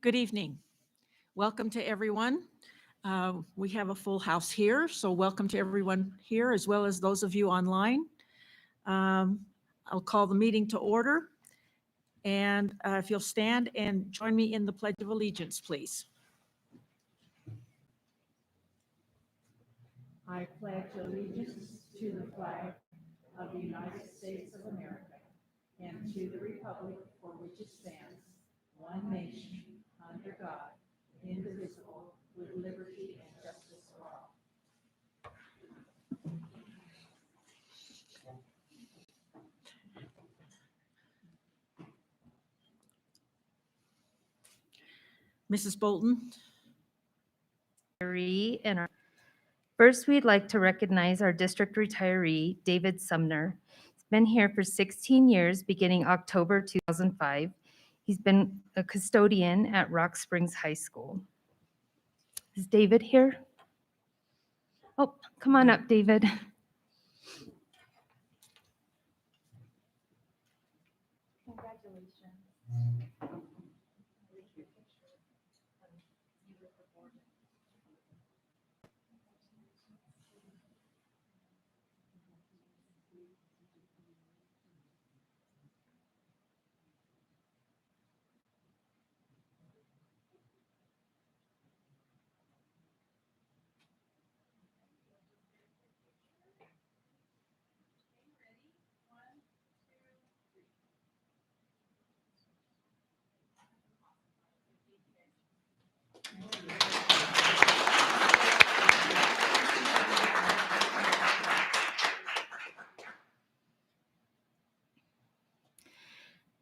Good evening. Welcome to everyone. We have a full house here, so welcome to everyone here as well as those of you online. I'll call the meeting to order. And if you'll stand and join me in the Pledge of Allegiance, please. I pledge allegiance to the flag of the United States of America and to the republic for which it stands, one nation, under God, indivisible, with liberty and justice for all. Mrs. Bolton. First, we'd like to recognize our district retiree, David Sumner. He's been here for 16 years, beginning October 2005. He's been a custodian at Rock Springs High School. Is David here? Oh, come on up, David. Congratulations.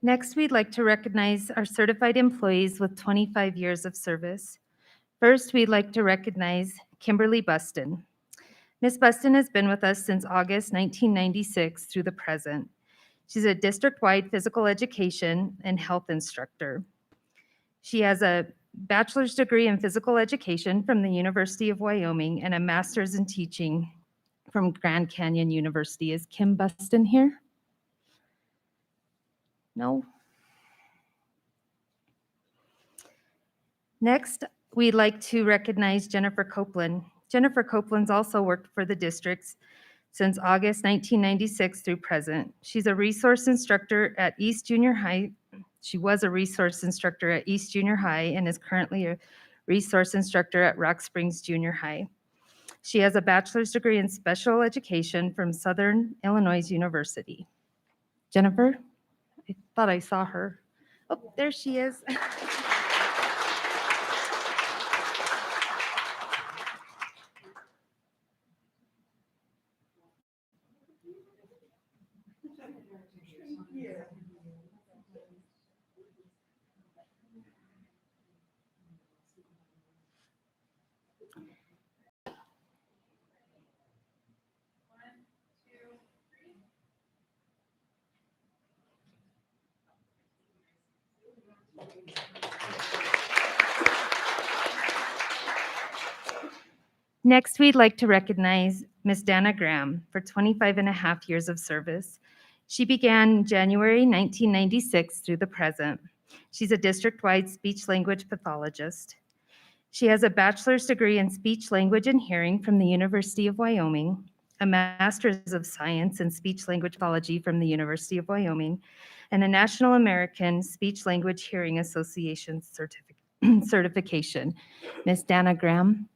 Next, we'd like to recognize our certified employees with 25 years of service. First, we'd like to recognize Kimberly Buston. Ms. Buston has been with us since August 1996 through the present. She's a district-wide physical education and health instructor. She has a bachelor's degree in physical education from the University of Wyoming and a master's in teaching from Grand Canyon University. Is Kim Buston here? No? Next, we'd like to recognize Jennifer Copeland. Jennifer Copeland's also worked for the districts since August 1996 through present. She's a resource instructor at East Junior High. She was a resource instructor at East Junior High and is currently a resource instructor at Rock Springs Junior High. She has a bachelor's degree in special education from Southern Illinois University. Jennifer, I thought I saw her. Oh, there she is. Next, we'd like to recognize Ms. Dana Graham for 25 and a half years of service. She began January 1996 through the present. She's a district-wide speech-language pathologist. She has a bachelor's degree in speech, language, and hearing from the University of Wyoming, a master's of science in speech-language pathology from the University of Wyoming, and a National American Speech-Language Hearing Association certification. Ms. Dana Graham.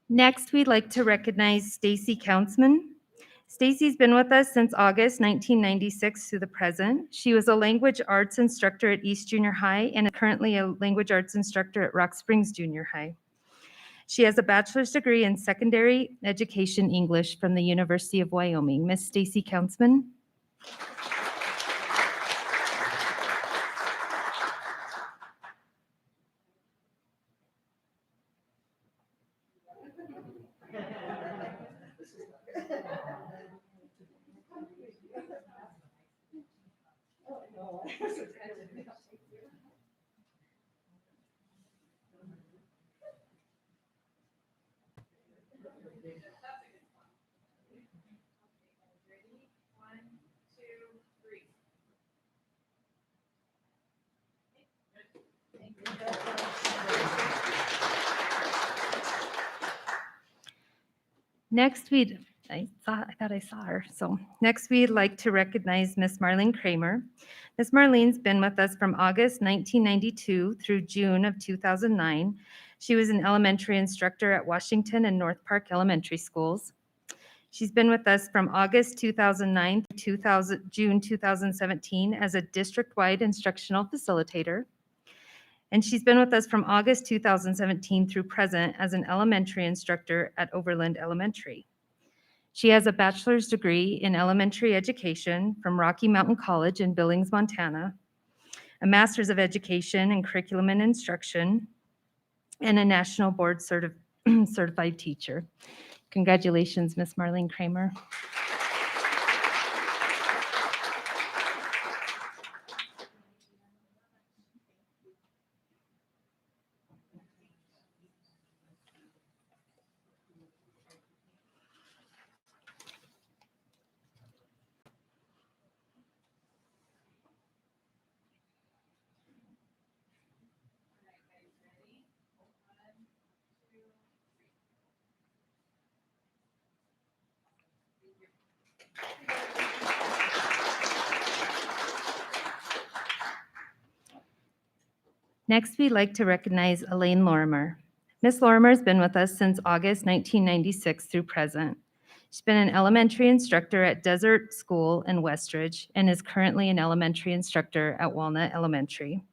Next, we'd like to recognize Stacy Countsman. Stacy's been with us since August 1996 to the present. She was a language arts instructor at East Junior High and is currently a language arts instructor at Rock Springs Junior High. She has a bachelor's degree in secondary education English from the University of Wyoming. Miss Stacy Countsman. Next, I thought I saw her. So next, we'd like to recognize Miss Marlin Kramer. Miss Marlene's been with us from August 1992 through June of 2009. She was an elementary instructor at Washington and North Park Elementary Schools. She's been with us from August 2009 to June 2017 as a district-wide instructional facilitator. And she's been with us from August 2017 through present as an elementary instructor at Overland Elementary. She has a bachelor's degree in elementary education from Rocky Mountain College in Billings, Montana, a master's of education in curriculum and instruction, and a national board certified teacher. Congratulations, Miss Marlin Kramer. Next, we'd like to recognize Elaine Lorimer. Ms. Lorimer has been with us since August 1996 through present. She's been an elementary instructor at Desert School in Westridge and is currently an elementary instructor at Walnut Elementary.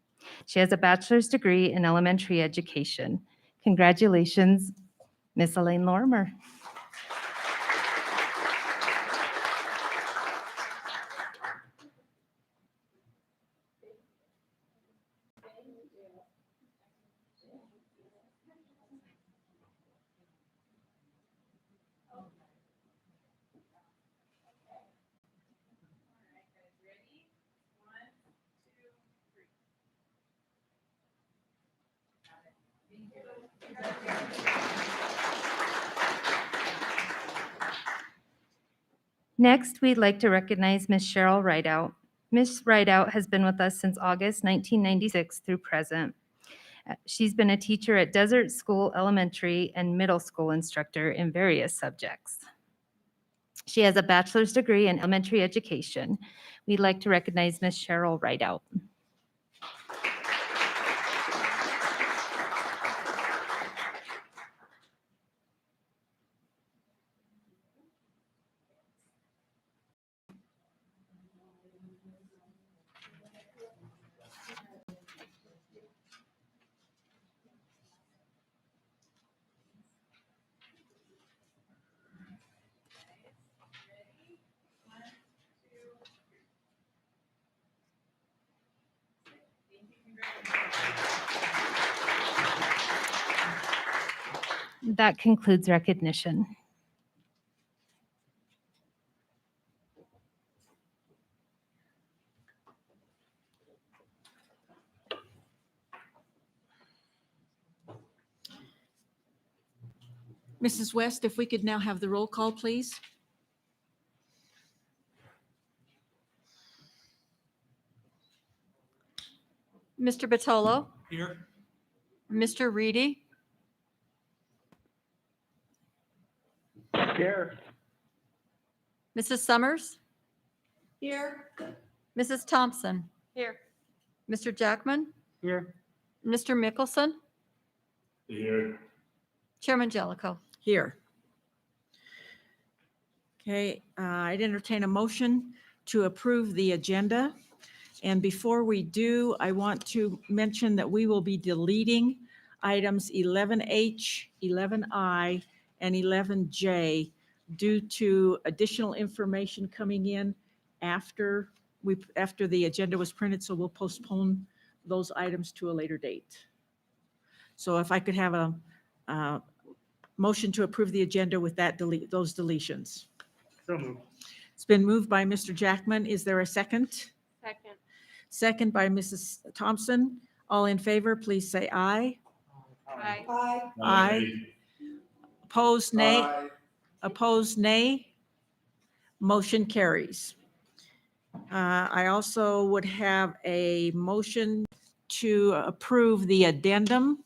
She has a bachelor's degree in elementary education. Congratulations, Ms. Elaine Lorimer. Next, we'd like to recognize Ms. Cheryl Rideout. Ms. Rideout has been with us since August 1996 through present. She's been a teacher at Desert School Elementary and middle school instructor in various subjects. She has a bachelor's degree in elementary education. We'd like to recognize Ms. Cheryl Rideout. That concludes recognition. Mrs. West, if we could now have the roll call, please. Mr. Batolo, Here. Mr. Reedy, Here. Mrs. Summers, Here. Mrs. Thompson, Here. Mr. Jackman, Here. Mr. Mickelson, Here. Chairman Jellicoe. Here. Okay, I'd entertain a motion to approve the agenda. And before we do, I want to mention that we will be deleting items 11H, 11I, and 11J due to additional information coming in after the agenda was printed, so we'll postpone those items to a later date. So if I could have a motion to approve the agenda with those deletions. So moved. It's been moved by Mr. Jackman. Is there a second? Second. Second by Mrs. Thompson. All in favor, please say aye. Aye. Aye. Opposed, nay? Opposed, nay? Motion carries. I also would have a motion to approve the addendum,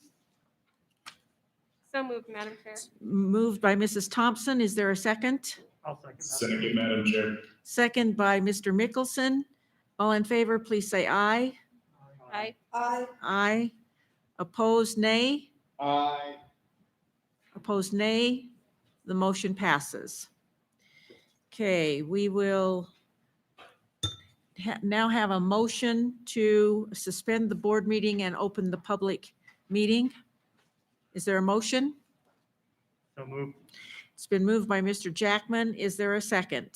So moved, Madam Chair. moved by Mrs. Thompson. Is there a second? I'll second that. Second, Madam Chair. Second by Mr. Mickelson. All in favor, please say aye. Aye. Aye. Opposed, nay? Aye. Opposed, nay? The motion passes. Okay, we will now have a motion to suspend the board meeting and open the public meeting. Is there a motion? So moved. It's been moved by Mr. Jackman. Is there a second?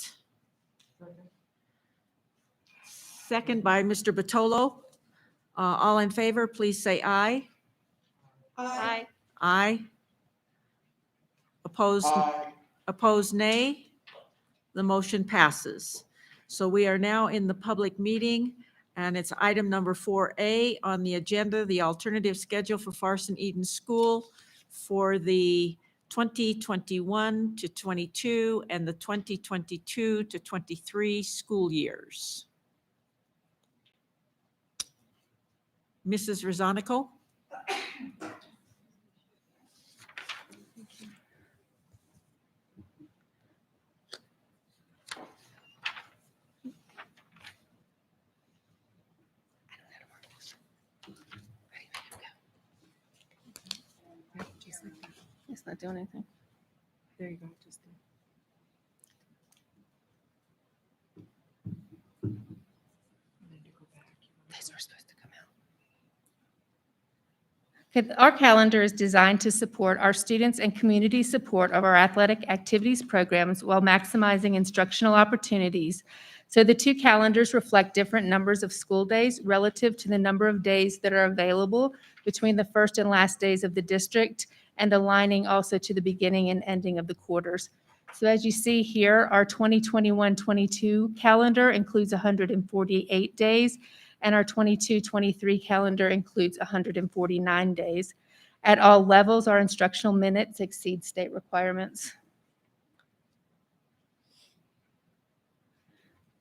Second by Mr. Batolo. All in favor, please say aye. Aye. Aye. Opposed? Opposed, nay? The motion passes. So we are now in the public meeting, and it's item number 4A on the agenda, the alternative schedule for Farson Eden School for the 2021 to 22 and the 2022 to 23 school years. Mrs. Rosanico? It's not doing anything. There you go. Just Those are supposed to come out. Okay, our calendar is designed to support our students and community support of our athletic activities programs while maximizing instructional opportunities. So the two calendars reflect different numbers of school days relative to the number of days that are available between the first and last days of the district, and aligning also to the beginning and ending of the quarters. So as you see here, our 2021-22 calendar includes 148 days, and our 22-23 calendar includes 149 days. At all levels, our instructional minutes exceed state requirements.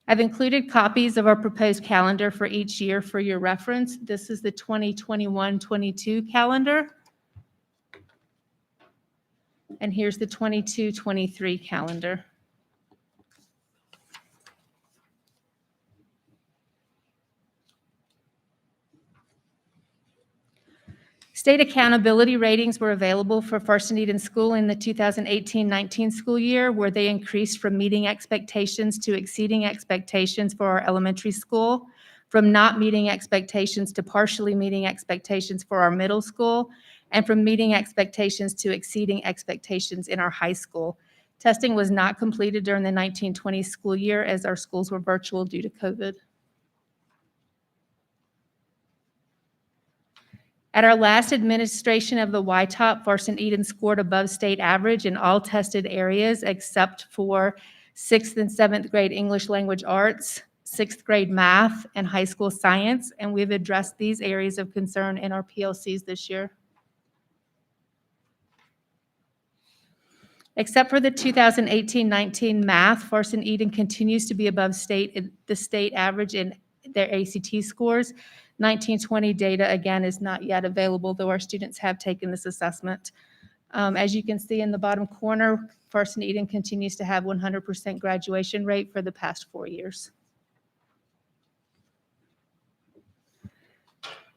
I've included copies of our proposed calendar for each year for your reference. This is the 2021-22 calendar. And here's the 22-23 calendar. State accountability ratings were available for Farson Eden School in the 2018-19 school year, where they increased from meeting expectations to exceeding expectations for our elementary school, from not meeting expectations to partially meeting expectations for our middle school, and from meeting expectations to exceeding expectations in our high school. Testing was not completed during the 1920 school year as our schools were virtual due to COVID. At our last administration of the YTOP, Farson Eden scored above state average in all tested areas except for 6th and 7th grade English language arts, 6th grade math, and high school science, and we've addressed these areas of concern in our PLCs this year. Except for the 2018-19 math, Farson Eden continues to be above the state average in their ACT scores. 1920 data, again, is not yet available, though our students have taken this assessment. As you can see in the bottom corner, Farson Eden continues to have 100% graduation rate for the past 4 years.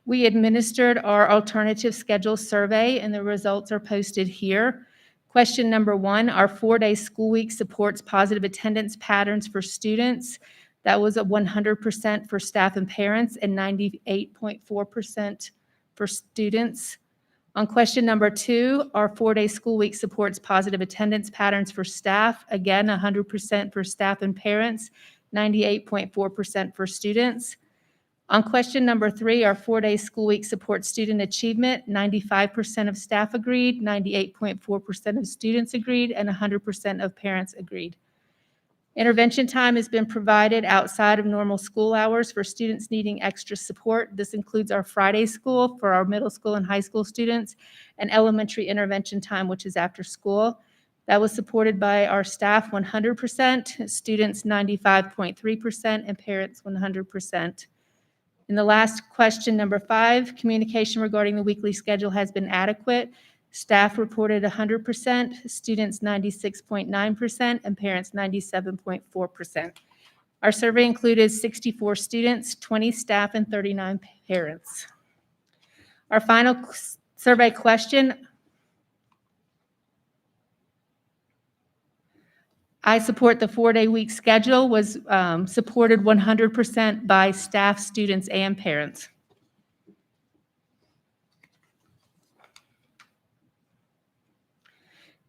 We administered our alternative schedule survey, and the results are posted here. Question number 1, our 4-day school week supports positive attendance patterns for students. That was a 100% for staff and parents and 98.4% for students. On question number 2, our 4-day school week supports positive attendance patterns for staff. Again, 100% for staff and parents, 98.4% for students. On question number 3, our 4-day school week supports student achievement. 95% of staff agreed, 98.4% of students agreed, and 100% of parents agreed. Intervention time has been provided outside of normal school hours for students needing extra support. This includes our Friday school for our middle school and high school students, and elementary intervention time, which is after school. That was supported by our staff 100%, students 95.3%, and parents 100%. In the last question, number 5, communication regarding the weekly schedule has been adequate. Staff reported 100%, students 96.9%, and parents 97.4%. Our survey included 64 students, 20 staff, and 39 parents. Our final survey question: I support the 4-day week schedule was supported 100% by staff, students, and parents.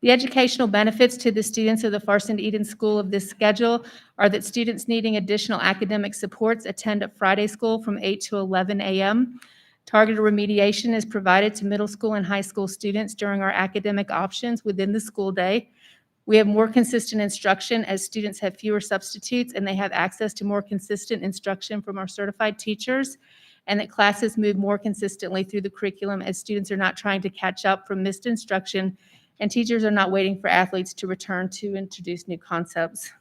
The educational benefits to the students of the Farson Eden School of this schedule are that students needing additional academic supports attend at Friday school from 8 to 11 a.m. Targeted remediation is provided to middle school and high school students during our academic options within the school day. We have more consistent instruction as students have fewer substitutes and they have access to more consistent instruction from our certified teachers, and that classes move more consistently through the curriculum as students are not trying to catch up from missed instruction and teachers are not waiting for athletes to return to introduce new concepts.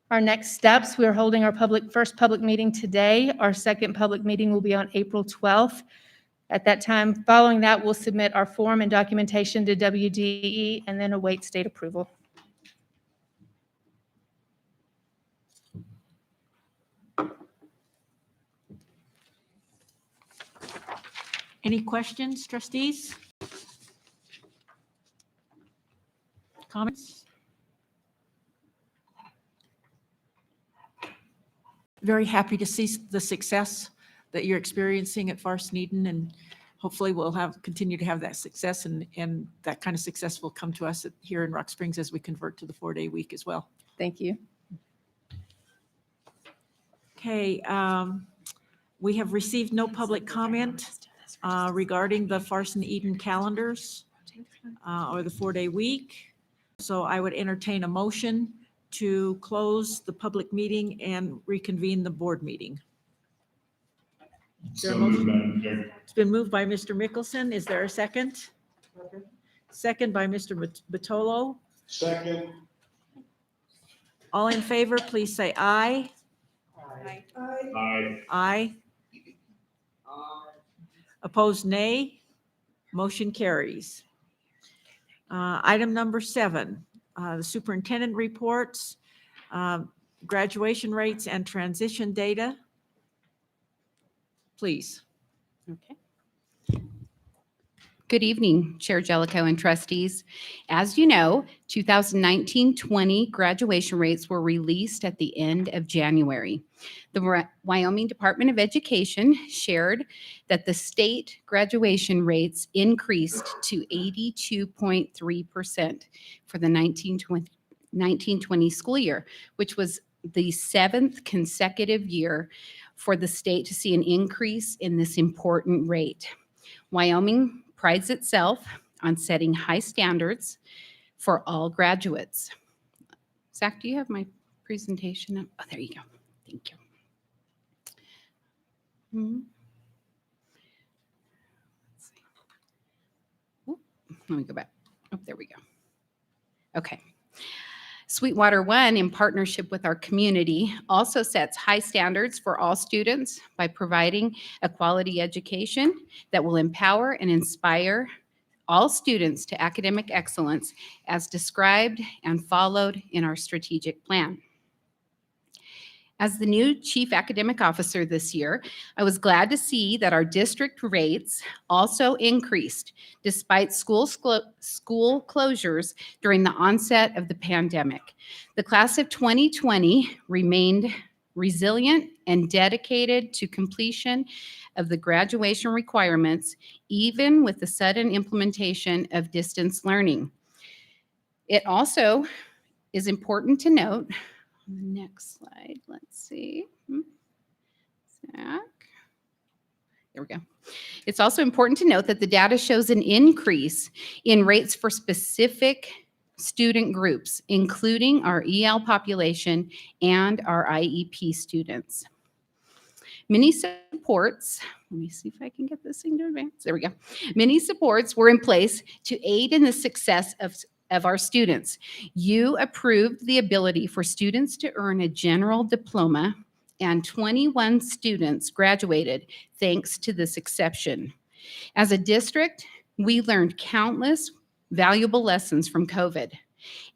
Our next steps: we are holding our first public meeting today. Our second public meeting will be on April 12th. At that time, following that, we'll submit our form and documentation to WDE and then await state approval. Any questions, trustees? Comments? Very happy to see the success that you're experiencing at Farson Eden, and hopefully we'll continue to have that success, and that kind of success will come to us here in Rock Springs as we convert to the 4-day week as well. Thank you. Okay, we have received no public comment regarding the Farson Eden calendars or the 4-day week. So I would entertain a motion to close the public meeting and reconvene the board meeting. Is there a So moved, motion? Madam Chair. It's been moved by Mr. Mickelson. Is there a second? Second by Mr. Batolo. Second. All in favor, please say aye. Aye. Aye. Opposed, nay. Motion carries. Item number 7, the superintendent reports, graduation rates and transition data. Please. Okay. Good evening, Chair Jellicoe and trustees. As you know, 2019-20 graduation rates were released at the end of January. The Wyoming Department of Education shared that the state graduation rates increased to 82.3% for the 1920 school year, which was the 7th consecutive year for the state to see an increase in this important rate. Wyoming prides itself on setting high standards for all graduates. Zach, do you have my presentation up? Oh, there you go. Thank you. Let's see. Oop, let me go back. Oh, there we go. Okay. Sweetwater One, in partnership with our community, also sets high standards for all students by providing a quality education that will empower and inspire all students to academic excellence as described and followed in our strategic plan. As the new Chief Academic Officer this year, I was glad to see that our district rates also increased despite school closures during the onset of the pandemic. The class of 2020 remained resilient and dedicated to completion of the graduation requirements, even with the sudden implementation of distance learning. It also is important to note, on the next slide, let's see. Zach. There we go. It's also important to note that the data shows an increase in rates for specific student groups, including our EL population and our IEP students. Many supports, let me see if I can get this thing to advance. There we go. Many supports were in place to aid in the success of our students. You approved the ability for students to earn a general diploma, and 21 students graduated thanks to this exception. As a district, we learned countless valuable lessons from COVID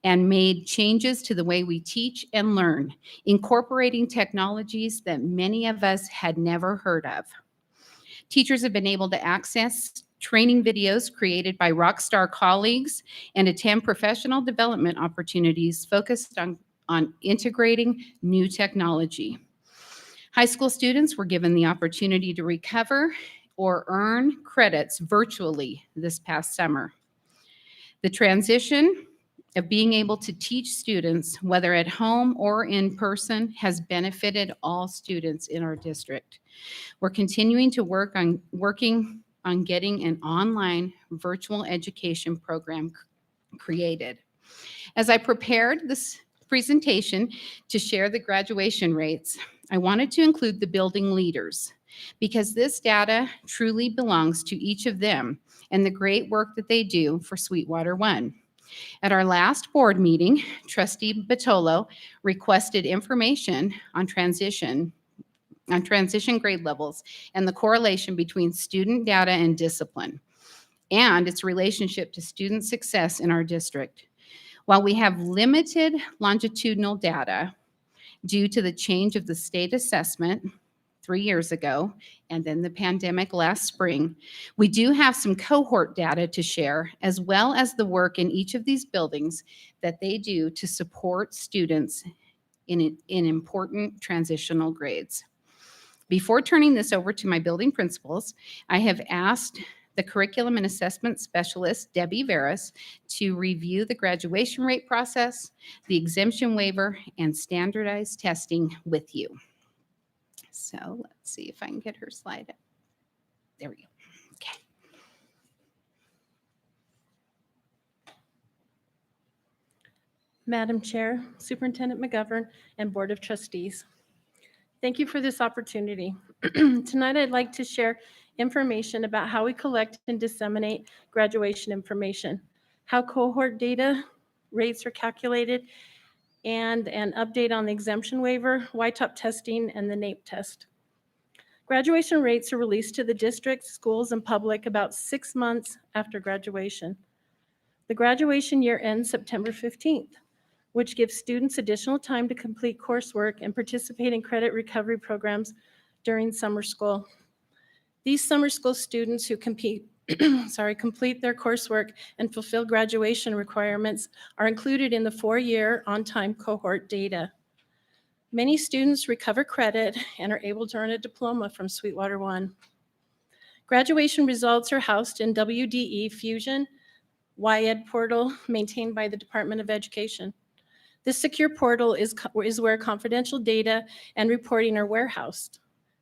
and made changes to the way we teach and learn, incorporating technologies that many of us had never heard of. Teachers have been able to access training videos created by rockstar colleagues and attend professional development opportunities focused on integrating new technology. High school students were given the opportunity to recover or earn credits virtually this past summer. The transition of being able to teach students, whether at home or in person, has benefited all students in our district. We're continuing to working on getting an online virtual education program created. As I prepared this presentation to share the graduation rates, I wanted to include the building leaders because this data truly belongs to each of them and the great work that they do for Sweetwater One. At our last board meeting, Trustee Batolo requested information on transition grade levels and the correlation between student data and discipline and its relationship to student success in our district. While we have limited longitudinal data due to the change of the state assessment 3 years ago and then the pandemic last spring, we do have some cohort data to share, as well as the work in each of these buildings that they do to support students in important transitional grades. Before turning this over to my building principals, I have asked the curriculum and assessment specialist, Debbie Veras, to review the graduation rate process, the exemption waiver, and standardized testing with you. So let's see if I can get her slide up. There we go. Okay. Madam Chair, Superintendent McGovern, and Board of Trustees. Thank you for this opportunity. Tonight, I'd like to share information about how we collect and disseminate graduation information, how cohort data rates are calculated, and an update on the exemption waiver, YTOP testing, and the NAEP test. Graduation rates are released to the district, schools, and public about 6 months after graduation. The graduation year ends September 15th, which gives students additional time to complete coursework and participate in credit recovery programs during summer school. These summer school students who complete their coursework and fulfill graduation requirements are included in the 4-year on-time cohort data. Many students recover credit and are able to earn a diploma from Sweetwater One. Graduation results are housed in WDE Fusion YED portal maintained by the Department of Education. This secure portal is where confidential data and reporting are warehoused.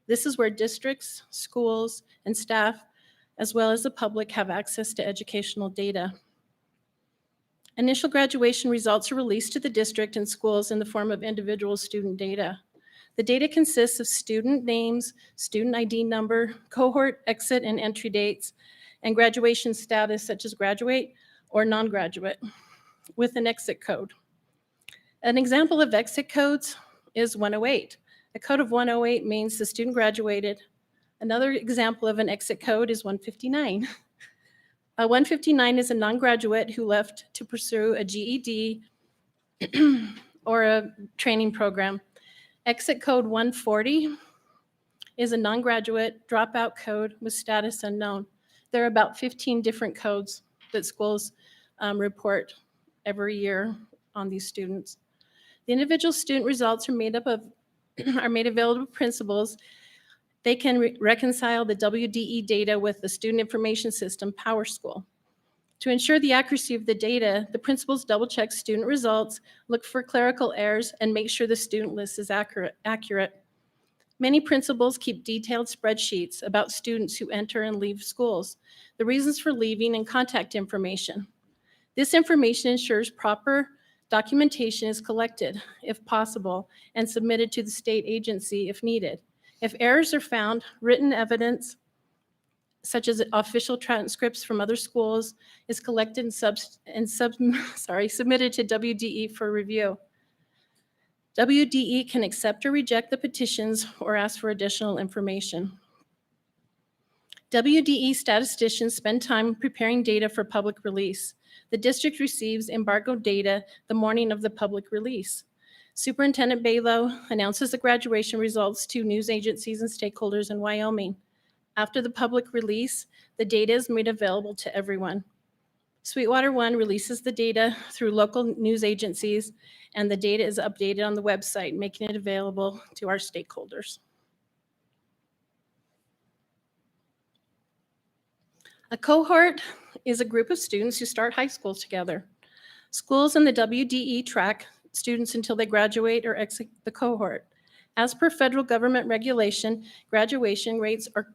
This is where districts, schools, and staff, as well as the public, have access to educational data. Initial graduation results are released to the district and schools in the form of individual student data. The data consists of student names, student ID number, cohort exit and entry dates, and graduation status such as graduate or non-graduate with an exit code. An example of exit codes is 108. A code of 108 means the student graduated. Another example of an exit code is 159. 159 is a non-graduate who left to pursue a GED or a training program. Exit code 140 is a non-graduate dropout code with status unknown. There are about 15 different codes that schools report every year on these students. The individual student results are made available to principals. They can reconcile the WDE data with the student information system, PowerSchool. To ensure the accuracy of the data, the principals double-check student results, look for clerical errors, and make sure the student list is accurate. Many principals keep detailed spreadsheets about students who enter and leave schools, the reasons for leaving, and contact information. This information ensures proper documentation is collected, if possible, and submitted to the state agency if needed. If errors are found, written evidence, such as official transcripts from other schools, is collected and submitted to WDE for review. WDE can accept or reject the petitions or ask for additional information. WDE statisticians spend time preparing data for public release. The district receives embargoed data the morning of the public release. Superintendent Balo announces the graduation results to news agencies and stakeholders in Wyoming. After the public release, the data is made available to everyone. Sweetwater One releases the data through local news agencies, and the data is updated on the website, making it available to our stakeholders. A cohort is a group of students who start high school together. Schools in the WDE track students until they graduate or exit the cohort. As per federal government regulation, graduation rates are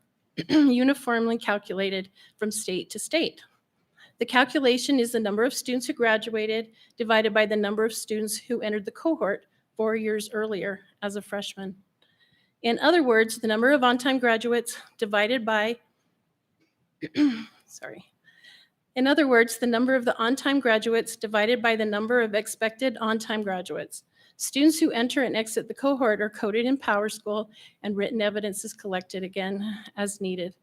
uniformly calculated from state to state. The calculation is the number of students who graduated divided by the number of students who entered the cohort 4 years earlier as a freshman. In other words, the number of on-time graduates divided by, In other words, the number of the on-time graduates divided by the number of expected on-time graduates. Students who enter and exit the cohort are coded in PowerSchool, and written evidence is collected again as needed.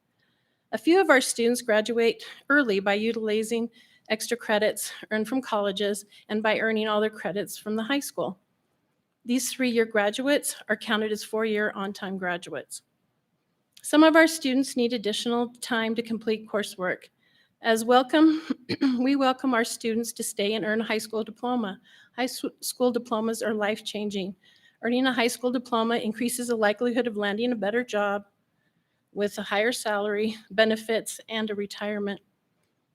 A few of our students graduate early by utilizing extra credits earned from colleges and by earning all their credits from the high school. These 3-year graduates are counted as 4-year on-time graduates. Some of our students need additional time to complete coursework. As welcome, we welcome our students to stay and earn a high school diploma. High school diplomas are life-changing. Earning a high school diploma increases the likelihood of landing a better job with a higher salary, benefits, and a retirement.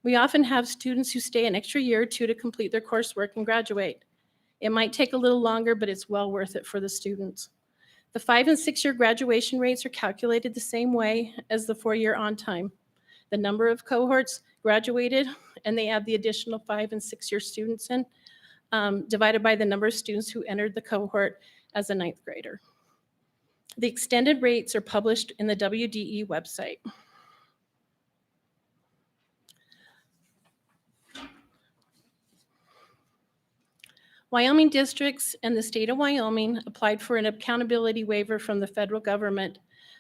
We often have students who stay an extra year or two to complete their coursework and graduate. It might take a little longer, but it's well worth it for the students. The 5- and 6-year graduation rates are calculated the same way as the 4-year on-time. The number of cohorts graduated, and they add the additional 5- and 6-year students in, divided by the number of students who entered the cohort as a 9th grader. The extended rates are published in the WDE website. Wyoming districts and the state of Wyoming applied for an accountability waiver from the federal government.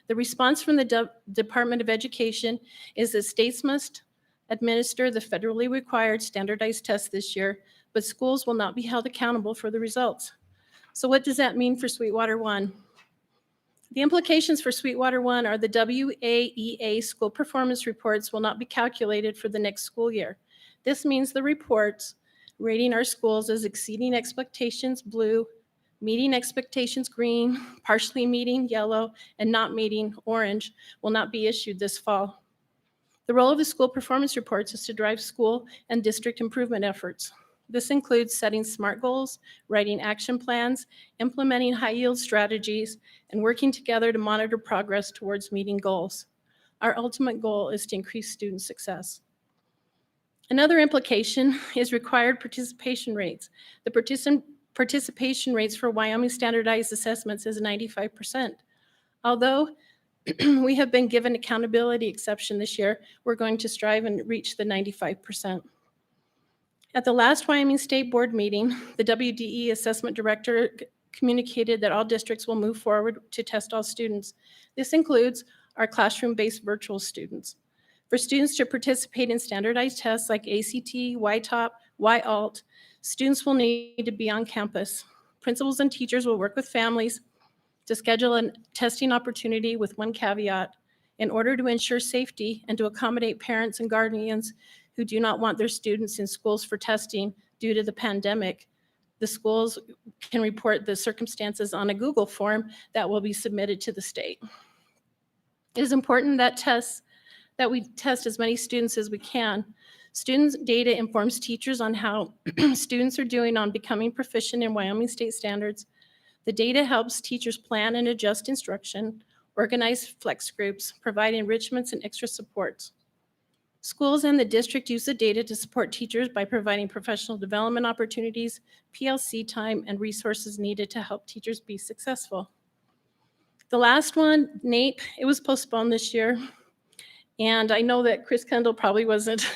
The response from the Department of Education is that states must administer the federally required standardized tests this year, but schools will not be held accountable for the results. So what does that mean for Sweetwater One? The implications for Sweetwater One are the WAEA school performance reports will not be calculated for the next school year. This means the reports rating our schools as exceeding expectations blue, meeting expectations green, partially meeting yellow, and not meeting orange will not be issued this fall. The role of the school performance reports is to drive school and district improvement efforts. This includes setting SMART goals, writing action plans, implementing high-yield strategies, and working together to monitor progress towards meeting goals. Our ultimate goal is to increase student success. Another implication is required participation rates. The participation rates for Wyoming standardized assessments is 95%. Although we have been given accountability exception this year, we're going to strive and reach the 95%. At the last Wyoming State Board meeting, the WDE assessment director communicated that all districts will move forward to test all students. This includes our classroom-based virtual students. For students to participate in standardized tests like ACT, YTOP, YALT, students will need to be on campus. Principals and teachers will work with families to schedule a testing opportunity with one caveat. In order to ensure safety and to accommodate parents and guardians who do not want their students in schools for testing due to the pandemic, the schools can report the circumstances on a Google form that will be submitted to the state. It is important that we test as many students as we can. Students' data informs teachers on how students are doing on becoming proficient in Wyoming state standards. The data helps teachers plan and adjust instruction, organize flex groups, provide enrichments and extra supports. Schools and the district use the data to support teachers by providing professional development opportunities, PLC time, and resources needed to help teachers be successful. The last one, NAEP, it was postponed this year. And I know that Chris Kendall probably wasn't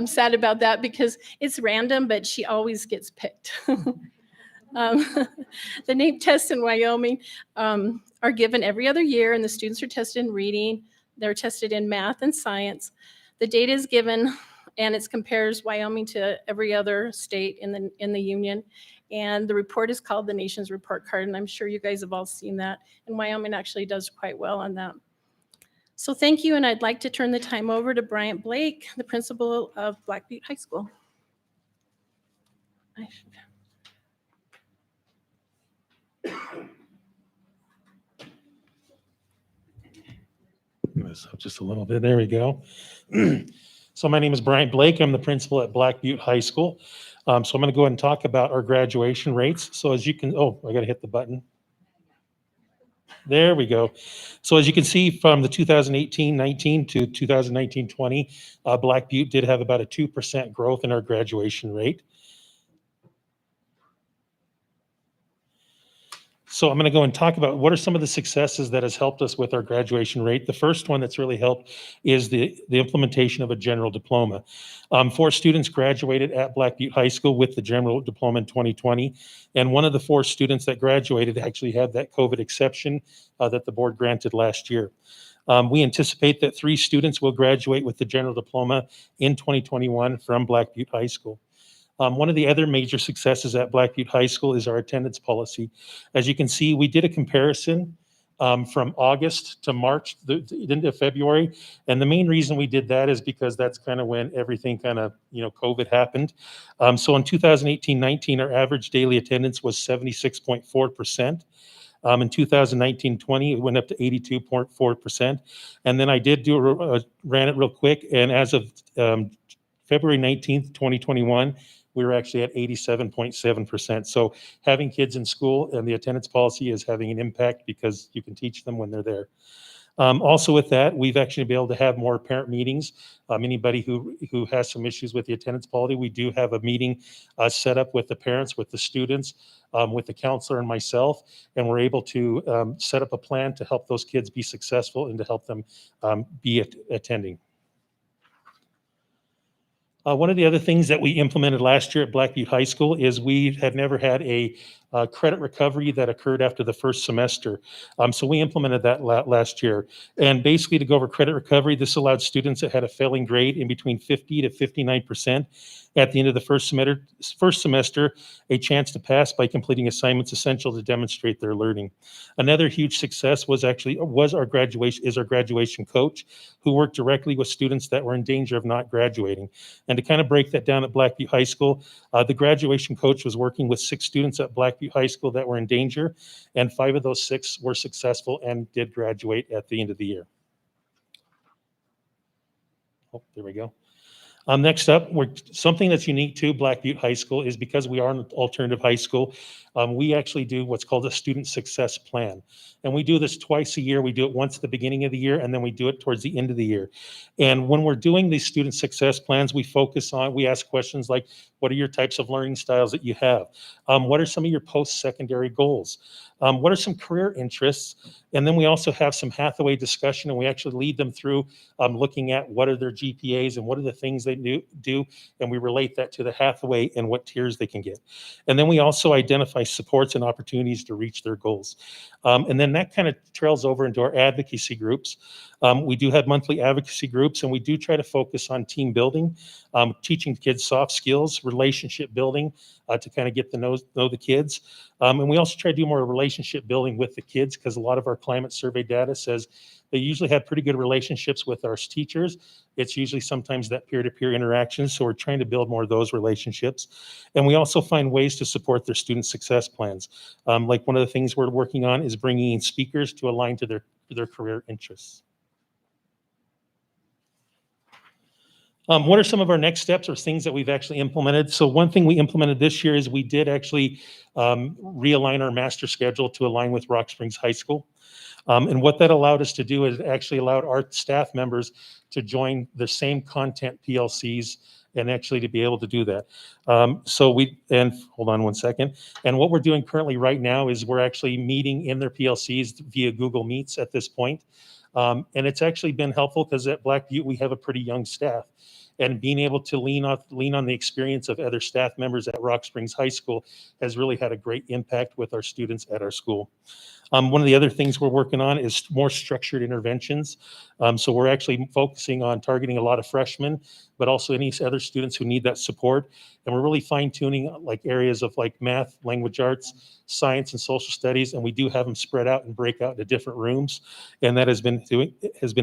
sad about that because it's random, but she always gets picked. The NAEP tests in Wyoming are given every other year, and the students are tested in reading. They're tested in math and science. The data is given, and it compares Wyoming to every other state in the union. And the report is called the Nation's Report Card, and I'm sure you guys have all seen that. And Wyoming actually does quite well on that. So thank you, and I'd like to turn the time over to Bryant Blake, the principal of Black Butte High School. This up just a little bit. There we go. So my name is Bryant Blake. I'm the principal at Black Butte High School. So I'm going to go ahead and talk about our graduation rates. So as you can, oh, I got to hit the button. There we go. So as you can see from the 2018-19 to 2019-20, Black Butte did have about a 2% growth in our graduation rate. So I'm going to go and talk about what are some of the successes that has helped us with our graduation rate. The first one that's really helped is the implementation of a general diploma. 4 students graduated at Black Butte High School with the general diploma in 2020. And one of the 4 students that graduated actually had that COVID exception that the board granted last year. We anticipate that 3 students will graduate with the general diploma in 2021 from Black Butte High School. One of the other major successes at Black Butte High School is our attendance policy. As you can see, we did a comparison from August to March, into February. And the main reason we did that is because that's kind of when everything kind of, COVID happened. So in 2018-19, our average daily attendance was 76.4%. In 2019-20, it went up to 82.4%. And then I did ran it real quick. And as of February 19th, 2021, we were actually at 87.7%. So having kids in school and the attendance policy is having an impact because you can teach them when they're there. Also with that, we've actually been able to have more parent meetings. Anybody who has some issues with the attendance policy, we do have a meeting set up with the parents, with the students, with the counselor and myself, and we're able to set up a plan to help those kids be successful and to help them be attending. One of the other things that we implemented last year at Black Butte High School is we had never had a credit recovery that occurred after the first semester. So we implemented that last year. And basically to go over credit recovery, this allowed students that had a failing grade in between 50 to 59% at the end of the first semester, a chance to pass by completing assignments essential to demonstrate their learning. Another huge success was our graduation coach, who worked directly with students that were in danger of not graduating. And to kind of break that down at Black Butte High School, the graduation coach was working with 6 students at Black Butte High School that were in danger, and 5 of those 6 were successful and did graduate at the end of the year. Oh, there we go. Next up, something that's unique to Black Butte High School is because we are an alternative high school, we actually do what's called a student success plan. And we do this twice a year. We do it once at the beginning of the year, and then we do it towards the end of the year. And when we're doing these student success plans, we ask questions like, what are your types of learning styles that you have? What are some of your post-secondary goals? What are some career interests? And then we also have some Hathaway discussion, and we actually lead them through looking at what are their GPAs and what are the things they do, and we relate that to the Hathaway and what tiers they can get. And then we also identify supports and opportunities to reach their goals. And then that kind of trails over into our advocacy groups. We do have monthly advocacy groups, and we do try to focus on team building, teaching kids soft skills, relationship building, to kind of get to know the kids. And we also try to do more relationship building with the kids, because a lot of our climate survey data says they usually have pretty good relationships with our teachers. It's usually sometimes that peer-to-peer interaction. So we're trying to build more of those relationships. And we also find ways to support their student success plans. Like one of the things we're working on is bringing in speakers to align to their career interests. What are some of our next steps or things that we've actually implemented? So one thing we implemented this year is we did actually realign our master schedule to align with Rock Springs High School. And what that allowed us to do is actually allowed our staff members to join the same content PLCs and actually to be able to do that. And hold on one second. And what we're doing currently right now is we're actually meeting in their PLCs via Google Meets at this point. And it's actually been helpful because at Black Butte, we have a pretty young staff. And being able to lean on the experience of other staff members at Rock Springs High School has really had a great impact with our students at our school. One of the other things we're working on is more structured interventions. So we're actually focusing on targeting a lot of freshmen, but also any other students who need that support. And we're really fine tuning like areas of like math, language arts, science, and social studies. And we do have them spread out and break out into different rooms. And that has been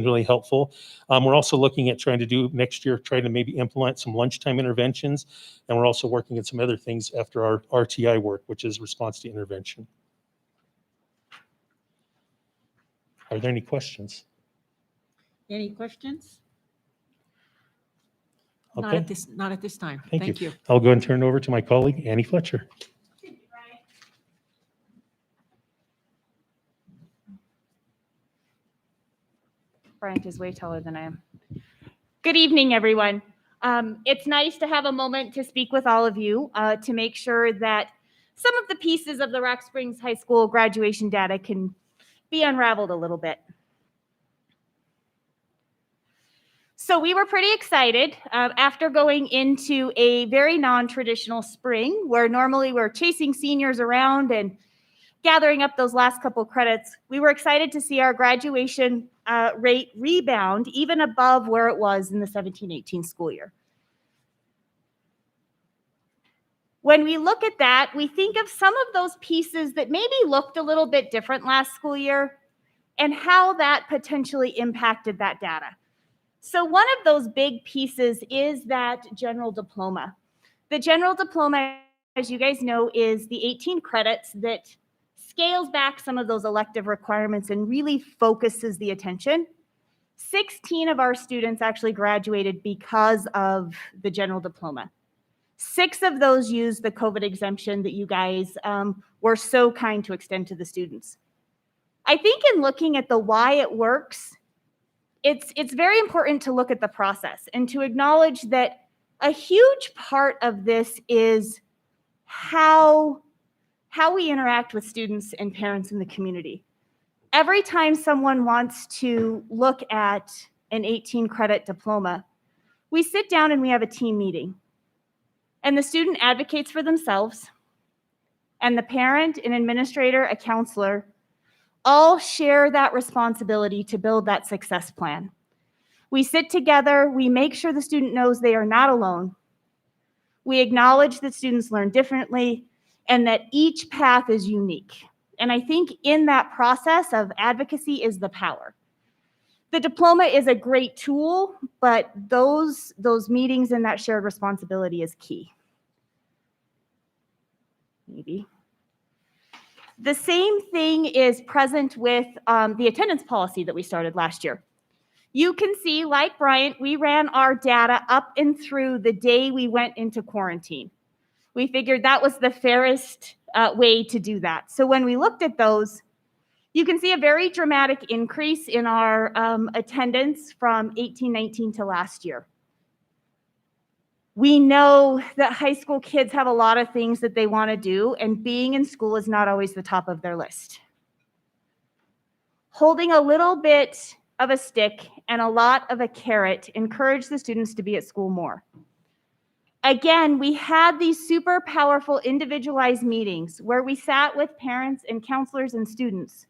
really helpful. We're also looking at trying to do next year, trying to maybe implement some lunchtime interventions. And we're also working at some other things after our RTI work, which is response to intervention. Are there any questions? Any questions? Okay. Not at this time. Thank you. I'll go and turn it over to my colleague, Annie Fletcher. Bryant is way taller than I am. Good evening, everyone. It's nice to have a moment to speak with all of you to make sure that some of the pieces of the Rock Springs High School graduation data can be unraveled a little bit. So we were pretty excited after going into a very non-traditional spring where normally we're chasing seniors around and gathering up those last couple credits. We were excited to see our graduation rate rebound even above where it was in the 17-18 school year. When we look at that, we think of some of those pieces that maybe looked a little bit different last school year and how that potentially impacted that data. So one of those big pieces is that general diploma. The general diploma, as you guys know, is the 18 credits that scales back some of those elective requirements and really focuses the attention. 16 of our students actually graduated because of the general diploma. 6 of those used the COVID exemption that you guys were so kind to extend to the students. I think in looking at the why it works, it's very important to look at the process and to acknowledge that a huge part of this is how we interact with students and parents in the community. Every time someone wants to look at an 18 credit diploma, we sit down and we have a team meeting. And the student advocates for themselves, and the parent, an administrator, a counselor, all share that responsibility to build that success plan. We sit together, we make sure the student knows they are not alone. We acknowledge that students learn differently and that each path is unique. And I think in that process of advocacy is the power. The diploma is a great tool, but those meetings and that shared responsibility is key. Maybe. The same thing is present with the attendance policy that we started last year. You can see, like Bryant, we ran our data up and through the day we went into quarantine. We figured that was the fairest way to do that. So when we looked at those, you can see a very dramatic increase in our attendance from 18-19 to last year. We know that high school kids have a lot of things that they want to do, and being in school is not always the top of their list. Holding a little bit of a stick and a lot of a carrot encouraged the students to be at school more. Again, we had these super powerful individualized meetings where we sat with parents and counselors and students.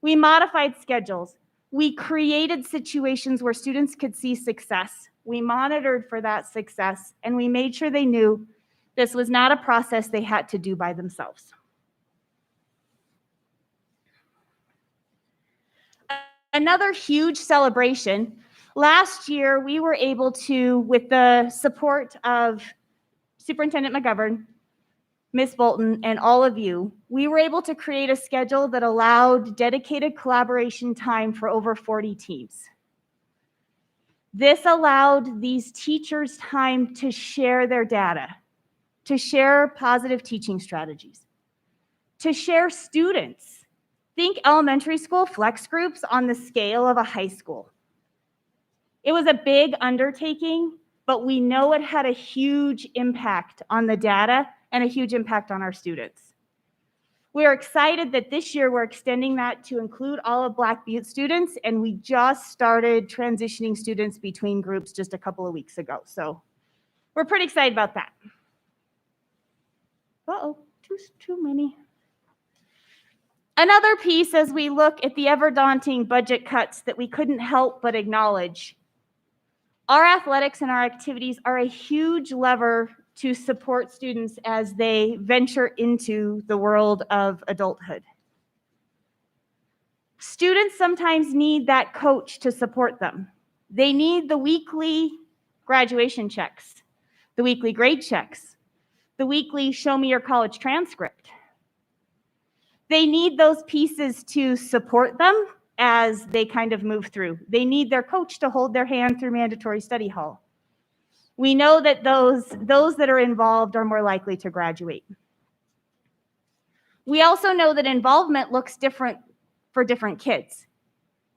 We modified schedules. We created situations where students could see success. We monitored for that success, and we made sure they knew this was not a process they had to do by themselves. Another huge celebration. Last year, we were able to, with the support of Superintendent McGovern, Ms. Bolton, and all of you, we were able to create a schedule that allowed dedicated collaboration time for over 40 teams. This allowed these teachers time to share their data, to share positive teaching strategies, to share students. Think elementary school flex groups on the scale of a high school. It was a big undertaking, but we know it had a huge impact on the data and a huge impact on our students. We are excited that this year we're extending that to include all of Black Butte students, and we just started transitioning students between groups just a couple of weeks ago. So we're pretty excited about that. Uh-oh, too many. Another piece as we look at the ever-daunting budget cuts that we couldn't help but acknowledge, our athletics and our activities are a huge lever to support students as they venture into the world of adulthood. Students sometimes need that coach to support them. They need the weekly graduation checks, the weekly grade checks, the weekly show me your college transcript. They need those pieces to support them as they kind of move through. They need their coach to hold their hand through mandatory study hall. We know that those that are involved are more likely to graduate. We also know that involvement looks different for different kids.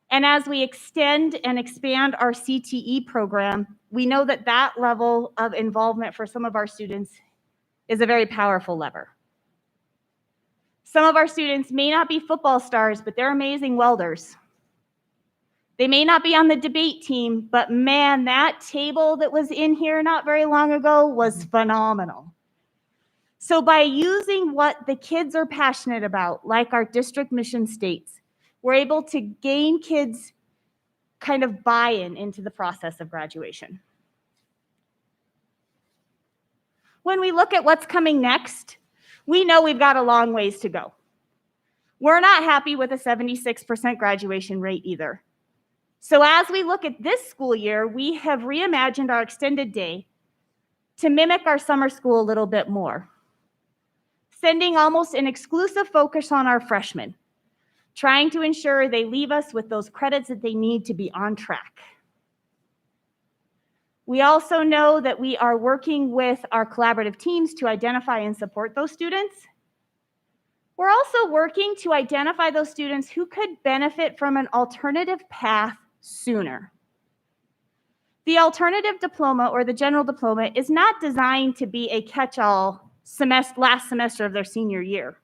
And as we extend and expand our CTE program, we know that that level of involvement for some of our students is a very powerful lever. Some of our students may not be football stars, but they're amazing welders. They may not be on the debate team, but man, that table that was in here not very long ago was phenomenal. So by using what the kids are passionate about, like our district mission states, we're able to gain kids kind of buy-in into the process of graduation. When we look at what's coming next, we know we've got a long ways to go. We're not happy with a 76% graduation rate either. So as we look at this school year, we have reimagined our extended day to mimic our summer school a little bit more, sending almost an exclusive focus on our freshmen, trying to ensure they leave us with those credits that they need to be on track. We also know that we are working with our collaborative teams to identify and support those students. We're also working to identify those students who could benefit from an alternative path sooner. The alternative diploma or the general diploma is not designed to be a catch-all last semester of their senior year.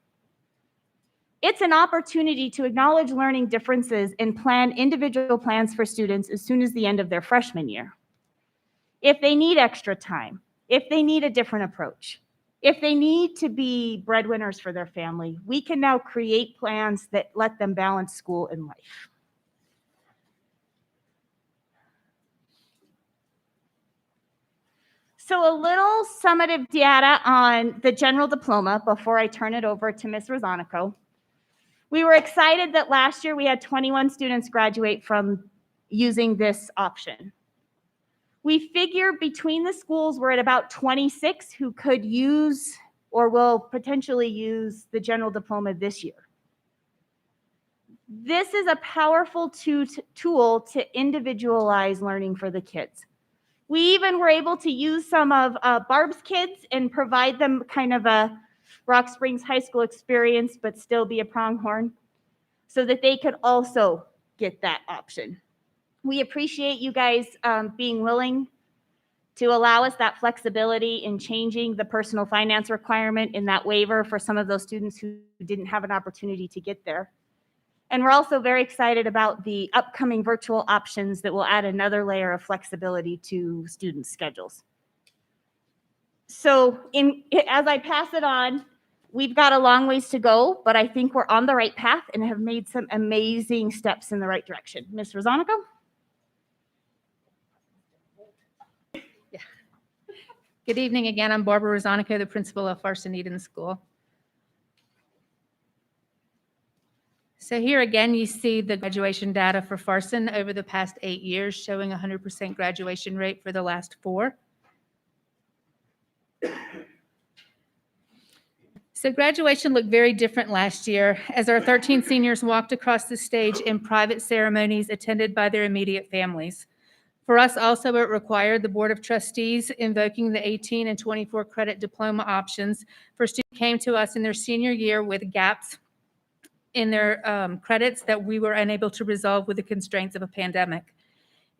It's an opportunity to acknowledge learning differences and plan individual plans for students as soon as the end of their freshman year. If they need extra time, if they need a different approach, if they need to be breadwinners for their family, we can now create plans that let them balance school and life. So a little summative data on the general diploma before I turn it over to Ms. Rosanico. We were excited that last year we had 21 students graduate from using this option. We figure between the schools we're at about 26 who could use or will potentially use the general diploma this year. This is a powerful tool to individualize learning for the kids. We even were able to use some of Barb's kids and provide them kind of a Rock Springs High School experience, but still be a pronghorn, so that they could also get that option. We appreciate you guys being willing to allow us that flexibility in changing the personal finance requirement in that waiver for some of those students who didn't have an opportunity to get there. And we're also very excited about the upcoming virtual options that will add another layer of flexibility to students' schedules. So as I pass it on, we've got a long ways to go, but I think we're on the right path and have made some amazing steps in the right direction. Ms. Rosanico? Yeah. Good evening again. I'm Barbara Rosanico, the principal of Farson Eden School. So here again, you see the graduation data for Farson over the past 8 years, showing 100% graduation rate for the last 4. So graduation looked very different last year as our 13 seniors walked across the stage in private ceremonies attended by their immediate families. For us also, it required the Board of Trustees invoking the 18 and 24 credit diploma options for students who came to us in their senior year with gaps in their credits that we were unable to resolve with the constraints of a pandemic.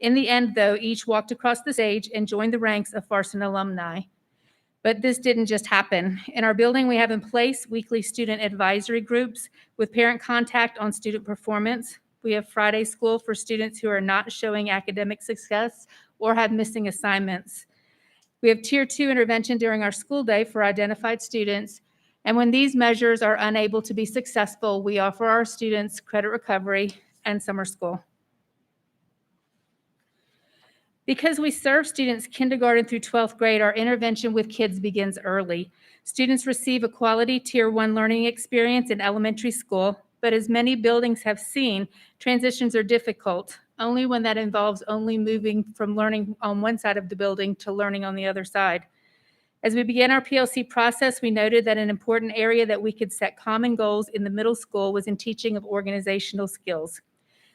In the end, though, each walked across the stage and joined the ranks of Farson alumni. But this didn't just happen. In our building, we have in place weekly student advisory groups with parent contact on student performance. We have Friday school for students who are not showing academic success or have missing assignments. We have Tier 2 intervention during our school day for identified students. And when these measures are unable to be successful, we offer our students credit recovery and summer school. Because we serve students kindergarten through 12th grade, our intervention with kids begins early. Students receive a quality Tier 1 learning experience in elementary school, but as many buildings have seen, transitions are difficult, only when that involves only moving from learning on one side of the building to learning on the other side. As we began our PLC process, we noted that an important area that we could set common goals in the middle school was in teaching of organizational skills.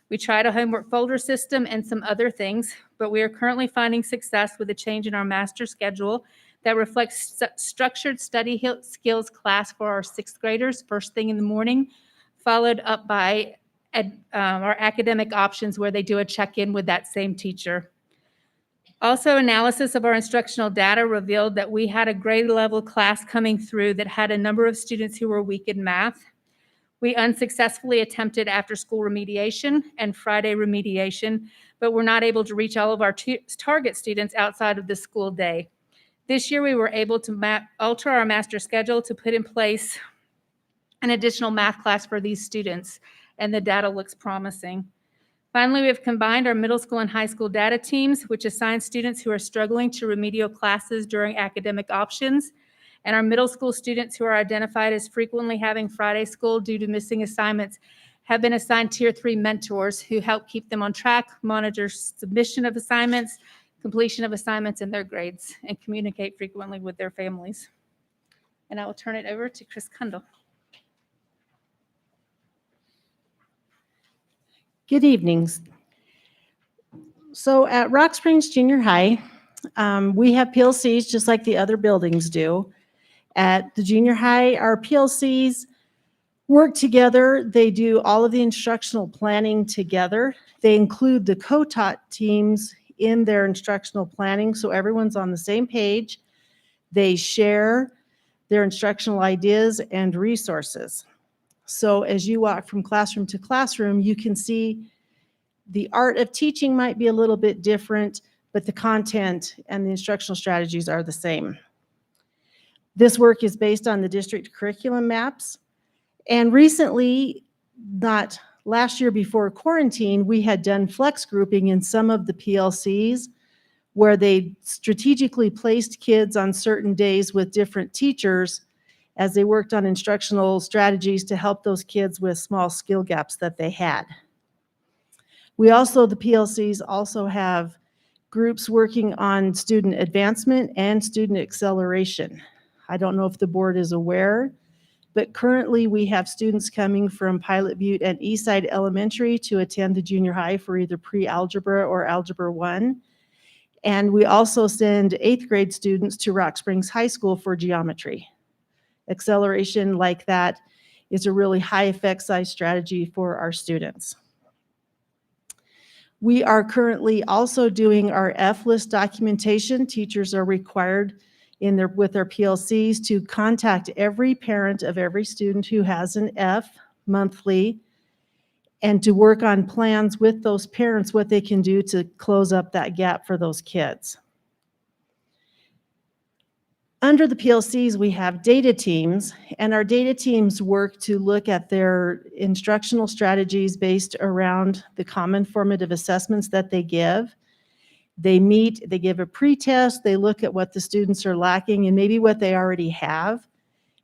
We tried a homework folder system and some other things, but we are currently finding success with a change in our master schedule that reflects structured study skills class for our 6th graders first thing in the morning, followed up by our academic options where they do a check-in with that same teacher. Also, analysis of our instructional data revealed that we had a grade level class coming through that had a number of students who were weak in math. We unsuccessfully attempted after-school remediation and Friday remediation, but were not able to reach all of our target students outside of the school day. This year, we were able to alter our master schedule to put in place an additional math class for these students, and the data looks promising. Finally, we have combined our middle school and high school data teams, which assign students who are struggling to remedial classes during academic options, and our middle school students who are identified as frequently having Friday school due to missing assignments have been assigned Tier 3 mentors who help keep them on track, monitor submission of assignments, completion of assignments, and their grades, and communicate frequently with their families. And I will turn it over to Chris Kundle. Good evenings. So at Rock Springs Junior High, we have PLCs just like the other buildings do. At the junior high, our PLCs work together. They do all of the instructional planning together. They include the co-taught teams in their instructional planning, so everyone's on the same page. They share their instructional ideas and resources. So as you walk from classroom to classroom, you can see the art of teaching might be a little bit different, but the content and the instructional strategies are the same. This work is based on the district curriculum maps. And recently, not last year before quarantine, we had done flex grouping in some of the PLCs where they strategically placed kids on certain days with different teachers as they worked on instructional strategies to help those kids with small skill gaps that they had. The PLCs also have groups working on student advancement and student acceleration. I don't know if the board is aware, but currently we have students coming from Pilot Butte and Eastside Elementary to attend the junior high for either pre-algebra or algebra 1. And we also send 8th grade students to Rock Springs High School for geometry. Acceleration like that is a really high effect size strategy for our students. We are currently also doing our F-list documentation. Teachers are required with their PLCs to contact every parent of every student who has an F monthly and to work on plans with those parents, what they can do to close up that gap for those kids. Under the PLCs, we have data teams, and our data teams work to look at their instructional strategies based around the common formative assessments that they give. They meet, they give a pre-test, they look at what the students are lacking and maybe what they already have.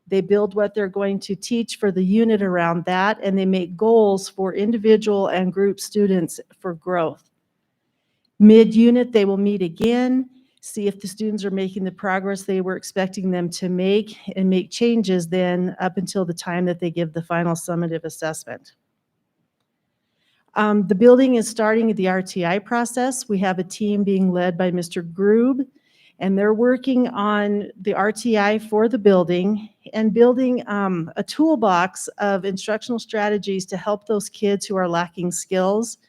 They build what they're going to teach for the unit around that, and they make goals for individual and group students for growth. Mid-unit, they will meet again, see if the students are making the progress they were expecting them to make, and make changes then up until the time that they give the final summative assessment. The building is starting the RTI process. We have a team being led by Mr. Grube, and they're working on the RTI for the building and building a toolbox of instructional strategies to help those kids who are lacking skills.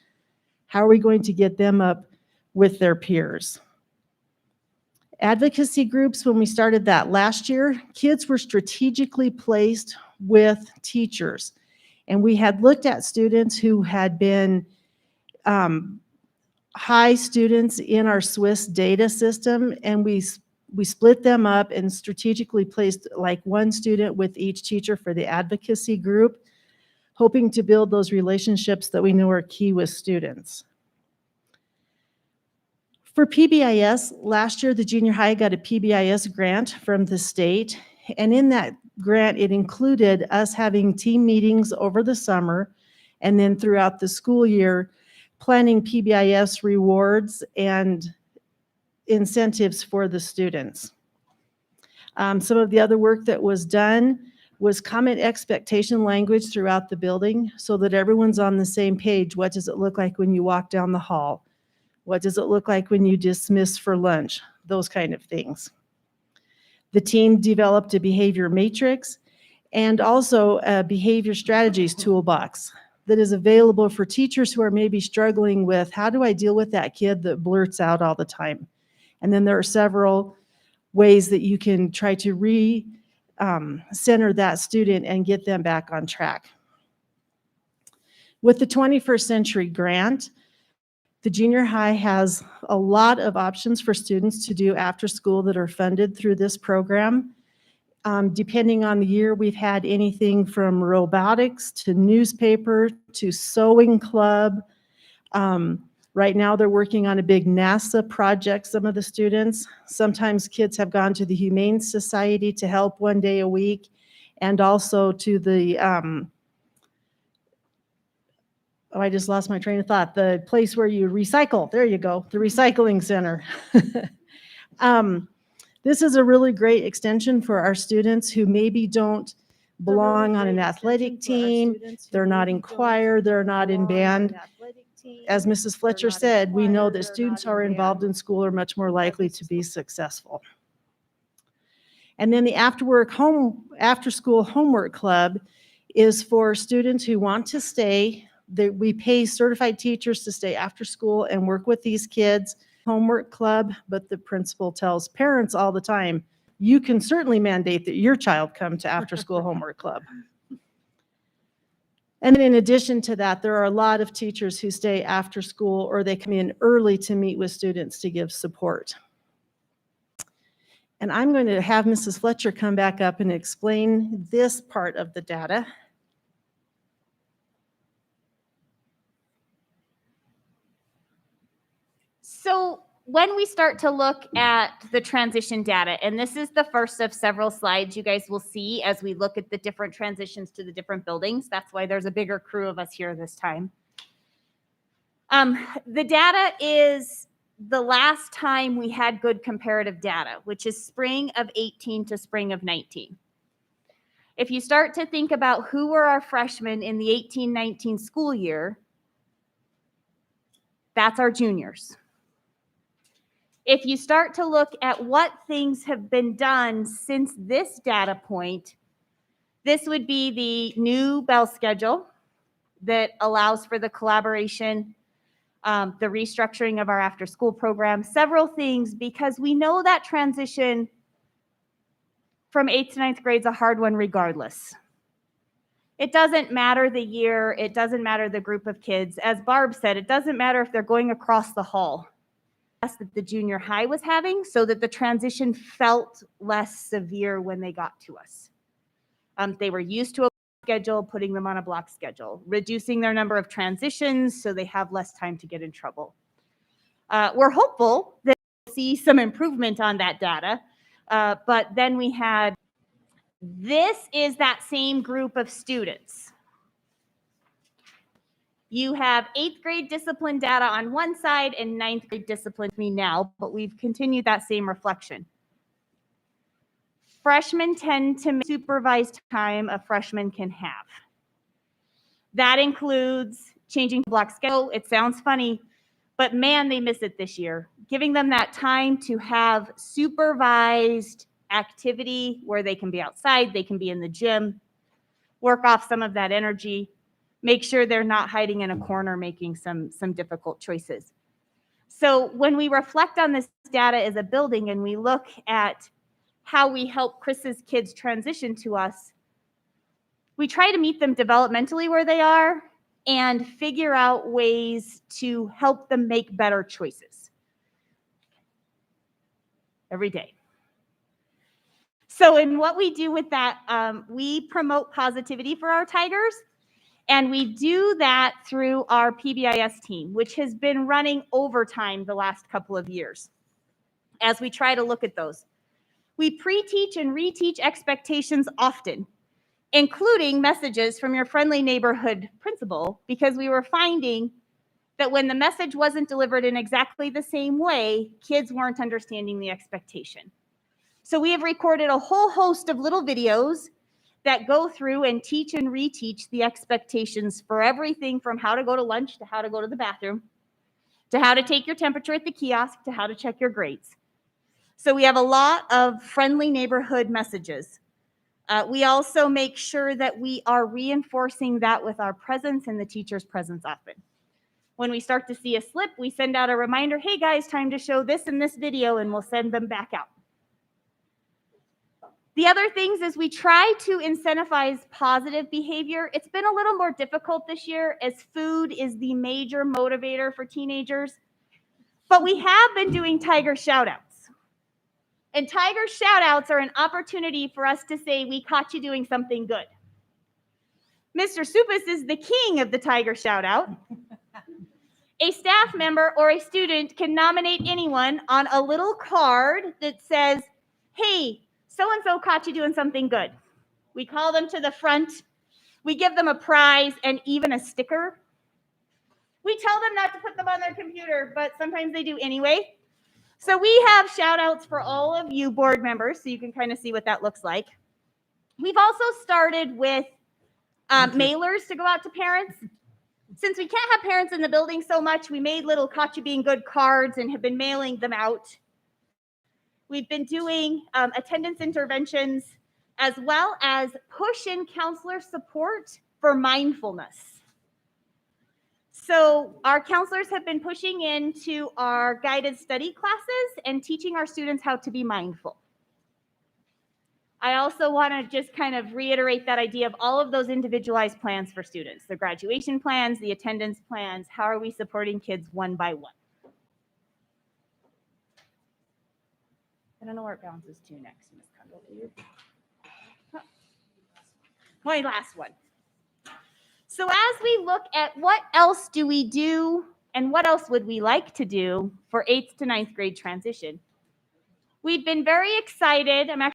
How are we going to get them up with their peers? Advocacy groups, when we started that last year, kids were strategically placed with teachers. And we had looked at students who had been high students in our Swiss data system, and we split them up and strategically placed like one student with each teacher for the advocacy group, hoping to build those relationships that we know are key with students. For PBIS, last year the junior high got a PBIS grant from the state, and in that grant it included us having team meetings over the summer and then throughout the school year planning PBIS rewards and incentives for the students. Some of the other work that was done was comment expectation language throughout the building so that everyone's on the same page. What does it look like when you walk down the hall? What does it look like when you dismiss for lunch? Those kind of things. The team developed a behavior matrix and also a behavior strategies toolbox that is available for teachers who are maybe struggling with, how do I deal with that kid that blurts out all the time? And then there are several ways that you can try to center that student and get them back on track. With the 21st Century Grant, the junior high has a lot of options for students to do after school that are funded through this program. Depending on the year, we've had anything from robotics to newspaper to sewing club. Right now they're working on a big NASA project, some of the students. Sometimes kids have gone to the Humane Society to help one day a week, and also to the, I just lost my train of thought, the place where you recycle, there you go, the recycling center. This is a really great extension for our students who maybe don't belong on an athletic team, they're not in choir, they're not in band. As Mrs. Fletcher said, we know that students who are involved in school are much more likely to be successful. And then the after school homework club is for students who want to stay. We pay certified teachers to stay after school and work with these kids. Homework club, but the principal tells parents all the time, you can certainly mandate that your child come to after school homework club. And in addition to that, there are a lot of teachers who stay after school or they come in early to meet with students to give support. And I'm going to have Mrs. Fletcher come back up and explain this part of the data. So when we start to look at the transition data, and this is the first of several slides you guys will see as we look at the different transitions to the different buildings. That's why there's a bigger crew of us here this time. The data is the last time we had good comparative data, which is spring of 18 to spring of 19. If you start to think about who were our freshmen in the 18-19 school year, that's our juniors. If you start to look at what things have been done since this data point, this would be the new bell schedule that allows for the collaboration, the restructuring of our after-school program, several things, because we know that transition from 8th to 9th grade is a hard one regardless. It doesn't matter the year, it doesn't matter the group of kids. As Barb said, it doesn't matter if they're going across the hall. That the junior high was having so that the transition felt less severe when they got to us. They were used to a schedule, putting them on a block schedule, reducing their number of transitions so they have less time to get in trouble. We're hopeful that we'll see some improvement on that data, but then we had This is that same group of students. You have 8th grade discipline data on one side and 9th grade discipline me now, but we've continued that same reflection. Freshmen tend to make supervised time a freshman can have. That includes changing the block schedule. It sounds funny, but man, they miss it this year. Giving them that time to have supervised activity where they can be outside, they can be in the gym, work off some of that energy, make sure they're not hiding in a corner making some difficult choices. So when we reflect on this data as a building and we look at how we help Chris's kids transition to us, we try to meet them developmentally where they are and figure out ways to help them make better choices every day. So in what we do with that, we promote positivity for our Tigers, and we do that through our PBIS team, which has been running overtime the last couple of years as we try to look at those. We pre-teach and reteach expectations often, including messages from your friendly neighborhood principal, because we were finding that when the message wasn't delivered in exactly the same way, kids weren't understanding the expectation. So we have recorded a whole host of little videos that go through and teach and reteach the expectations for everything from how to go to lunch to how to go to the bathroom, to how to take your temperature at the kiosk, to how to check your grades. So we have a lot of friendly neighborhood messages. We also make sure that we are reinforcing that with our presence and the teacher's presence often. When we start to see a slip, we send out a reminder, hey guys, time to show this in this video, and we'll send them back out. The other things is we try to incentivize positive behavior. It's been a little more difficult this year as food is the major motivator for teenagers, but we have been doing Tiger shout-outs. And Tiger shout-outs are an opportunity for us to say, we caught you doing something good. Mr. Supis is the king of the Tiger shout-out. A staff member or a student can nominate anyone on a little card that says, hey, so-and-so caught you doing something good. We call them to the front. We give them a prize and even a sticker. We tell them not to put them on their computer, but sometimes they do anyway. So we have shout outs for all of you board members, so you can kind of see what that looks like. We've also started with mailers to go out to parents. Since we can't have parents in the building so much, we made little caught you being good cards and have been mailing them out. We've been doing attendance interventions as well as push-in counselor support for mindfulness. So our counselors have been pushing into our guided study classes and teaching our students how to be mindful. I also want to just kind of reiterate that idea of all of those individualized plans for students, the graduation plans, the attendance plans, how are we supporting kids one by one? I don't know where it bounces to next, Ms. Kendall. My last one. So as we look at what else do we do and what else would we like to do for 8th to 9th grade transition, we've been very excited. I'm actually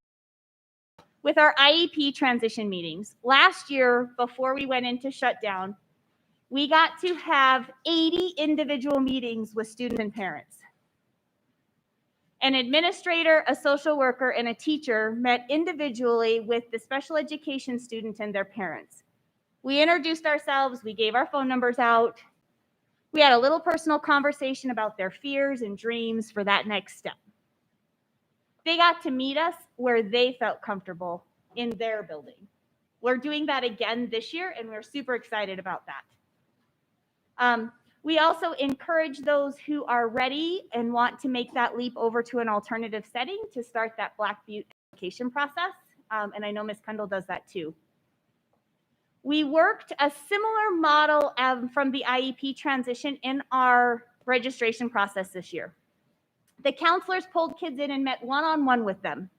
with our IEP transition meetings. Last year, before we went into shutdown, we got to have 80 individual meetings with students and parents. An administrator, a social worker, and a teacher met individually with the special education student and their parents. We introduced ourselves, we gave our phone numbers out. We had a little personal conversation about their fears and dreams for that next step. They got to meet us where they felt comfortable in their building. We're doing that again this year, and we're super excited about that. We also encourage those who are ready and want to make that leap over to an alternative setting to start that Black Butte application process. And I know Ms. Kendall does that too. We worked a similar model from the IEP transition in our registration process this year. The counselors pulled kids in and met one-on-one with them,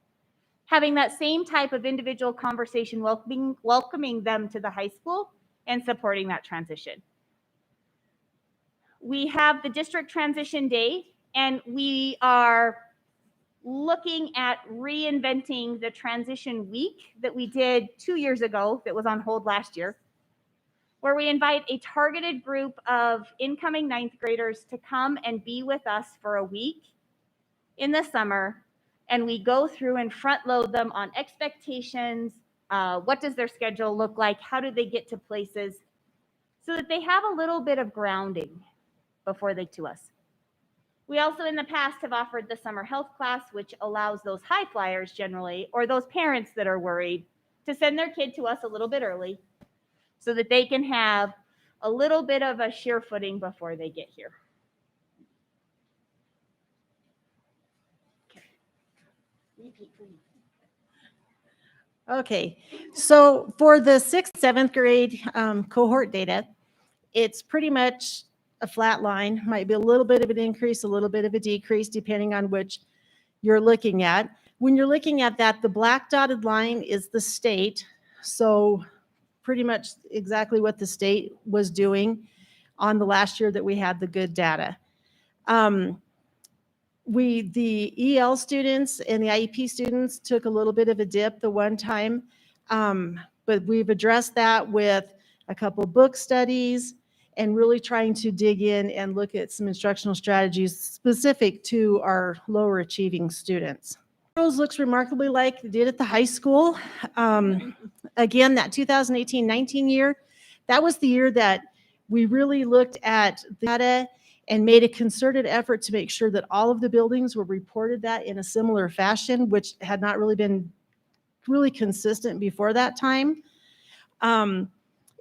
having that same type of individual conversation, welcoming them to the high school and supporting that transition. We have the district transition day, and we are looking at reinventing the transition week that we did 2 years ago that was on hold last year, where we invite a targeted group of incoming ninth graders to come and be with us for a week in the summer. And we go through and front load them on expectations. What does their schedule look like? How do they get to places? So that they have a little bit of grounding before they to us. We also in the past have offered the summer health class, which allows those high flyers generally, or those parents that are worried, to send their kid to us a little bit early so that they can have a little bit of a sure footing before they get here. Okay, so for the 6th, 7th grade cohort data, it's pretty much a flat line. Might be a little bit of an increase, a little bit of a decrease, depending on which you're looking at. When you're looking at that, the black dotted line is the state. So pretty much exactly what the state was doing on the last year that we had the good data. The EL students and the IEP students took a little bit of a dip the one time, but we've addressed that with a couple book studies and really trying to dig in and look at some instructional strategies specific to our lower achieving students. Referrals looks remarkably like it did at the high school. Again, that 2018-19 year, that was the year that we really looked at the data and made a concerted effort to make sure that all of the buildings were reported that in a similar fashion, which had not really been really consistent before that time.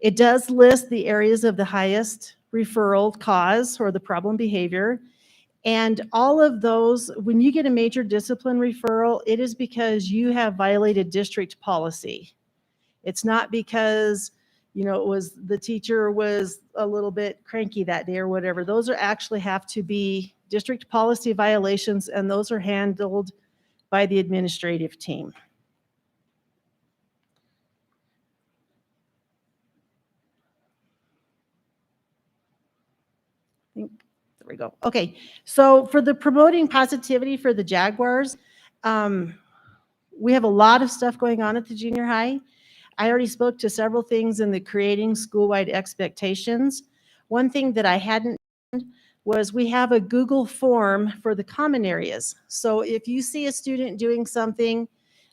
It does list the areas of the highest referral cause or the problem behavior. And all of those, when you get a major discipline referral, it is because you have violated district policy. It's not because, you know, it was the teacher was a little bit cranky that day or whatever. Those are actually have to be district policy violations, and those are handled by the administrative team. There we go. Okay, so for the promoting positivity for the Jaguars, we have a lot of stuff going on at the junior high. I already spoke to several things in the creating school-wide expectations. One thing that I hadn't was we have a Google form for the common areas. So if you see a student doing something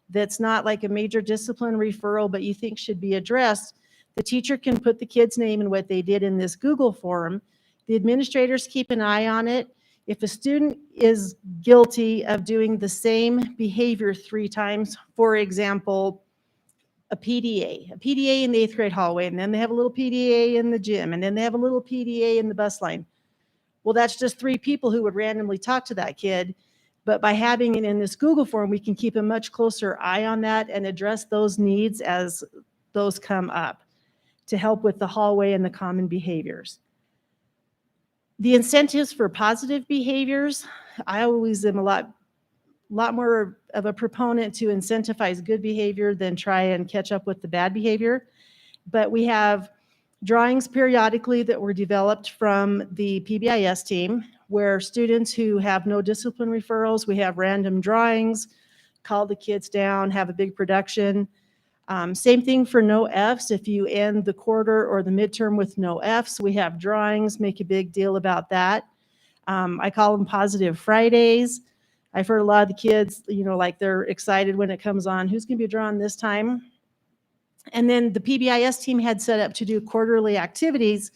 that's not like a major discipline referral, but you think should be addressed, the teacher can put the kid's name and what they did in this Google form. The administrators keep an eye on it. If a student is guilty of doing the same behavior 3 times, for example, a PDA in the 8th grade hallway, and then they have a little PDA in the gym, and then they have a little PDA in the bus line. Well, that's just 3 people who would randomly talk to that kid. But by having it in this Google form, we can keep a much closer eye on that and address those needs as those come up to help with the hallway and the common behaviors. The incentives for positive behaviors, I always am a lot more of a proponent to incentivize good behavior than try and catch up with the bad behavior. But we have drawings periodically that were developed from the Pbis team, where students who have no discipline referrals, we have random drawings, call the kids down, have a big production. Same thing for no Fs. If you end the quarter or the midterm with no Fs, we have drawings, make a big deal about that. I call them positive Fridays. I've heard a lot of the kids, you know, like they're excited when it comes on, who's going to be drawing this time? And then the Pbis team had set up to do quarterly activities,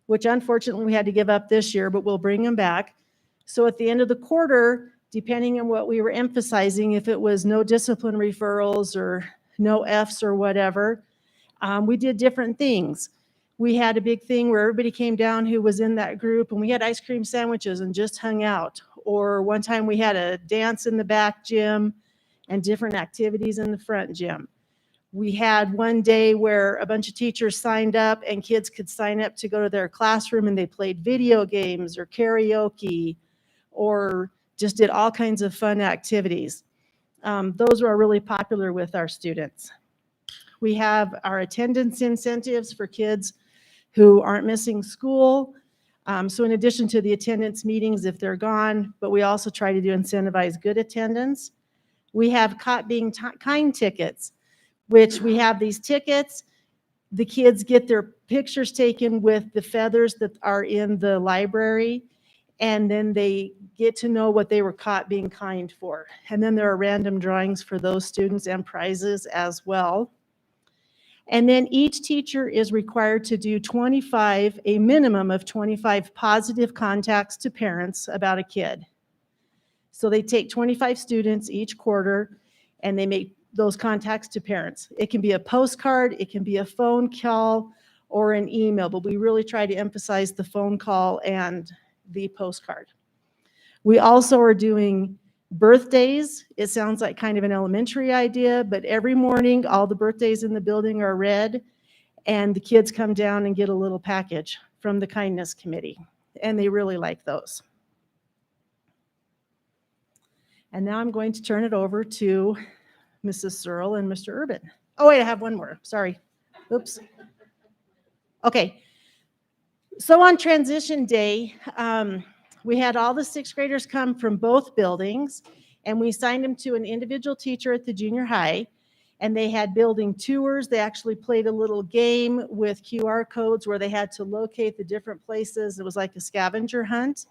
which unfortunately we had to give up this year, but we'll bring them back. So at the end of the quarter, depending on what we were emphasizing, if it was no discipline referrals or no Fs or whatever, we did different things. We had a big thing where everybody came down who was in that group, and we had ice cream sandwiches and just hung out. Or one time we had a dance in the back gym and different activities in the front gym. We had one day where a bunch of teachers signed up and kids could sign up to go to their classroom, and they played video games or karaoke or just did all kinds of fun activities. Those were really popular with our students. We have our attendance incentives for kids who aren't missing school. So in addition to the attendance meetings, if they're gone, but we also try to incentivize good attendance. We have Caught Being Kind tickets, which we have these tickets. The kids get their pictures taken with the feathers that are in the library, and then they get to know what they were caught being kind for. And then there are random drawings for those students and prizes as well. And then each teacher is required to do a minimum of 25 positive contacts to parents about a kid. So they take 25 students each quarter and they make those contacts to parents. It can be a postcard, it can be a phone call, or an email, but we really try to emphasize the phone call and the postcard. We also are doing birthdays. It sounds like kind of an elementary idea, but every morning, all the birthdays in the building are read, and the kids come down and get a little package from the Kindness Committee, and they really like those. And now I'm going to turn it over to Mrs. Searle and Mr. Urban. Oh, wait, I have one more. Sorry. Oops. Okay. So on transition day, we had all the sixth graders come from both buildings, and we assigned them to an individual teacher at the junior high, and they had building tours. They actually played a little game with QR codes where they had to locate the different places. It was like a scavenger hunt.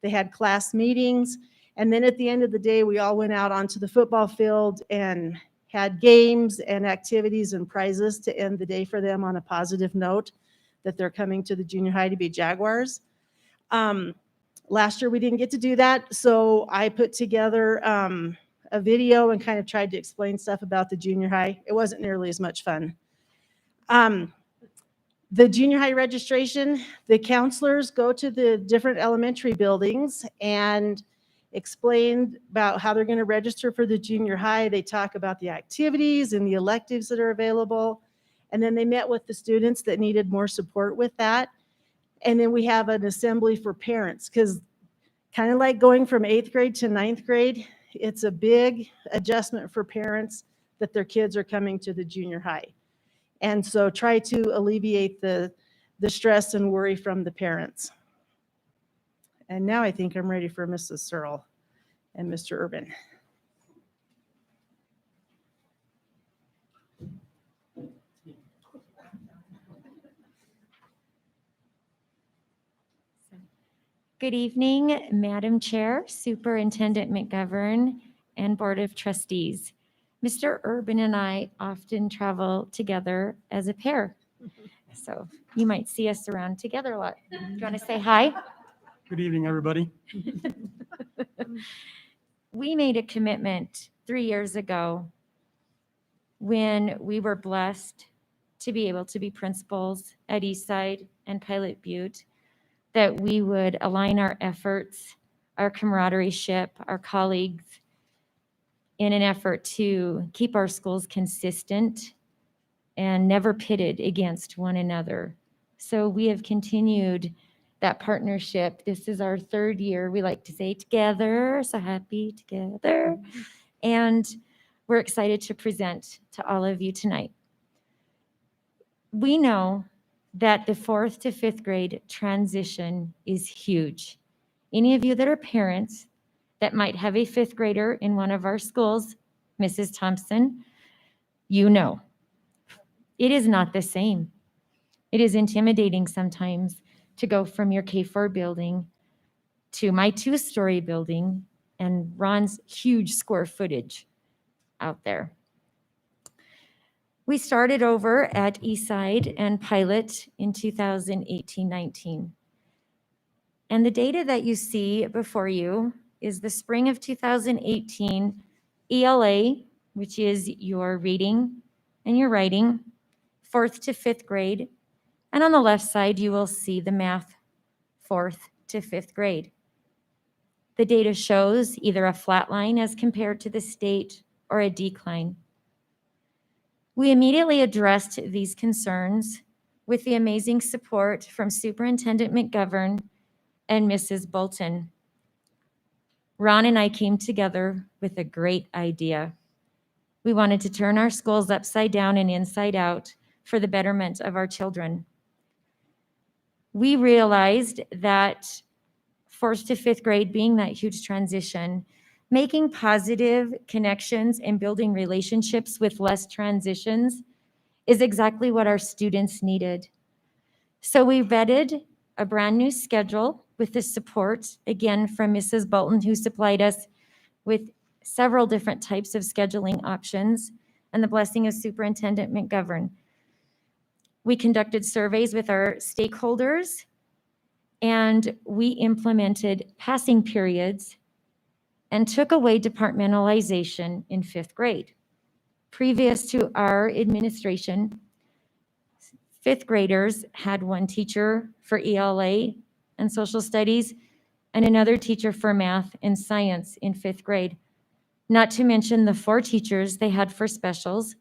They had class meetings, and then at the end of the day, we all went out onto the football field and had games and activities and prizes to end the day for them on a positive note that they're coming to the junior high to be Jaguars. Last year we didn't get to do that, so I put together a video and kind of tried to explain stuff about the junior high. It wasn't nearly as much fun. The junior high registration, the counselors go to the different elementary buildings and explain about how they're going to register for the junior high. They talk about the activities and the electives that are available. And then they met with the students that needed more support with that. And then we have an assembly for parents, because kind of like going from 8th grade to 9th grade, it's a big adjustment for parents that their kids are coming to the junior high. And so try to alleviate the stress and worry from the parents. And now I think I'm ready for Mrs. Searle and Mr. Urban. Good evening, Madam Chair, Superintendent McGovern, and Board of Trustees. Mr. Urban and I often travel together as a pair, so you might see us around together a lot. Do you want to say hi? Good evening, everybody. We made a commitment 3 years ago when we were blessed to be able to be principals at Eastside and Pilot Butte, that we would align our efforts, our camaraderie ship, our colleagues, in an effort to keep our schools consistent and never pitted against one another. So we have continued that partnership. This is our 3rd year. We like to say together, so happy together. And we're excited to present to all of you tonight. We know that the 4th to 5th grade transition is huge. Any of you that are parents that might have a 5th grader in one of our schools, Mrs. Thompson, you know, it is not the same. It is intimidating sometimes to go from your K-4 building to my 2-story building and Ron's huge square footage out there. We started over at Eastside and Pilot in 2018-19. And the data that you see before you is the spring of 2018 ELA, which is your reading and your writing, 4th to 5th grade. And on the left side, you will see the math, 4th to 5th grade. The data shows either a flat line as compared to the state or a decline. We immediately addressed these concerns with the amazing support from Superintendent McGovern and Mrs. Bolton. Ron and I came together with a great idea. We wanted to turn our schools upside down and inside out for the betterment of our children. we realized that 4th to 5th grade being that huge transition, making positive connections and building relationships with less transitions is exactly what our students needed. So we vetted a brand new schedule with the support, again, from Mrs. Bolton, who supplied us with several different types of scheduling options, and the blessing of Superintendent McGovern. We conducted surveys with our stakeholders, and we implemented passing periods and took away departmentalization in 5th grade. Previous to our administration, 5th graders had one teacher for ELA and social studies and another teacher for math and science in 5th grade. Not to mention the 4 teachers they had for specials.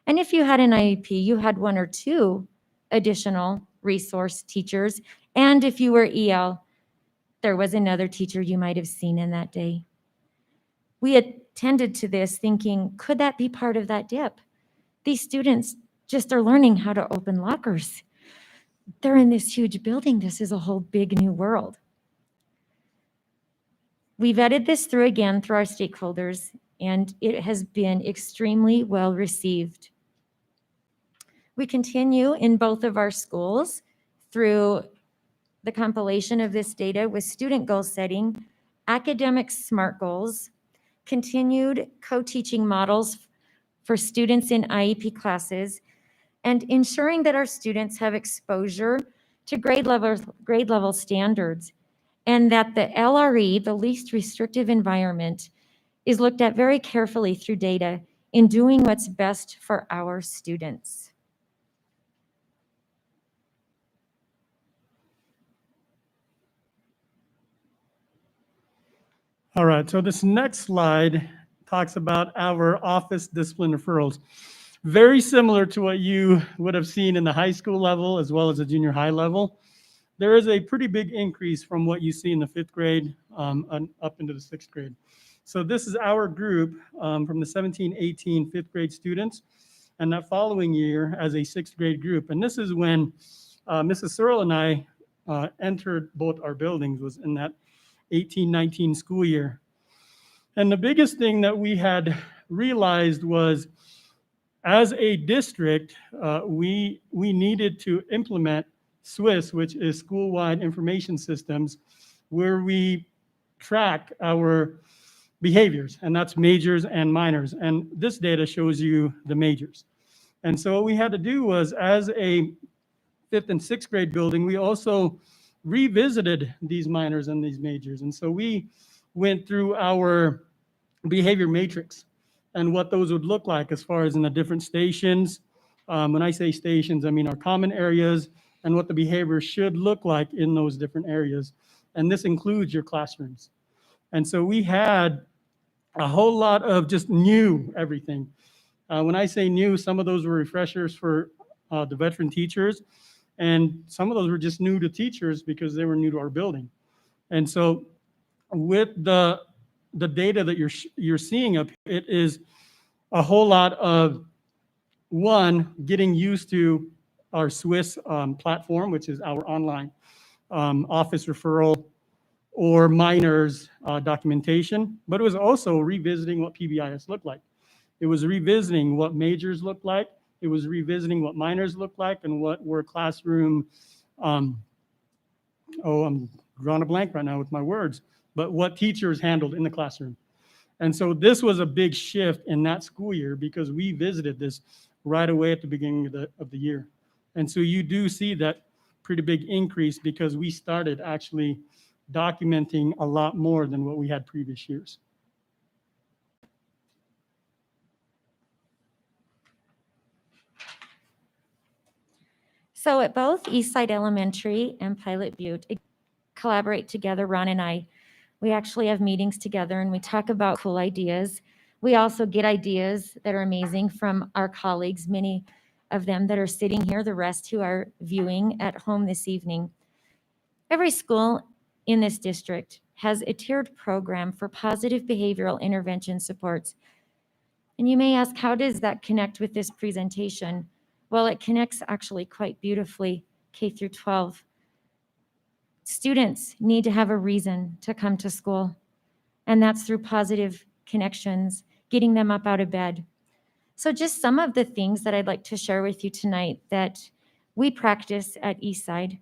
And if you had an IEP, you had 1 or 2 additional resource teachers. And if you were EL, there was another teacher you might have seen in that day. We attended to this thinking, could that be part of that dip? These students just are learning how to open lockers. They're in this huge building. This is a whole big new world. We vetted this through again through our stakeholders, and it has been extremely well received. We continue in both of our schools through the compilation of this data with student goal setting, academic SMART goals, continued co-teaching models for students in IEP classes, and ensuring that our students have exposure to grade level standards, and that the LRE, the least restrictive environment, is looked at very carefully through data in doing what's best for our students. All right, so this next slide talks about our office discipline referrals. Very similar to what you would have seen in the high school level as well as the junior high level. There is a pretty big increase from what you see in the 5th grade and up into the 6th grade. So this is our group from the 17-18 5th grade students, and that following year as a 6th grade group. And this is when Mrs. Searle and I entered both our buildings, was in that 18-19 school year. And the biggest thing that we had realized was, as a district, we needed to implement SWIS, which is school-wide information systems, where we track our behaviors, and that's majors and minors. And this data shows you the majors. And so what we had to do was, as a 5th and 6th grade building, we also revisited these minors and these majors. And so we went through our behavior matrix and what those would look like as far as in the different stations. When I say stations, I mean our common areas and what the behavior should look like in those different areas. And this includes your classrooms. And so we had a whole lot of just new everything. When I say new, some of those were refreshers for the veteran teachers, and some of those were just new to teachers because they were new to our building. And so with the data that you're seeing up, it is a whole lot of, one, getting used to our SWIS platform, which is our online office referral or minors documentation, but it was also revisiting what PBIS looked like. It was revisiting what majors looked like. It was revisiting what minors looked like and what were classroom, I'm drawing a blank right now with my words, but what teachers handled in the classroom. And so this was a big shift in that school year because we visited this right away at the beginning of the year. And so you do see that pretty big increase because we started actually documenting a lot more than what we had previous years. So at both Eastside Elementary and Pilot Butte, collaborate together, Ron and I. We actually have meetings together and we talk about cool ideas. We also get ideas that are amazing from our colleagues, many of them that are sitting here, the rest who are viewing at home this evening. Every school in this district has a tiered program for positive behavioral intervention supports. And you may ask, how does that connect with this presentation? Well, it connects actually quite beautifully, K through 12. Students need to have a reason to come to school, and that's through positive connections, getting them up out of bed. So just some of the things that I'd like to share with you tonight that we practice at Eastside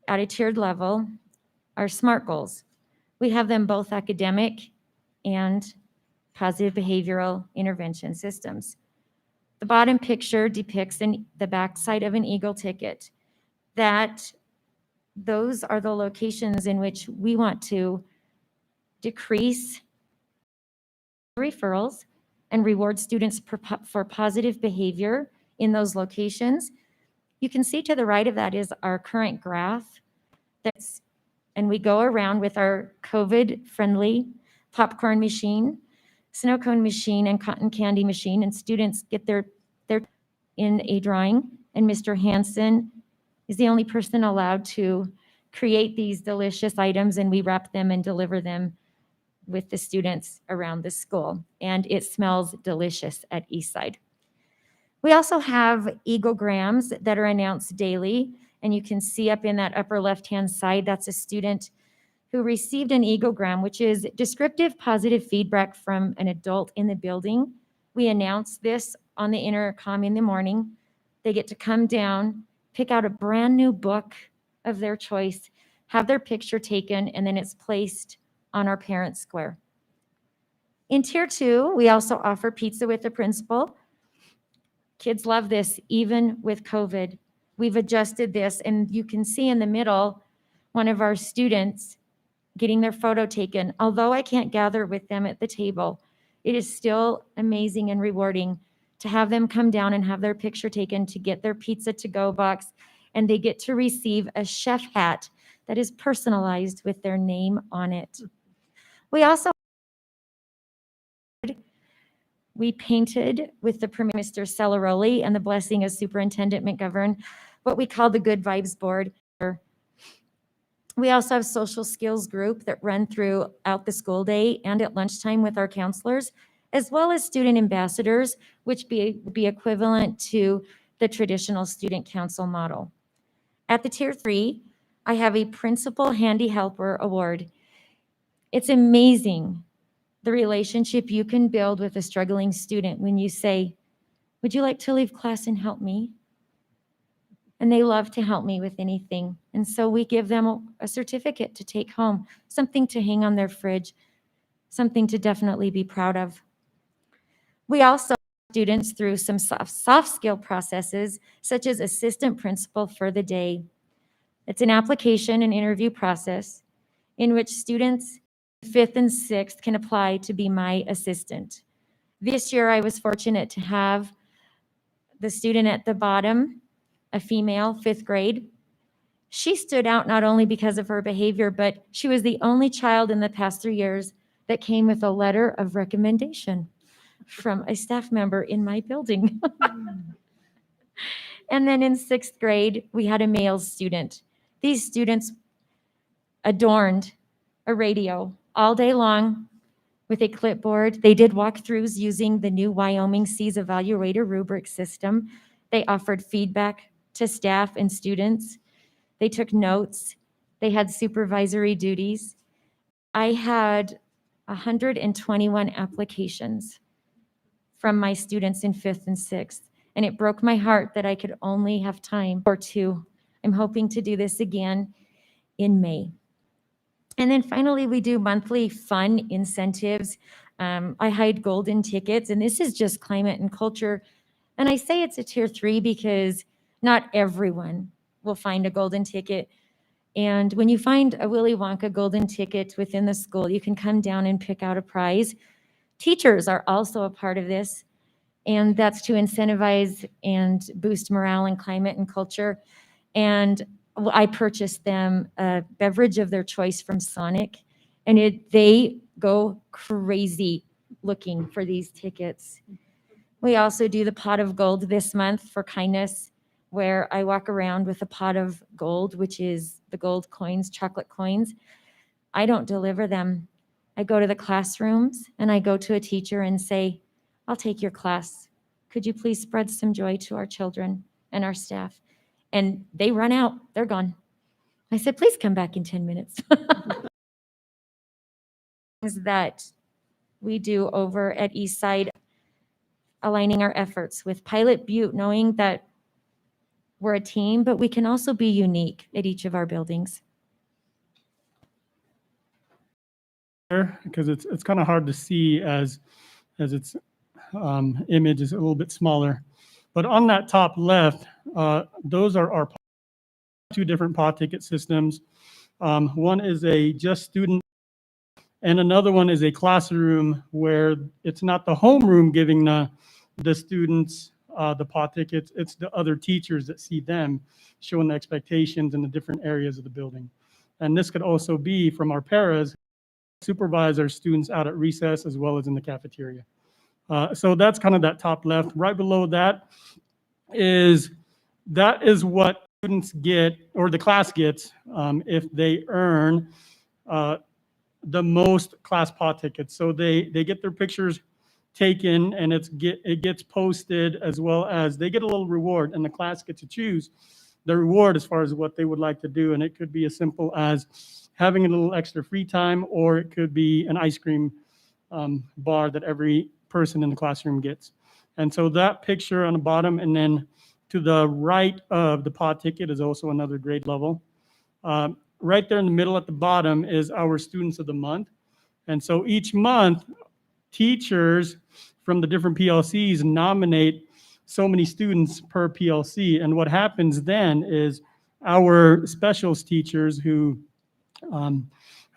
at a tiered level are SMART goals. We have them both academic and positive behavioral intervention systems. The bottom picture depicts the backside of an Eagle ticket. Those are the locations in which we want to decrease referrals and reward students for positive behavior in those locations. You can see to the right of that is our current graph. And we go around with our COVID-friendly popcorn machine, snow cone machine, and cotton candy machine, and students get their in a drawing. And Mr. Hansen is the only person allowed to create these delicious items, and we wrap them and deliver them with the students around the school. And it smells delicious at Eastside. We also have Eaglegrams that are announced daily. And you can see up in that upper left-hand side, that's a student who received an Eaglegram, which is descriptive positive feedback from an adult in the building. We announce this on the intercom in the morning. They get to come down, pick out a brand new book of their choice, have their picture taken, and then it's placed on our parent square. In Tier 2, we also offer pizza with the principal. Kids love this, even with COVID. We've adjusted this, and you can see in the middle, one of our students getting their photo taken. Although I can't gather with them at the table, it is still amazing and rewarding to have them come down and have their picture taken, to get their pizza to-go box, and they get to receive a chef hat that is personalized with their name on it. We painted with the permission of Mr. Celeroli and the blessing of Superintendent McGovern, what we call the Good Vibes Board. We also have social skills group that run throughout the school day and at lunchtime with our counselors, as well as student ambassadors, which be equivalent to the traditional student council model. At the Tier 3, I have a Principal Handy Helper Award. It's amazing the relationship you can build with a struggling student when you say, "Would you like to leave class and help me?" And they love to help me with anything. And so we give them a certificate to take home, something to hang on their fridge, something to definitely be proud of. We also students through some soft skill processes, such as assistant principal for the day. It's an application and interview process in which students 5th and 6th can apply to be my assistant. This year, I was fortunate to have the student at the bottom, a female, 5th grade. She stood out not only because of her behavior, but she was the only child in the past 3 years that came with a letter of recommendation from a staff member in my building. And then in 6th grade, we had a male student. These students adorned a radio all day long with a clipboard. They did walkthroughs using the new Wyoming Seas Evaluator rubric system. They offered feedback to staff and students. They took notes. They had supervisory duties. I had 121 applications from my students in 5th and 6th, and it broke my heart that I could only have time for 2. I'm hoping to do this again in May. And then finally, we do monthly fun incentives. I hide golden tickets, and this is just climate and culture. And I say it's a Tier 3 because not everyone will find a golden ticket. And when you find a Willy Wonka golden ticket within the school, you can come down and pick out a prize. Teachers are also a part of this, and that's to incentivize and boost morale in climate and culture. And I purchased them a beverage of their choice from Sonic, and they go crazy looking for these tickets. We also do the pot of gold this month for kindness, where I walk around with a pot of gold, which is the gold coins, chocolate coins. I don't deliver them. I go to the classrooms and I go to a teacher and say, "I'll take your class. Could you please spread some joy to our children and our staff?" And they run out, they're gone. I said, please come back in 10 minutes. Things that we do over at Eastside, aligning our efforts with Pilot Butte, knowing that we're a team, but we can also be unique at each of our buildings. Because it's kind of hard to see as its image is a little bit smaller. But on that top left, those are our two different PA ticket systems. One is a just student, and another one is a classroom where it's not the homeroom giving the students the PA tickets, it's the other teachers that see them showing the expectations in the different areas of the building. And this could also be from our paras, supervise our students out at recess as well as in the cafeteria. So that's kind of that top left. Right below that is what students get, or the class gets, if they earn the most class PA tickets. So they get their pictures taken, and it gets posted, as well as they get a little reward, and the class gets to choose the reward as far as what they would like to do. And it could be as simple as having a little extra free time, or it could be an ice cream bar that every person in the classroom gets. And so that picture on the bottom, and then to the right of the PA ticket is also another grade level. Right there in the middle at the bottom is our Students of the Month. And so each month, teachers from the different PLCs nominate so many students per PLC. And what happens then is our specials teachers who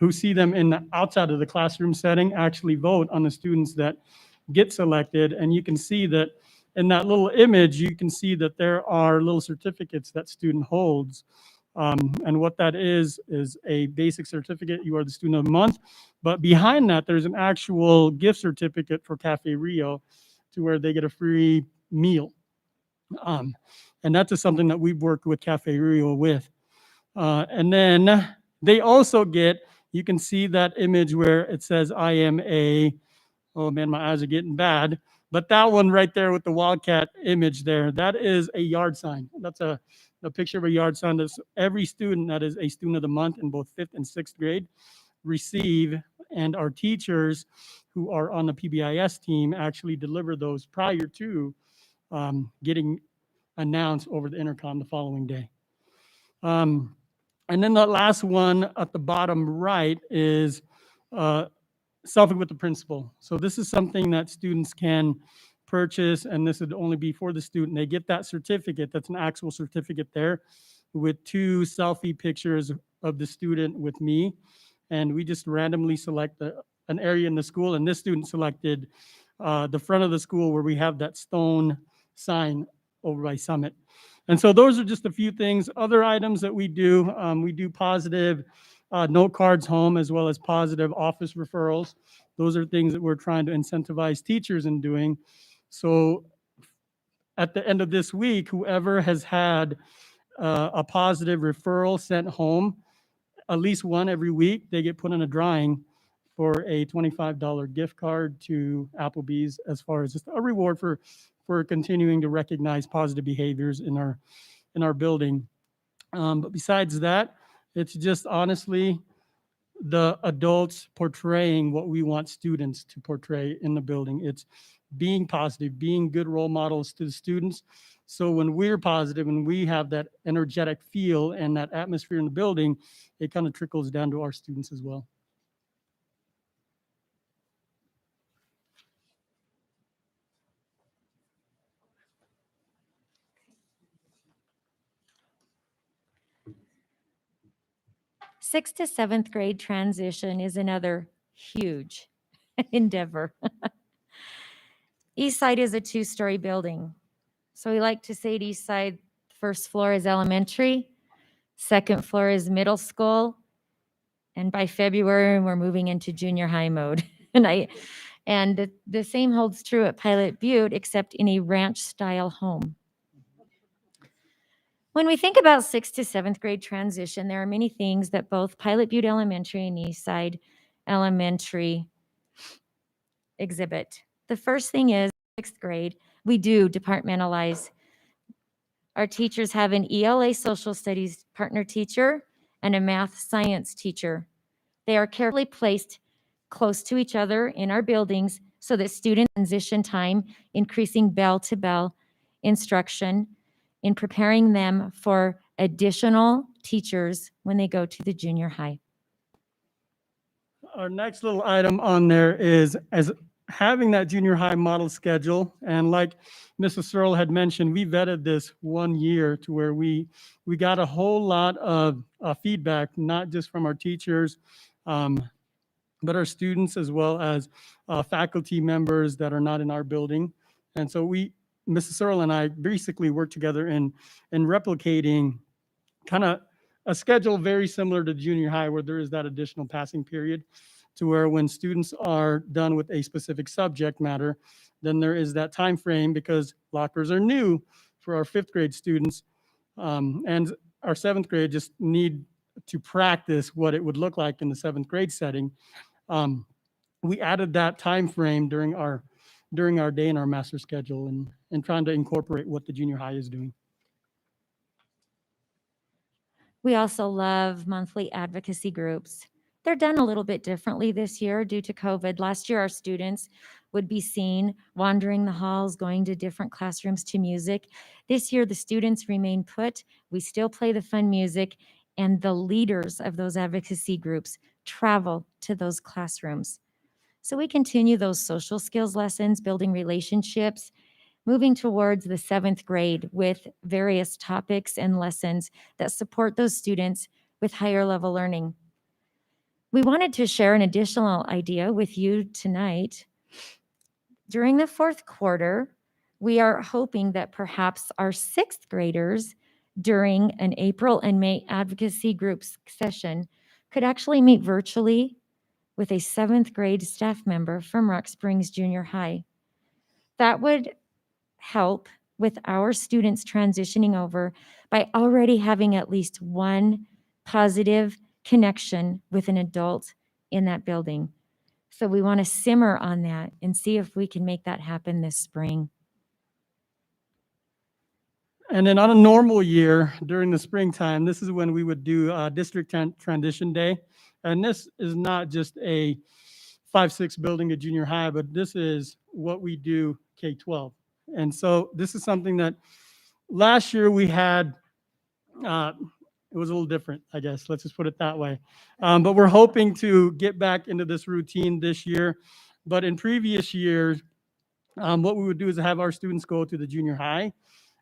see them in the outside of the classroom setting actually vote on the students that get selected. And you can see that in that little image, you can see that there are little certificates that student holds. And what that is a basic certificate. You are the Student of the Month. But behind that, there's an actual gift certificate for Cafe Rio, to where they get a free meal. And that's just something that we've worked with Cafe Rio with. And then they also get, you can see that image where it says, I am a, oh man, my eyes are getting bad. But that one right there with the Wildcat image there, that is a yard sign. That's a picture of a yard sign. That's every student that is a Student of the Month in both 5th and 6th grade receive, and our teachers who are on the PBIS team actually deliver those prior to getting announced over the intercom the following day. And then the last one at the bottom right is selfie with the principal. So this is something that students can purchase, and this would only be for the student. They get that certificate. That's an actual certificate there with 2 selfie pictures of the student with me. And we just randomly select an area in the school. And this student selected the front of the school where we have that stone sign over by Summit. And so those are just a few things. Other items that we do positive note cards home, as well as positive office referrals. Those are things that we're trying to incentivize teachers in doing. So at the end of this week, whoever has had a positive referral sent home, at least one every week, they get put in a drawing for a $25 gift card to Applebee's, as far as just a reward for continuing to recognize positive behaviors in our building. But besides that, it's just honestly the adults portraying what we want students to portray in the building. It's being positive, being good role models to the students. So when we're positive and we have that energetic feel and that atmosphere in the building, it kind of trickles down to our students as well. Sixth to 7th grade transition is another huge endeavor. Eastside is a 2-story building. So we like to say at Eastside, first floor is elementary, second floor is middle school, and by February, we're moving into junior high mode. And the same holds true at Pilot Butte, except in a ranch-style home. When we think about 6th to 7th grade transition, there are many things that both Pilot Butte Elementary and Eastside Elementary exhibit. The first thing is 6th grade, we do departmentalize. Our teachers have an ELA social studies partner teacher and a math science teacher. They are carefully placed close to each other in our buildings so that student transition time, increasing bell-to-bell instruction in preparing them for additional teachers when they go to the junior high. Our next little item on there is as having that junior high model schedule. And like Mrs. Searle had mentioned, we vetted this 1 year to where we got a whole lot of feedback, not just from our teachers, but our students as well as faculty members that are not in our building. And so Mrs. Searle and I basically worked together in replicating kind of a schedule very similar to junior high, where there is that additional passing period, to where when students are done with a specific subject matter, then there is that time frame, because lockers are new for our 5th grade students, and our 7th grade just need to practice what it would look like in the 7th grade setting. We added that time frame during our day in our master schedule, and trying to incorporate what the junior high is doing. We also love monthly advocacy groups. They're done a little bit differently this year due to COVID. Last year, our students would be seen wandering the halls, going to different classrooms to music. This year, the students remain put. We still play the fun music, and the leaders of those advocacy groups travel to those classrooms. So we continue those social skills lessons, building relationships, moving towards the 7th grade with various topics and lessons that support those students with higher level learning. We wanted to share an additional idea with you tonight. During the 4th quarter, we are hoping that perhaps our 6th graders during an April and May advocacy groups session could actually meet virtually with a 7th grade staff member from Rock Springs Junior High. That would help with our students transitioning over by already having at least one positive connection with an adult in that building. So we want to simmer on that and see if we can make that happen this spring. And then on a normal year during the springtime, this is when we would do District Transition Day. And this is not just a 5-6 building at junior high, but this is what we do K-12. And so this is something that last year we had, it was a little different, I guess. Let's just put it that way. But we're hoping to get back into this routine this year. But in previous years, what we would do is have our students go to the junior high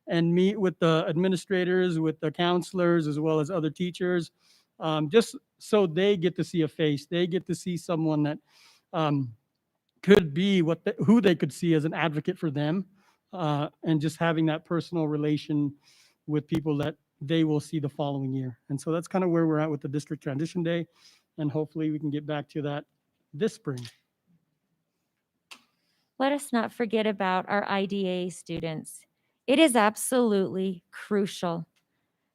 and meet with the administrators, with the counselors, as well as other teachers, just so they get to see a face. They get to see someone that could be who they could see as an advocate for them, and just having that personal relation with people that they will see the following year. And so that's kind of where we're at with the District Transition Day, and hopefully we can get back to that this spring. Let us not forget about our IDA students. It is absolutely crucial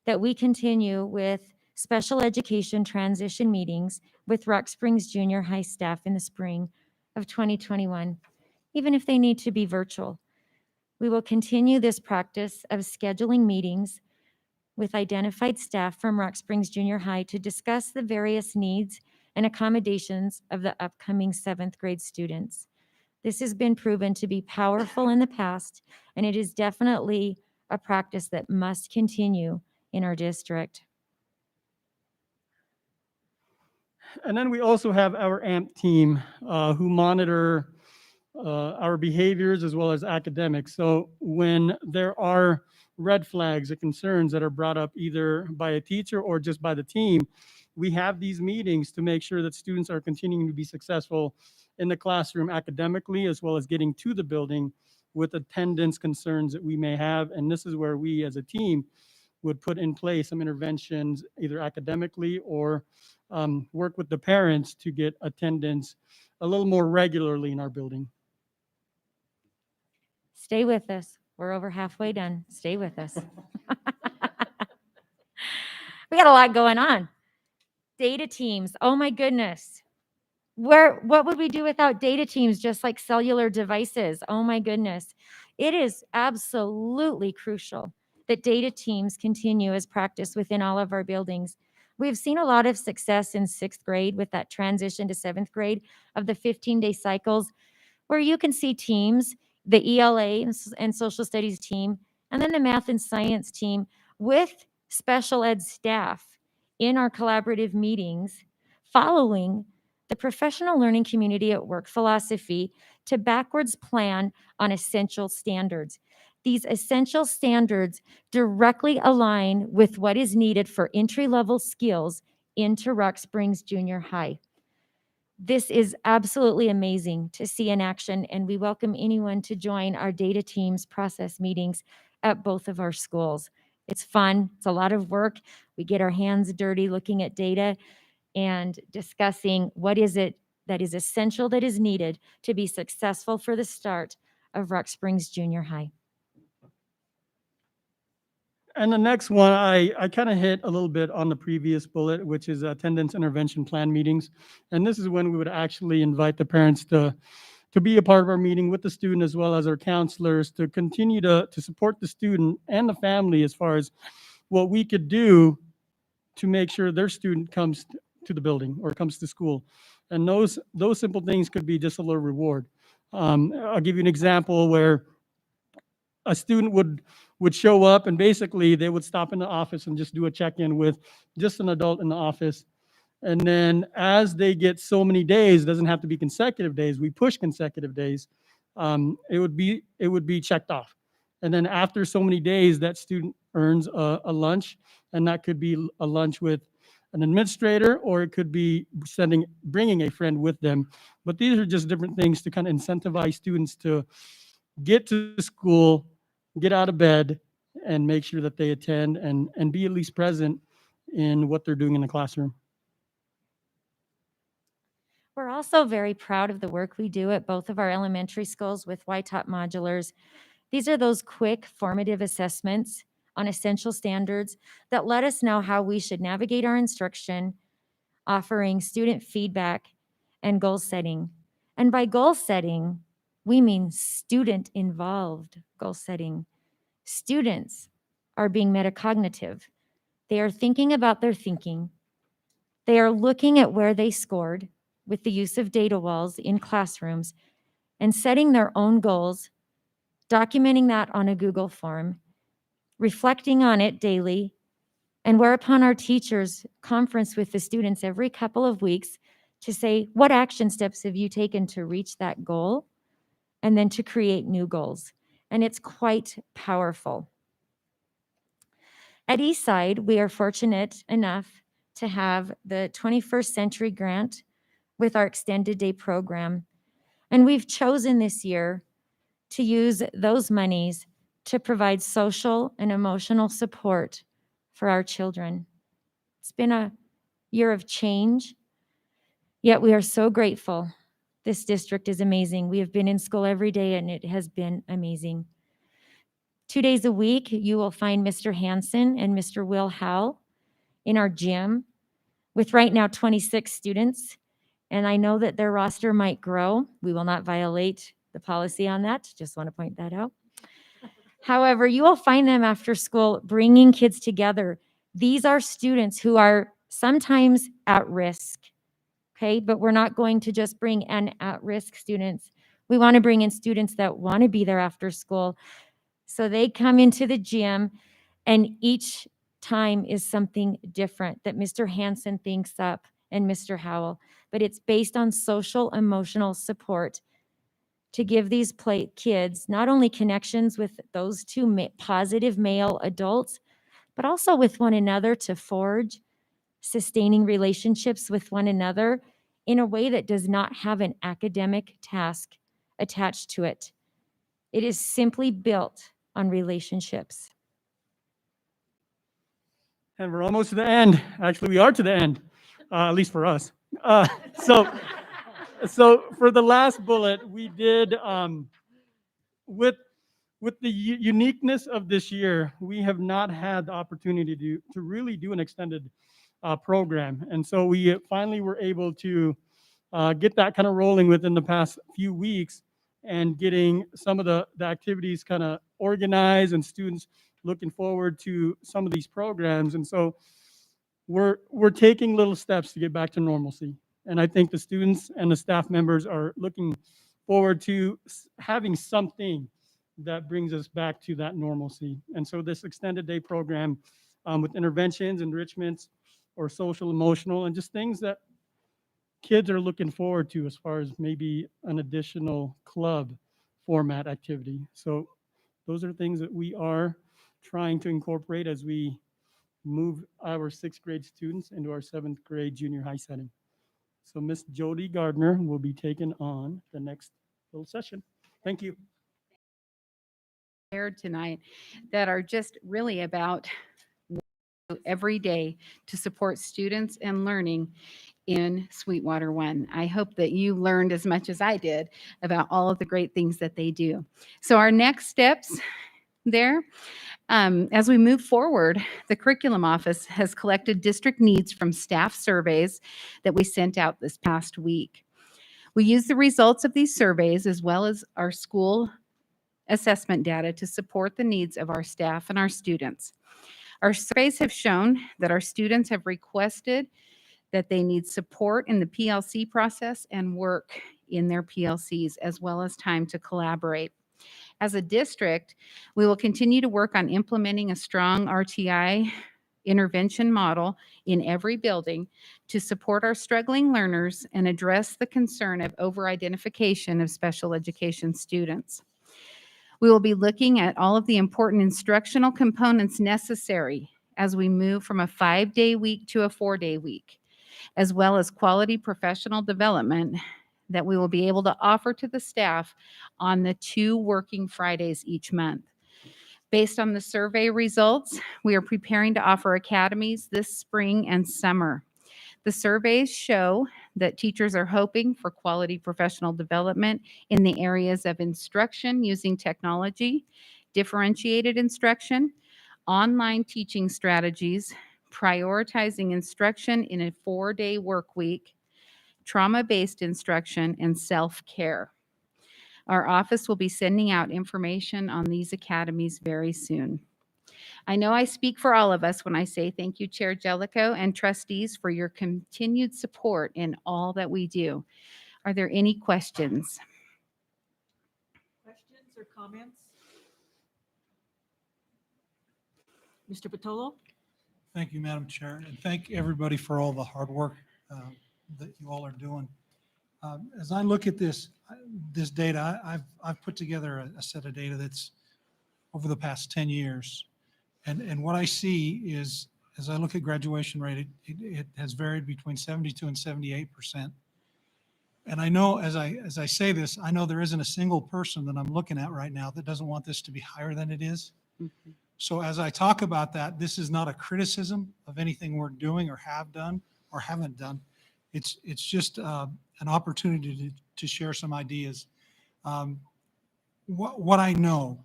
that we continue with special education transition meetings with Rock Springs Junior High staff in the spring of 2021, even if they need to be virtual. We will continue this practice of scheduling meetings with identified staff from Rock Springs Junior High to discuss the various needs and accommodations of the upcoming 7th grade students. This has been proven to be powerful in the past, and it is definitely a practice that must continue in our district. And then we also have our AMP team who monitor our behaviors as well as academics. So when there are red flags or concerns that are brought up either by a teacher or just by the team, we have these meetings to make sure that students are continuing to be successful in the classroom academically, as well as getting to the building with attendance concerns that we may have. And this is where we as a team would put in place some interventions, either academically or work with the parents to get attendance a little more regularly in our building. Stay with us. We're over halfway done. Stay with us. We got a lot going on. Data teams. Oh my goodness. What would we do without data teams, just like cellular devices? Oh my goodness. It is absolutely crucial that data teams continue as practice within all of our buildings. We've seen a lot of success in 6th grade with that transition to 7th grade of the 15-day cycles where you can see teams, the ELA and social studies team, and then the math and science team with special ed staff in our collaborative meetings following the professional learning community at work philosophy to backwards plan on essential standards. These essential standards directly align with what is needed for entry-level skills into Rock Springs Junior High. This is absolutely amazing to see in action, and we welcome anyone to join our data teams process meetings at both of our schools. It's fun. It's a lot of work. We get our hands dirty looking at data and discussing what is it that is essential, that is needed to be successful for the start of Rock Springs Junior High. And the next one, I kind of hit a little bit on the previous bullet, which is attendance intervention plan meetings. And this is when we would actually invite the parents to be a part of our meeting with the student as well as our counselors to continue to support the student and the family as far as what we could do to make sure their student comes to the building or comes to school. And those simple things could be just a little reward. I'll give you an example where a student would show up and basically they would stop in the office and just do a check-in with just an adult in the office. And then as they get so many days, it doesn't have to be consecutive days, we push consecutive days, it would be checked off. And then after so many days, that student earns a lunch, and that could be a lunch with an administrator, or it could be bringing a friend with them. But these are just different things to kind of incentivize students to get to school, get out of bed, and make sure that they attend and be at least present in what they're doing in the classroom. We're also very proud of the work we do at both of our elementary schools with YTOP modulars. These are those quick formative assessments on essential standards that let us know how we should navigate our instruction, offering student feedback and goal setting. And by goal setting, we mean student-involved goal setting. Students are being metacognitive. They are thinking about their thinking. They are looking at where they scored with the use of data walls in classrooms and setting their own goals, documenting that on a Google form, reflecting on it daily, and whereupon our teachers conference with the students every couple of weeks to say, what action steps have you taken to reach that goal? And then to create new goals. And it's quite powerful. At Eastside, we are fortunate enough to have the 21st Century Grant with our extended day program. And we've chosen this year to use those monies to provide social and emotional support for our children. It's been a year of change, yet we are so grateful. This district is amazing. We have been in school every day and it has been amazing. 2 days a week, you will find Mr. Hansen and Mr. Will Howell in our gym with right now 26 students. And I know that their roster might grow. We will not violate the policy on that. Just want to point that out. However, you will find them after school bringing kids together. These are students who are sometimes at risk, okay? But we're not going to just bring in at-risk students. We want to bring in students that want to be there after school. So they come into the gym, and each time is something different that Mr. Hansen thinks up and Mr. Howell. But it's based on social, emotional support to give these kids not only connections with those two positive male adults, but also with one another to forge sustaining relationships with one another in a way that does not have an academic task attached to it. It is simply built on relationships. And we're almost to the end. Actually, we are to the end, at least for us. So for the last bullet, we did, with the uniqueness of this year, we have not had the opportunity to really do an extended program. And so we finally were able to get that kind of rolling within the past few weeks and getting some of the activities kind of organized and students looking forward to some of these programs. And so we're taking little steps to get back to normalcy. And I think the students and the staff members are looking forward to having something that brings us back to that normalcy. And so this extended day program with interventions, enrichments, or social, emotional, and just things that kids are looking forward to as far as maybe an additional club format activity. So those are things that we are trying to incorporate as we move our 6th grade students into our 7th grade junior high setting. So Miss Jody Gardner will be taking on the next little session. Thank you. Shared tonight that are just really about what we do every day to support students and learning in Sweetwater One. I hope that you learned as much as I did about all of the great things that they do. So our next steps there, as we move forward, the curriculum office has collected district needs from staff surveys that we sent out this past week. We use the results of these surveys as well as our school assessment data to support the needs of our staff and our students. Our surveys have shown that our students have requested that they need support in the PLC process and work in their PLCs, as well as time to collaborate. As a district, we will continue to work on implementing a strong RTI intervention model in every building to support our struggling learners and address the concern of over-identification of special education students. We will be looking at all of the important instructional components necessary as we move from a 5-day week to a 4-day week, as well as quality professional development that we will be able to offer to the staff on the 2 working Fridays each month. Based on the survey results, we are preparing to offer academies this spring and summer. The surveys show that teachers are hoping for quality professional development in the areas of instruction using technology, differentiated instruction, online teaching strategies, prioritizing instruction in a 4-day work week, trauma-based instruction, and self-care. Our office will be sending out information on these academies very soon. I know I speak for all of us when I say thank you, Chair Jellicoe and trustees, for your continued support in all that we do. Are there any questions? Questions or comments? Mr. Patolo? Thank you, Madam Chair, and thank everybody for all the hard work that you all are doing. As I look at this data, I've put together a set of data that's over the past 10 years. And what I see is, as I look at graduation rate, it has varied between 72 and 78%. And I know, as I say this, I know there isn't a single person that I'm looking at right now that doesn't want this to be higher than it is. Mhm. So as I talk about that, this is not a criticism of anything we're doing or have done or haven't done. It's just an opportunity to share some ideas. What I know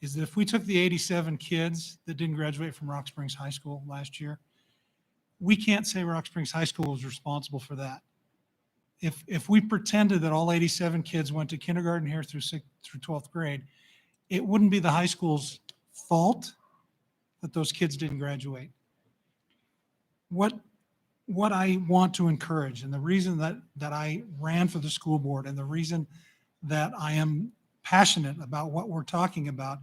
is that if we took the 87 kids that didn't graduate from Rock Springs High School last year, we can't say Rock Springs High School was responsible for that. If we pretended that all 87 kids went to kindergarten here through 12th grade, it wouldn't be the high school's fault that those kids didn't graduate. What I want to encourage, and the reason that I ran for the school board, and the reason that I am passionate about what we're talking about,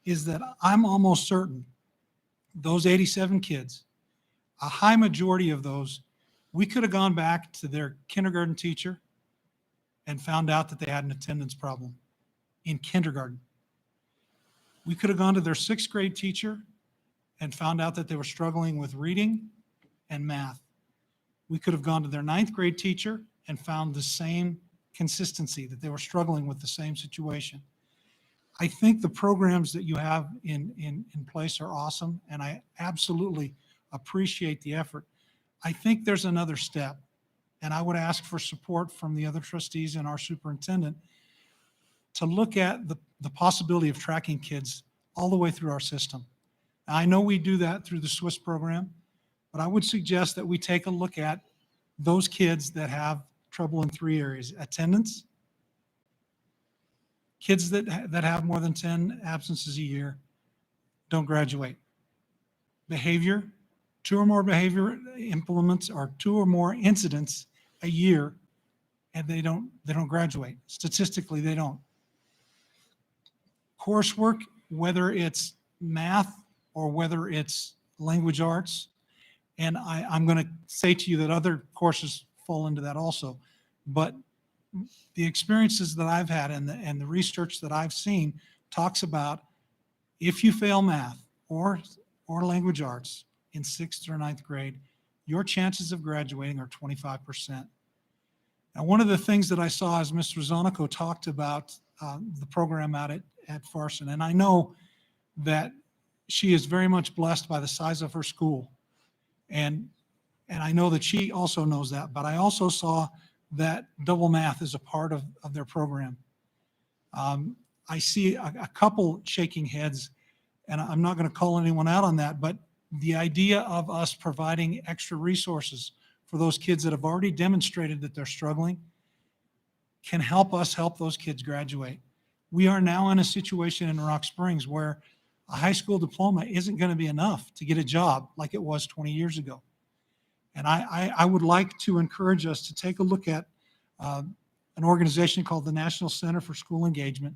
is that I'm almost certain those 87 kids, a high majority of those, we could have gone back to their kindergarten teacher and found out that they had an attendance problem in kindergarten. We could have gone to their 6th grade teacher and found out that they were struggling with reading and math. We could have gone to their 9th grade teacher and found the same consistency, that they were struggling with the same situation. I think the programs that you have in place are awesome, and I absolutely appreciate the effort. I think there's another step, and I would ask for support from the other trustees and our superintendent to look at the possibility of tracking kids all the way through our system. Now, I know we do that through the SWIS program, but I would suggest that we take a look at those kids that have trouble in 3 areas: attendance, kids that have more than 10 absences a year don't graduate, behavior, 2 or more behavior implements or 2 or more incidents a year, and they don't graduate. Statistically, they don't. Coursework, whether it's math or whether it's language arts, and I'm going to say to you that other courses fall into that also, but the experiences that I've had and the research that I've seen talks about if you fail math or language arts in 6th or 9th grade, your chances of graduating are 25%. Now, one of the things that I saw as Ms. Rosonico talked about the program out at Farson, and I know that she is very much blessed by the size of her school. And I know that she also knows that, but I also saw that double math is a part of their program. I see a couple shaking heads, and I'm not going to call anyone out on that, but the idea of us providing extra resources for those kids that have already demonstrated that they're struggling can help us help those kids graduate. We are now in a situation in Rock Springs where a high school diploma isn't going to be enough to get a job like it was 20 years ago. And I would like to encourage us to take a look at an organization called the National Center for School Engagement.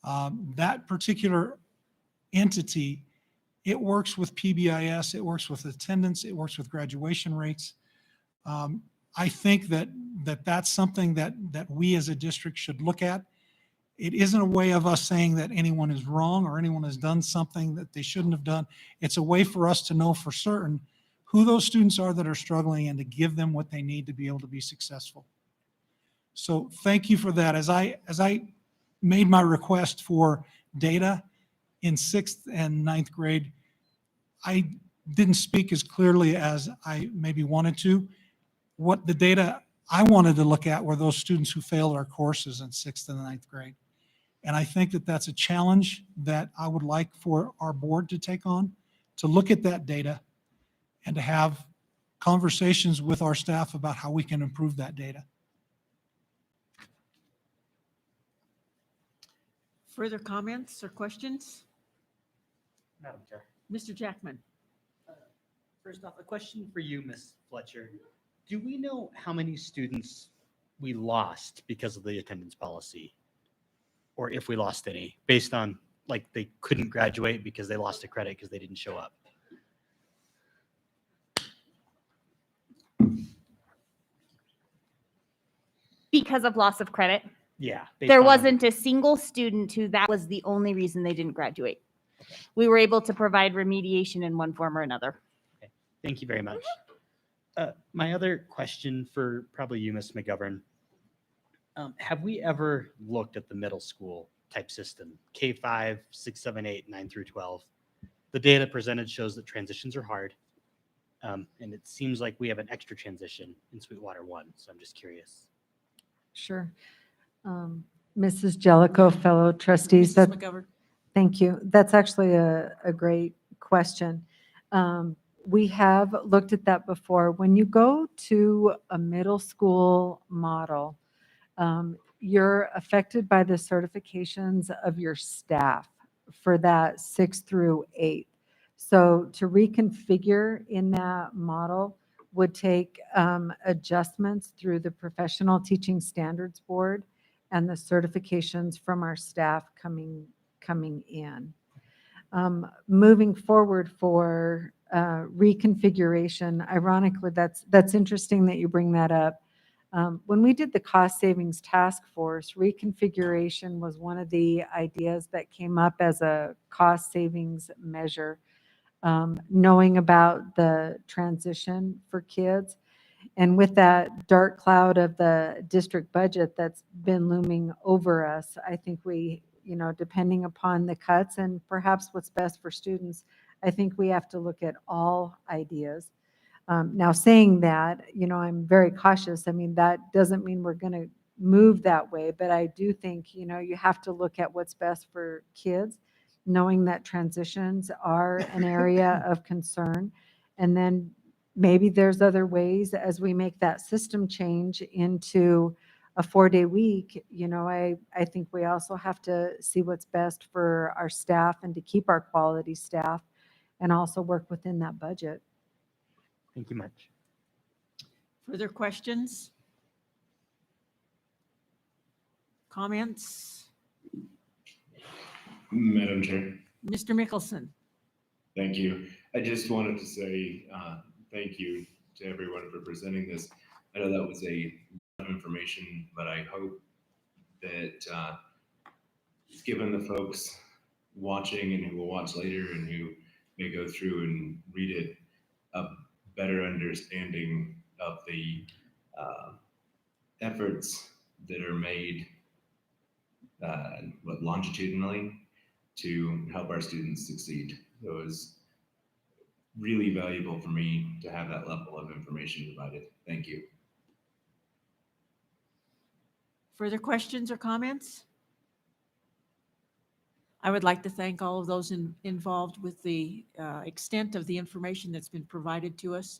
That particular entity, it works with PBIS, it works with attendance, it works with graduation rates. I think that's something that we as a district should look at. It isn't a way of us saying that anyone is wrong or anyone has done something that they shouldn't have done. It's a way for us to know for certain who those students are that are struggling and to give them what they need to be able to be successful. So thank you for that. As I made my request for data in 6th and 9th grade, I didn't speak as clearly as I maybe wanted to. What the data I wanted to look at were those students who failed our courses in 6th and 9th grade. And I think that that's a challenge that I would like for our board to take on, to look at that data and to have conversations with our staff about how we can improve that data. Further comments or questions? Madam Chair. Mr. Jackman? First off, a question for you, Ms. Fletcher. Do we know how many students we lost because of the attendance policy? Or if we lost any, based on like they couldn't graduate because they lost a credit because they didn't show up? Because of loss of credit. Yeah. There wasn't a single student who that was the only reason they didn't graduate. We were able to provide remediation in one form or another. Okay. Thank you very much. My other question for probably you, Ms. McGovern. Have we ever looked at the middle school type system, K-5, 6, 7, 8, 9 through 12? The data presented shows that transitions are hard. And it seems like we have an extra transition in Sweetwater 1. So I'm just curious. Sure. Mrs. Jellicoe, fellow trustees, Mrs. McGovern? thank you. That's actually a great question. We have looked at that before. When you go to a middle school model, you're affected by the certifications of your staff for that 6 through 8. So to reconfigure in that model would take adjustments through the Professional Teaching Standards Board and the certifications from our staff coming in. Moving forward for reconfiguration, ironically, that's interesting that you bring that up. When we did the cost savings task force, reconfiguration was one of the ideas that came up as a cost savings measure. Knowing about the transition for kids. And with that dark cloud of the district budget that's been looming over us, I think we, depending upon the cuts and perhaps what's best for students, I think we have to look at all ideas. Now saying that, I'm very cautious. I mean, that doesn't mean we're going to move that way, but I do think, you have to look at what's best for kids, knowing that transitions are an area of concern. And then maybe there's other ways as we make that system change into a 4-day week. I think we also have to see what's best for our staff and to keep our quality staff and also work within that budget. Thank you much. Further questions? Comments? Madam Chair, Mr. Mickelson? thank you. I just wanted to say thank you to everyone for presenting this. I know that was a lot of information, but I hope that it's given the folks watching and who will watch later and who may go through and read it a better understanding of the efforts that are made longitudinally to help our students succeed. It was really valuable for me to have that level of information provided. Thank you. Further questions or comments? I would like to thank all of those involved with the extent of the information that's been provided to us.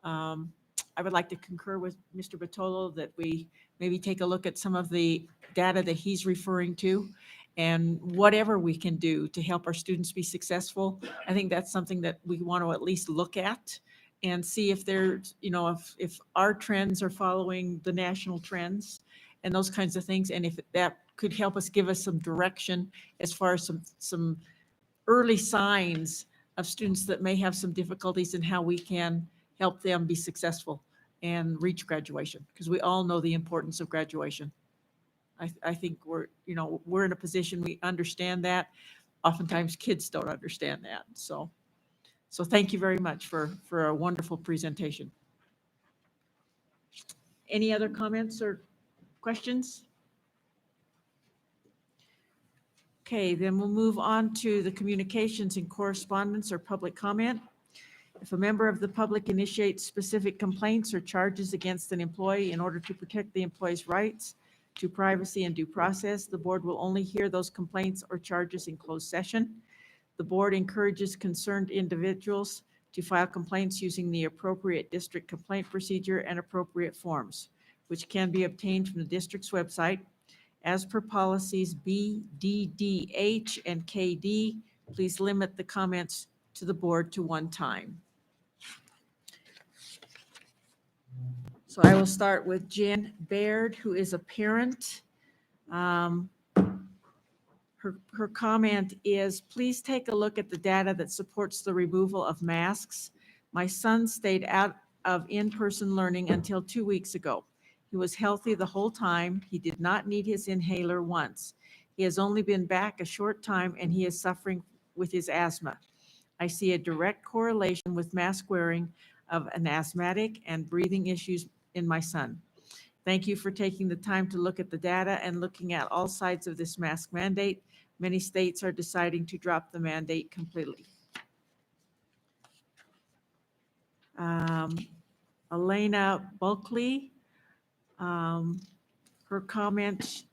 I would like to concur with Mr. Bartolo that we maybe take a look at some of the data that he's referring to and whatever we can do to help our students be successful. I think that's something that we want to at least look at and see if there's, if our trends are following the national trends and those kinds of things. And if that could help us, give us some direction as far as some early signs of students that may have some difficulties and how we can help them be successful and reach graduation, because we all know the importance of graduation. I think we're in a position, we understand that. Oftentimes kids don't understand that. So thank you very much for a wonderful presentation. Any other comments or questions? Okay, then we'll move on to the communications and correspondence or public comment. If a member of the public initiates specific complaints or charges against an employee in order to protect the employee's rights to privacy and due process, the board will only hear those complaints or charges in closed session. The board encourages concerned individuals to file complaints using the appropriate district complaint procedure and appropriate forms, which can be obtained from the district's website. As per policies B, D, D, H, and KD, please limit the comments to the board to one time. So I will start with Jen Baird, who is a parent. Her comment is, please take a look at the data that supports the removal of masks. My son stayed out of in-person learning until 2 weeks ago. He was healthy the whole time. He did not need his inhaler once. He has only been back a short time and he is suffering with his asthma. I see a direct correlation with mask wearing of an asthmatic and breathing issues in my son. Thank you for taking the time to look at the data and looking at all sides of this mask mandate. Many states are deciding to drop the mandate completely. Elena Bulkley, her comment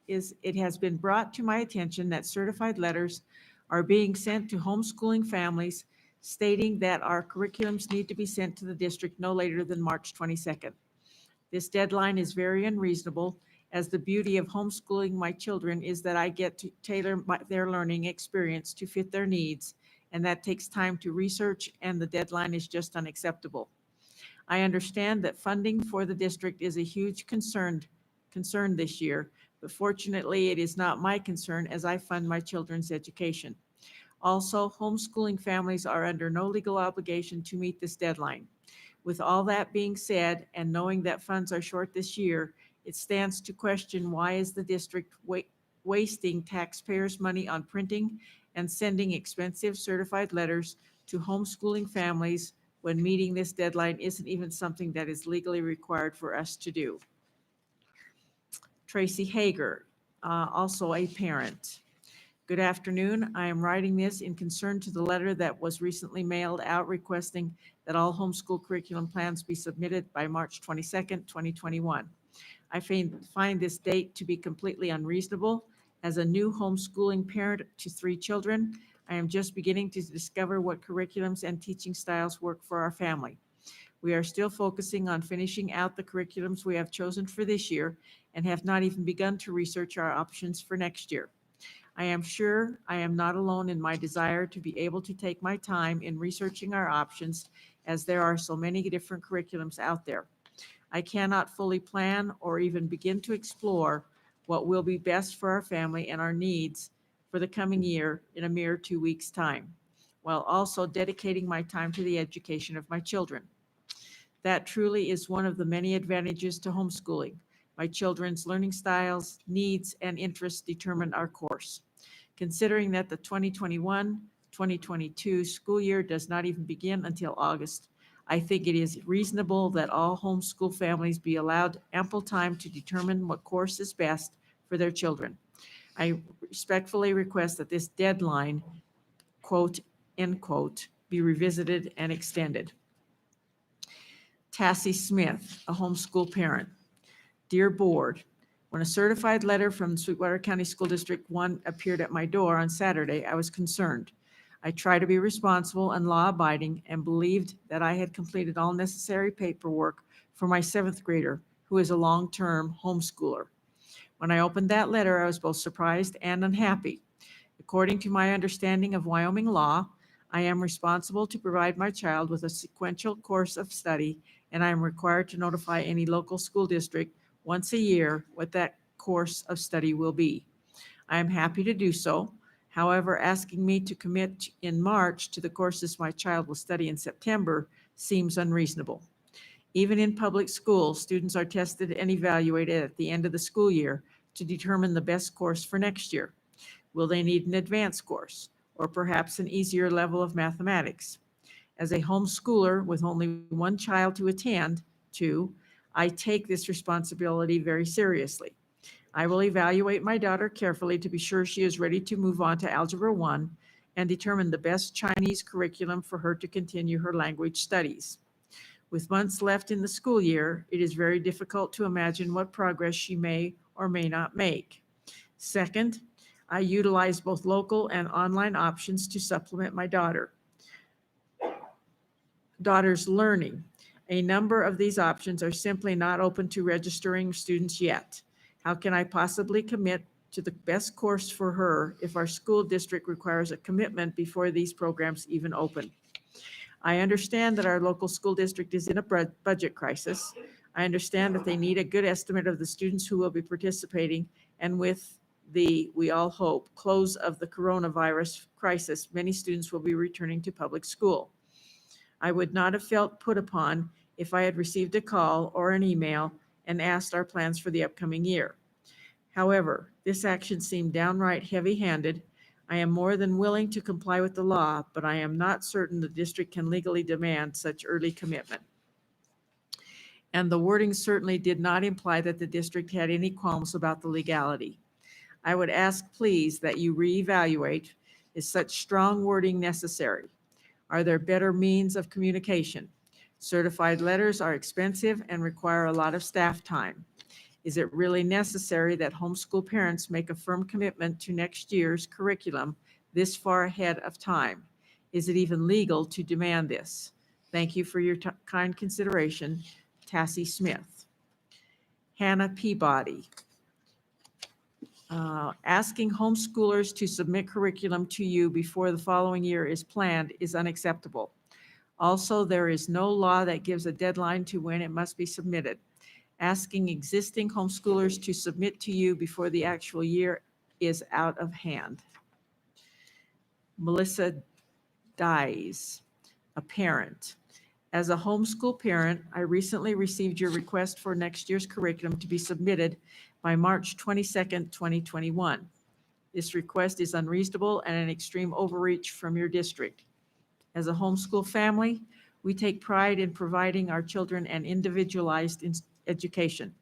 is, it has been brought to my attention that certified letters are being sent to homeschooling families stating that our curriculums need to be sent to the district no later than March 22nd. This deadline is very unreasonable, as the beauty of homeschooling my children is that I get to tailor their learning experience to fit their needs, and that takes time to research, and the deadline is just unacceptable. I understand that funding for the district is a huge concern this year, but fortunately it is not my concern as I fund my children's education. Also, homeschooling families are under no legal obligation to meet this deadline. With all that being said, and knowing that funds are short this year, it stands to question, why is the district wasting taxpayers' money on printing and sending expensive certified letters to homeschooling families when meeting this deadline isn't even something that is legally required for us to do? Tracy Hager, also a parent. Good afternoon. I am writing this in concern to the letter that was recently mailed out requesting that all homeschool curriculum plans be submitted by March 22nd, 2021. I find this date to be completely unreasonable. As a new homeschooling parent to 3 children, I am just beginning to discover what curriculums and teaching styles work for our family. We are still focusing on finishing out the curriculums we have chosen for this year and have not even begun to research our options for next year. I am sure I am not alone in my desire to be able to take my time in researching our options, as there are so many different curriculums out there. I cannot fully plan or even begin to explore what will be best for our family and our needs for the coming year in a mere 2 weeks' time, while also dedicating my time to the education of my children. That truly is one of the many advantages to homeschooling. My children's learning styles, needs, and interests determine our course. Considering that the 2021-2022 school year does not even begin until August, I think it is reasonable that all homeschool families be allowed ample time to determine what course is best for their children. I respectfully request that this deadline, quote, end quote, be revisited and extended. Tassie Smith, a homeschool parent. Dear Board, when a certified letter from Sweetwater County School District 1 appeared at my door on Saturday, I was concerned. I try to be responsible and law-abiding and believed that I had completed all necessary paperwork for my 7th grader, who is a long-term homeschooler. When I opened that letter, I was both surprised and unhappy. According to my understanding of Wyoming law, I am responsible to provide my child with a sequential course of study, and I am required to notify any local school district once a year what that course of study will be. I am happy to do so. However, asking me to commit in March to the courses my child will study in September seems unreasonable. Even in public schools, students are tested and evaluated at the end of the school year to determine the best course for next year. Will they need an advanced course or perhaps an easier level of mathematics? As a homeschooler with only one child to attend to, I take this responsibility very seriously. I will evaluate my daughter carefully to be sure she is ready to move on to Algebra 1 and determine the best Chinese curriculum for her to continue her language studies. With months left in the school year, it is very difficult to imagine what progress she may or may not make. Second, I utilize both local and online options to supplement my daughter's learning. A number of these options are simply not open to registering students yet. How can I possibly commit to the best course for her if our school district requires a commitment before these programs even open? I understand that our local school district is in a budget crisis. I understand that they need a good estimate of the students who will be participating, and with the, we all hope, close of the coronavirus crisis, many students will be returning to public school. I would not have felt put upon if I had received a call or an email and asked our plans for the upcoming year. However, this action seemed downright heavy-handed. I am more than willing to comply with the law, but I am not certain the district can legally demand such early commitment. And the wording certainly did not imply that the district had any qualms about the legality. I would ask, please, that you reevaluate. Is such strong wording necessary? Are there better means of communication? Certified letters are expensive and require a lot of staff time. Is it really necessary that homeschool parents make a firm commitment to next year's curriculum this far ahead of time? Is it even legal to demand this? Thank you for your kind consideration, Tassie Smith. Hannah Peabody. Asking homeschoolers to submit curriculum to you before the following year is planned is unacceptable. Also, there is no law that gives a deadline to when it must be submitted. Asking existing homeschoolers to submit to you before the actual year is out of hand. Melissa Dyes, a parent. As a homeschool parent, I recently received your request for next year's curriculum to be submitted by March 22nd, 2021. This request is unreasonable and an extreme overreach from your district. As a homeschool family, we take pride in providing our children an individualized education.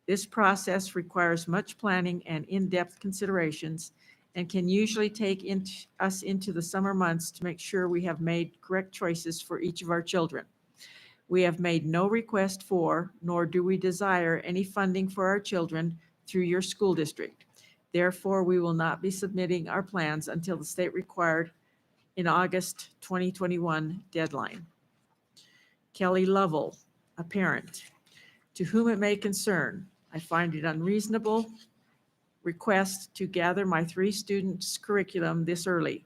This process requires much planning and in-depth considerations and can usually take us into the summer months to make sure we have made correct choices for each of our children. We have made no request for, nor do we desire any funding for our children through your school district. Therefore, we will not be submitting our plans until the state required in August 2021 deadline. Kelly Lovell, a parent. To whom it may concern, I find it unreasonable request to gather my 3 students' curriculum this early.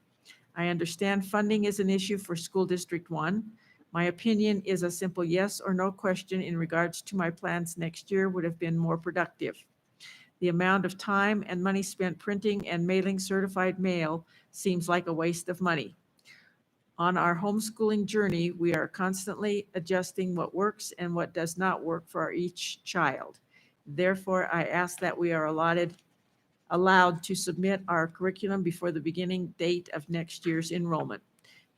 I understand funding is an issue for School District 1. My opinion is a simple yes or no question in regards to my plans next year would have been more productive. The amount of time and money spent printing and mailing certified mail seems like a waste of money. On our homeschooling journey, we are constantly adjusting what works and what does not work for each child. Therefore, I ask that we are allowed to submit our curriculum before the beginning date of next year's enrollment.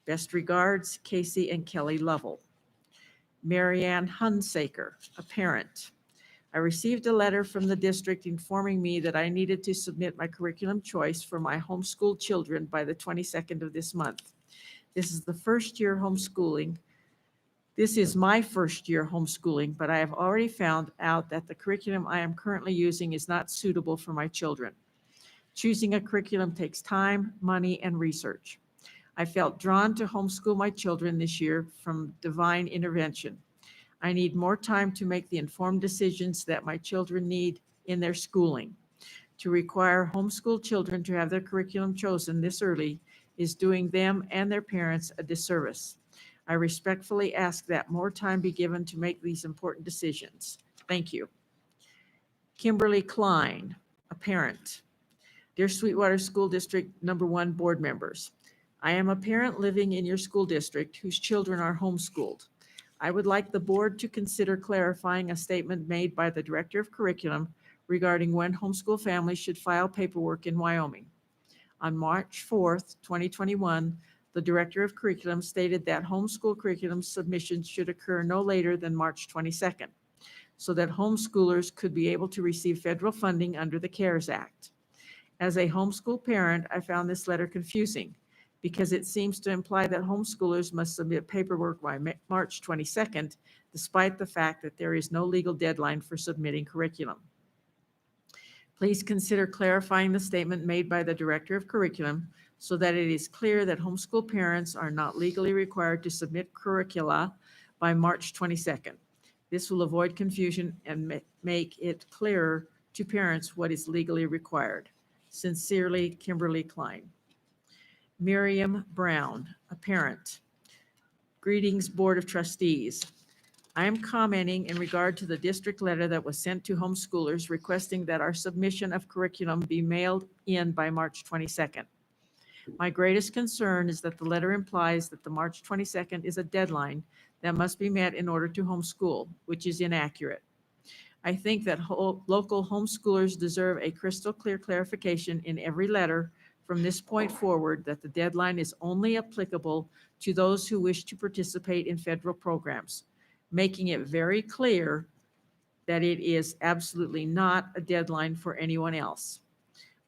Best regards, Casey and Kelly Lovell. Marianne Hunsaker, a parent. I received a letter from the district informing me that I needed to submit my curriculum choice for my homeschooled children by the 22nd of this month. This is my first year homeschooling, but I have already found out that the curriculum I am currently using is not suitable for my children. Choosing a curriculum takes time, money, and research. I felt drawn to homeschool my children this year from divine intervention. I need more time to make the informed decisions that my children need in their schooling. To require homeschool children to have their curriculum chosen this early is doing them and their parents a disservice. I respectfully ask that more time be given to make these important decisions. Thank you. Kimberly Klein, a parent. Dear Sweetwater School District Number 1 board members, I am a parent living in your school district whose children are homeschooled. I would like the board to consider clarifying a statement made by the Director of Curriculum regarding when homeschool families should file paperwork in Wyoming. On March 4th, 2021, the Director of Curriculum stated that homeschool curriculum submissions should occur no later than March 22nd, so that homeschoolers could be able to receive federal funding under the CARES Act. As a homeschool parent, I found this letter confusing because it seems to imply that homeschoolers must submit paperwork by March 22nd, despite the fact that there is no legal deadline for submitting curriculum. Please consider clarifying the statement made by the Director of Curriculum so that it is clear that homeschool parents are not legally required to submit curricula by March 22nd. This will avoid confusion and make it clearer to parents what is legally required. Sincerely, Kimberly Klein. Miriam Brown, a parent. Greetings, Board of Trustees. I am commenting in regard to the district letter that was sent to homeschoolers requesting that our submission of curriculum be mailed in by March 22nd. My greatest concern is that the letter implies that the March 22nd is a deadline that must be met in order to homeschool, which is inaccurate. I think that local homeschoolers deserve a crystal clear clarification in every letter from this point forward that the deadline is only applicable to those who wish to participate in federal programs, making it very clear that it is absolutely not a deadline for anyone else.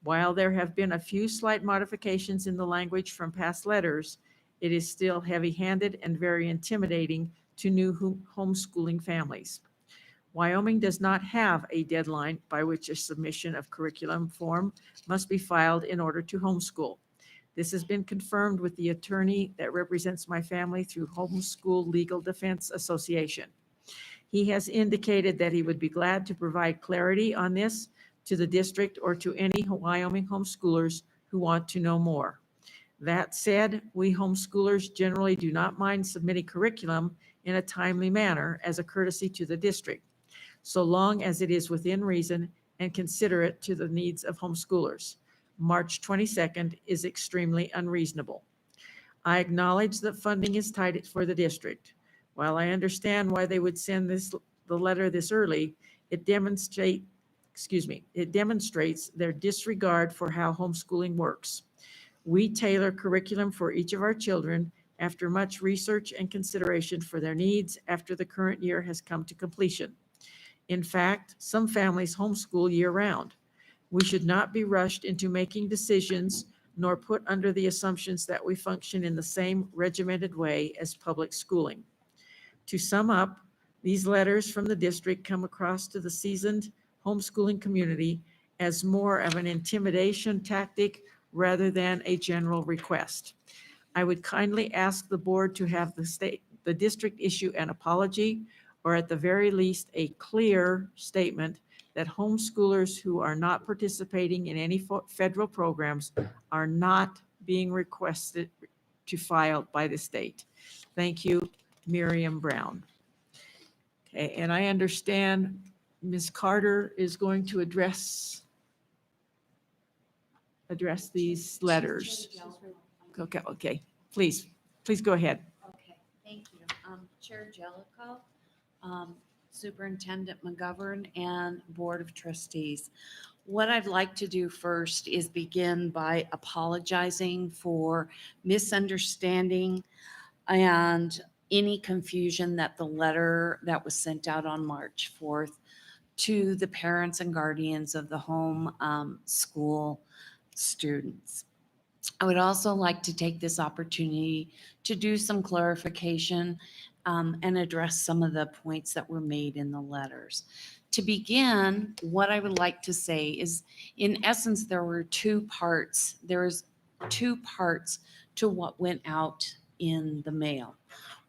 While there have been a few slight modifications in the language from past letters, it is still heavy-handed and very intimidating to new homeschooling families. Wyoming does not have a deadline by which a submission of curriculum form must be filed in order to homeschool. This has been confirmed with the attorney that represents my family through Homeschool Legal Defense Association. He has indicated that he would be glad to provide clarity on this to the district or to any Wyoming homeschoolers who want to know more. That said, we homeschoolers generally do not mind submitting curriculum in a timely manner as a courtesy to the district, so long as it is within reason and considerate to the needs of homeschoolers. March 22nd is extremely unreasonable. I acknowledge that funding is tight for the district. While I understand why they would send the letter this early, it demonstrates their disregard for how homeschooling works. We tailor curriculum for each of our children after much research and consideration for their needs after the current year has come to completion. In fact, some families homeschool year-round. We should not be rushed into making decisions nor put under the assumptions that we function in the same regimented way as public schooling. To sum up, these letters from the district come across to the seasoned homeschooling community as more of an intimidation tactic rather than a general request. I would kindly ask the board to have the district issue an apology, or at the very least, a clear statement that homeschoolers who are not participating in any federal programs are not being requested to file by the state. Thank you, Miriam Brown. Okay, and I understand Ms. Carter is going to address these letters. Okay, please go ahead. Okay, thank you. Chair Jellicoe, Superintendent McGovern, and Board of Trustees. What I'd like to do first is begin by apologizing for misunderstanding and any confusion that the letter that was sent out on March 4th to the parents and guardians of the home school students. I would also like to take this opportunity to do some clarification and address some of the points that were made in the letters. To begin, what I would like to say is, in essence, there were two parts. There's two parts to what went out in the mail.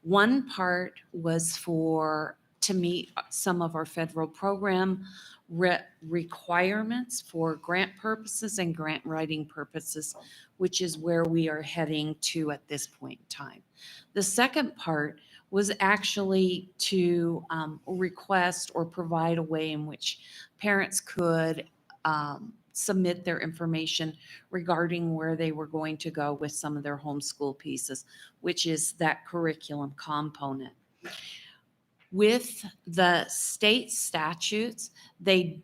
One part was to meet some of our federal program requirements for grant purposes and grant writing purposes, which is where we are heading to at this point in time. The second part was actually to request or provide a way in which parents could submit their information regarding where they were going to go with some of their homeschool pieces, which is that curriculum component. With the state statutes, the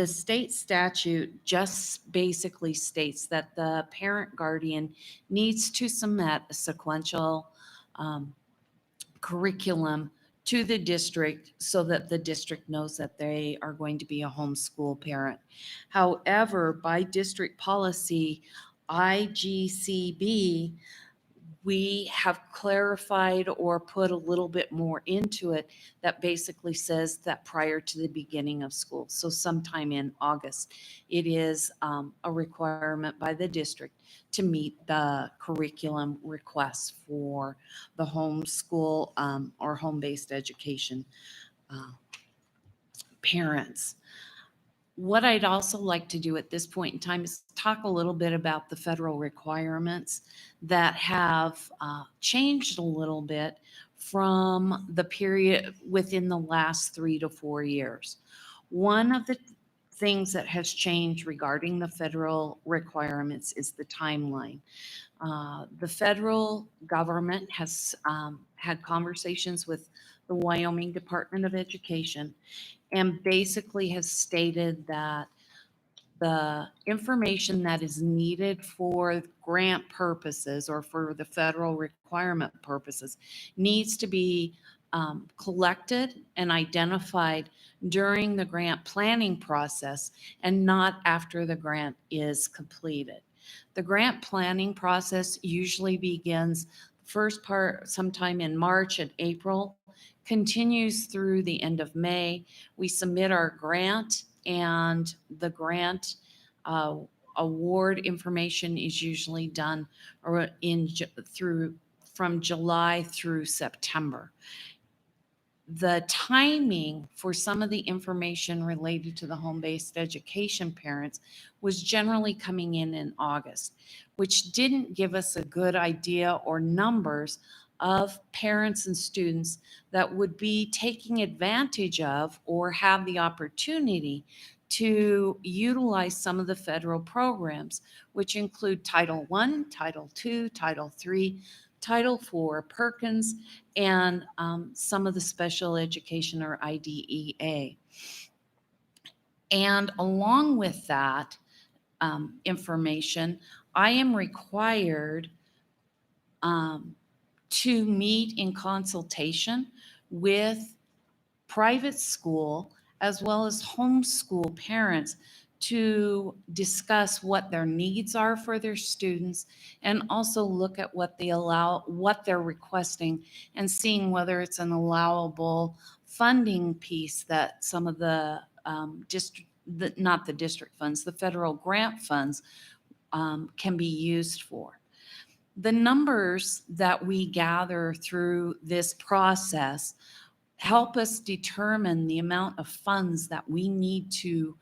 state statute just basically states that the parent guardian needs to submit a sequential curriculum to the district so that the district knows that they are going to be a homeschool parent. However, by district policy, IGCB, we have clarified or put a little bit more into it that basically says that prior to the beginning of school, so sometime in August, it is a requirement by the district to meet the curriculum requests for the homeschool or home-based education parents. What I'd also like to do at this point in time is talk a little bit about the federal requirements that have changed a little bit from the period within the last 3 to 4 years. One of the things that has changed regarding the federal requirements is the timeline. The federal government has had conversations with the Wyoming Department of Education and basically has stated that the information that is needed for grant purposes or for the federal requirement purposes needs to be collected and identified during the grant planning process and not after the grant is completed. The grant planning process usually begins first part sometime in March and April, continues through the end of May. We submit our grant, and the grant award information is usually done from July through September. The timing for some of the information related to the home-based education parents was generally coming in August, which didn't give us a good idea or numbers of parents and students that would be taking advantage of or have the opportunity to utilize some of the federal programs, which include Title I, Title II, Title III, Title IV, Perkins, and some of the special education or IDEA. And along with that information, I am required to meet in consultation with private school as well as homeschool parents to discuss what their needs are for their students and also look at what they're requesting and seeing whether it's an allowable funding piece that some of the not the district funds, the federal grant funds can be used for. The numbers that we gather through this process help us determine the amount of funds that we need to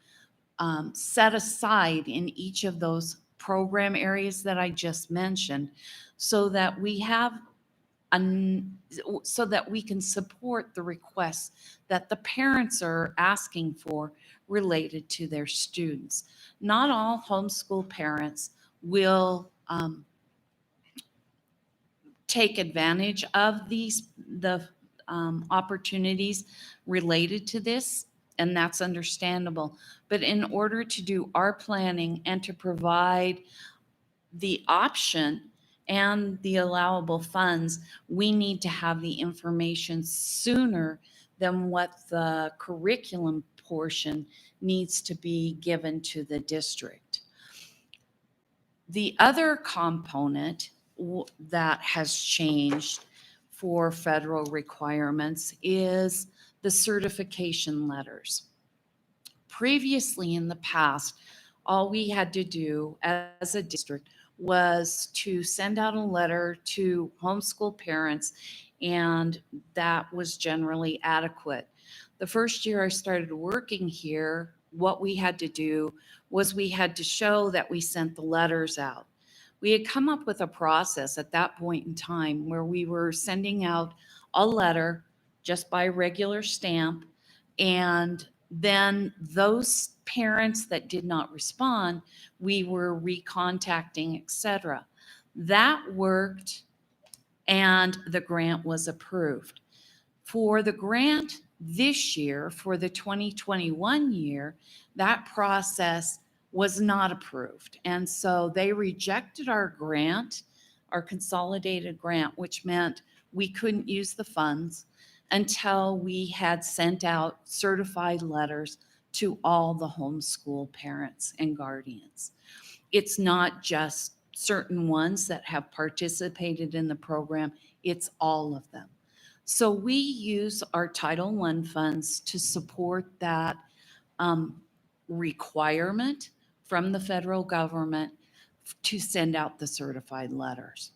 set aside in each of those program areas that I just mentioned, so that we have so that we can support the requests that the parents are asking for related to their students. Not all homeschool parents will take advantage of the opportunities related to this, and that's understandable. But in order to do our planning and to provide the option and the allowable funds, we need to have the information sooner than what the curriculum portion needs to be given to the district. The other component that has changed for federal requirements is the certification letters. Previously in the past, all we had to do as a district was to send out a letter to homeschool parents, and that was generally adequate. The first year I started working here, what we had to do was we had to show that we sent the letters out. We had come up with a process at that point in time where we were sending out a letter just by regular stamp, and then those parents that did not respond, we were recontacting, etc. That worked, and the grant was approved. For the grant this year, for the 2021 year, that process was not approved. And so they rejected our grant, our consolidated grant, which meant we couldn't use the funds until we had sent out certified letters to all the homeschool parents and guardians. It's not just certain ones that have participated in the program, it's all of them. So we use our Title I funds to support that requirement from the federal government to send out the certified letters.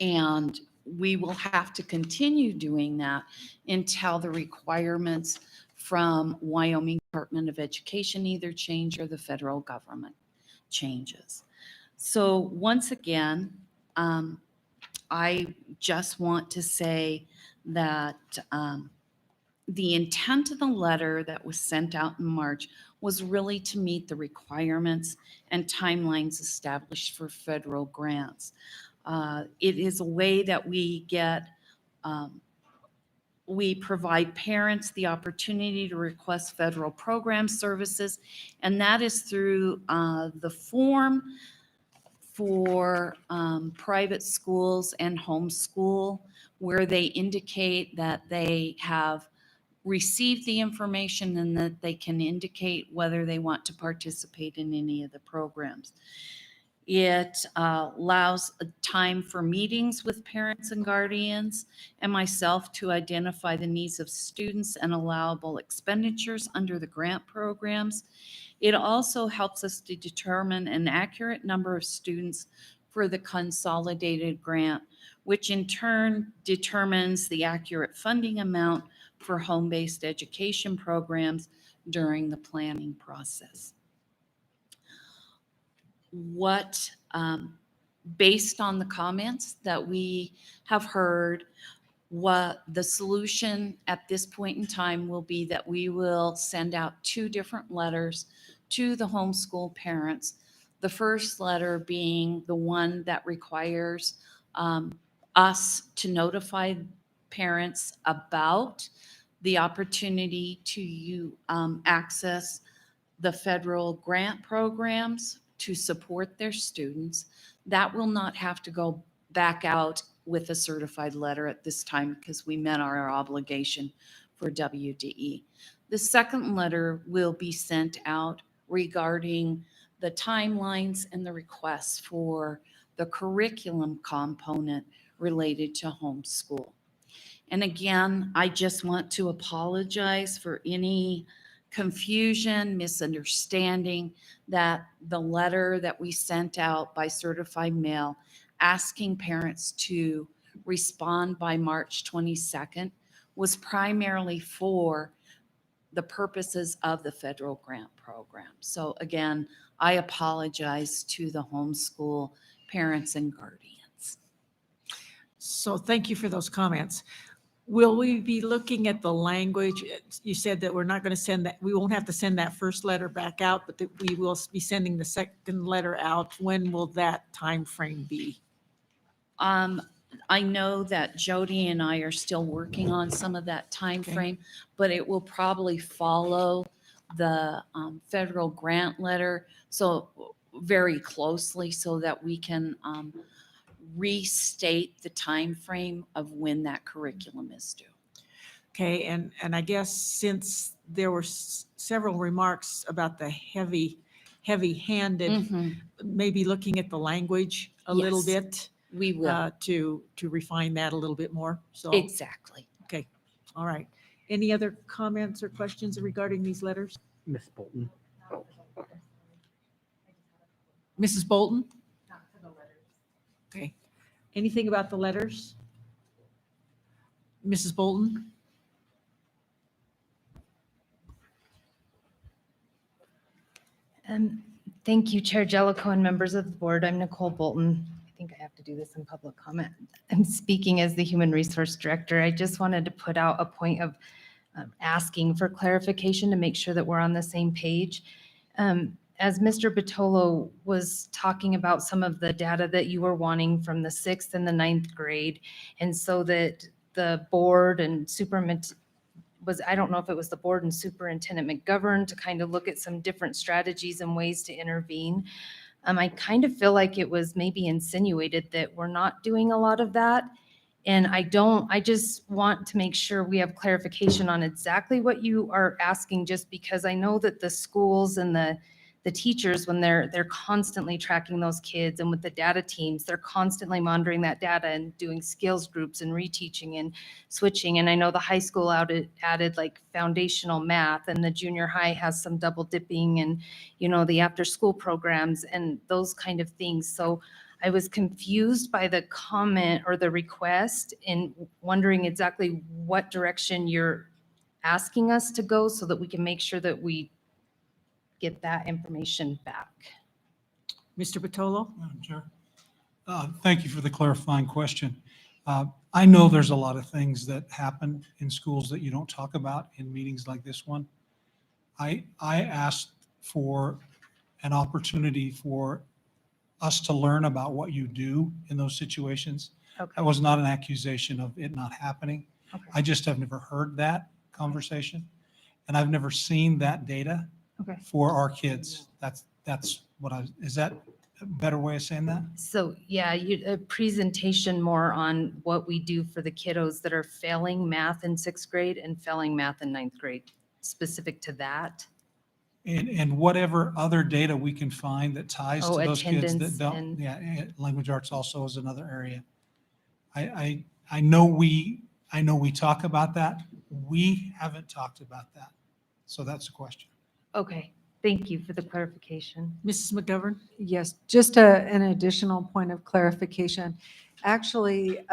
And we will have to continue doing that until the requirements from Wyoming Department of Education either change or the federal government changes. So once again, I just want to say that the intent of the letter that was sent out in March was really to meet the requirements and timelines established for federal grants. It is a way that we provide parents the opportunity to request federal program services, and that is through the form for private schools and homeschool, where they indicate that they have received the information and that they can indicate whether they want to participate in any of the programs. It allows a time for meetings with parents and guardians and myself to identify the needs of students and allowable expenditures under the grant programs. It also helps us to determine an accurate number of students for the consolidated grant, which in turn determines the accurate funding amount for home-based education programs during the planning process. Based on the comments that we have heard, what the solution at this point in time will be that we will send out 2 different letters to the homeschool parents. The first letter being the one that requires us to notify parents about the opportunity to access the federal grant programs to support their students. That will not have to go back out with a certified letter at this time because we met our obligation for WDE. The second letter will be sent out regarding the timelines and the requests for the curriculum component related to homeschool. And again, I just want to apologize for any confusion, misunderstanding that the letter that we sent out by certified mail asking parents to respond by March 22nd was primarily for the purposes of the federal grant program. So again, I apologize to the homeschool parents and guardians. So thank you for those comments. Will we be looking at the language? You said that we're not going to send that, we won't have to send that first letter back out, but that we will be sending the second letter out. When will that time frame be? I know that Jody and I are still working on some of that time Okay. frame, but it will probably follow the federal grant letter so very closely so that we can restate the time frame of when that curriculum is due. Okay, and I guess since there were several remarks about the heavy-handed, Mhm. maybe looking at the language a little Yes, bit we will. to refine that a little bit more. So, Exactly. okay, all right. Any other comments or questions regarding these letters? Miss Bolton. Mrs. Bolton? Okay. Anything about the letters? Mrs. Bolton? Thank you, Chair Jellicoe and members of the board. I'm Nicole Bolton. I think I have to do this in public comment. I'm speaking as the Human Resource Director. I just wanted to put out a point of asking for clarification to make sure that we're on the same page. As Mr. Bitolo was talking about some of the data that you were wanting from the 6th and the 9th grade, and so that the board and I don't know if it was the board and Superintendent McGovern to kind of look at some different strategies and ways to intervene. I kind of feel like it was maybe insinuated that we're not doing a lot of that. And I just want to make sure we have clarification on exactly what you are asking, just because I know that the schools and the teachers, when they're constantly tracking those kids, and with the data teams, they're constantly monitoring that data and doing skills groups and reteaching and switching. And I know the high school added like foundational math, and the junior high has some double dipping and, the after school programs and those kind of things. So I was confused by the comment or the request and wondering exactly what direction you're asking us to go so that we can make sure that we get that information back. Mr. Bitolo? Madam Chair. Thank you for the clarifying question. I know there's a lot of things that happen in schools that you don't talk about in meetings like this one. I asked for an opportunity for us to learn about what you do in those situations. Okay. That was not an accusation of it not happening. Okay. I just have never heard that conversation, and I've never seen that data Okay. for our kids. That's what is that a better way of saying that? So yeah, a presentation more on what we do for the kiddos that are failing math in 6th grade and failing math in 9th grade, specific to that. And whatever other data we can find that ties to those kids that attendance don't, and- yeah, language arts also is another area. I know we talk about that. We haven't talked about that. So that's the question. Okay, thank you for the clarification. Mrs. McGovern? Yes, just an additional point of clarification. Actually,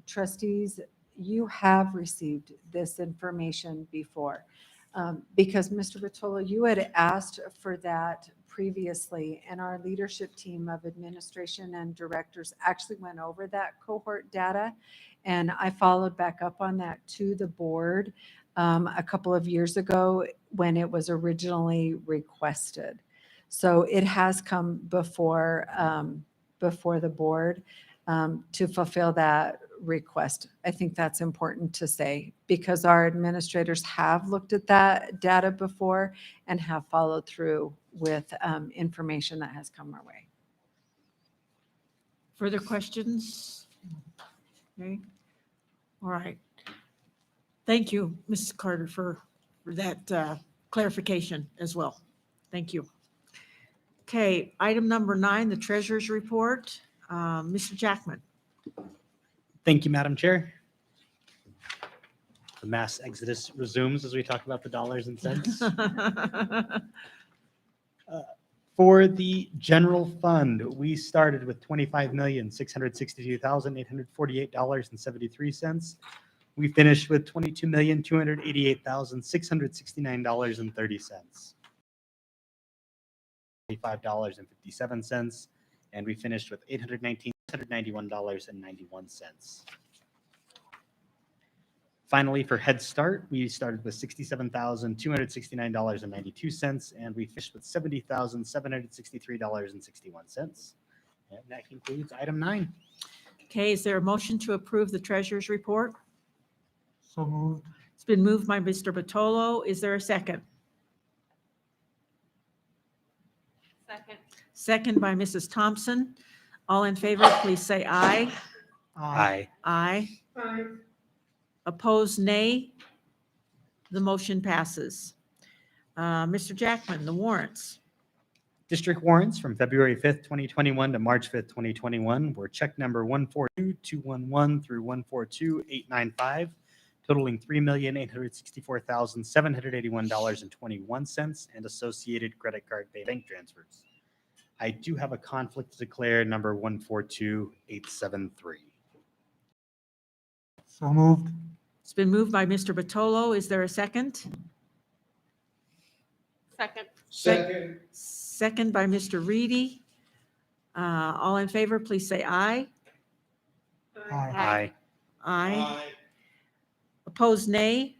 trustees, you have received this information before. Because Mr. Bitolo, you had asked for that previously, and our leadership team of administration and directors actually went over that cohort data. And I followed back up on that to the board a couple of years ago when it was originally requested. So it has come before the board to fulfill that request. I think that's important to say because our administrators have looked at that data before and have followed through with information that has come our way. Further questions? Okay. All right. Thank you, Mrs. Carter, for that clarification as well. Thank you. Okay, item number 9, the treasurer's report. Mr. Jackman. Thank you, Madam Chair. The mass exodus resumes as we talk about the dollars and cents. For the general fund, we started with $25,662,848.73. We finished with $22,288,669.30. $5.57, and we finished with $891.91. Finally, for Head Start, we started with $67,269.92, and we finished with $70,763.61. And that concludes item 9. Okay, is there a motion to approve the treasurer's report? So moved. It's been moved by Mr. Batolo. Is there a second? Second. Second by Mrs. Thompson. All in favor, please say aye. Aye. Aye. Opposed, nay. The motion passes. Mr. Jackman, the warrants. District warrants from February 5th, 2021 to March 5th, 2021 were check number 142211 through 142895, totaling $3,864,781.21 and associated credit card bank transfers. I do have a conflict to declare, number 142873. So moved. It's been moved by Mr. Batolo. Is there a second? Second. Second by Mr. Reedy. All in favor, please say aye. Aye. Aye. Opposed, nay.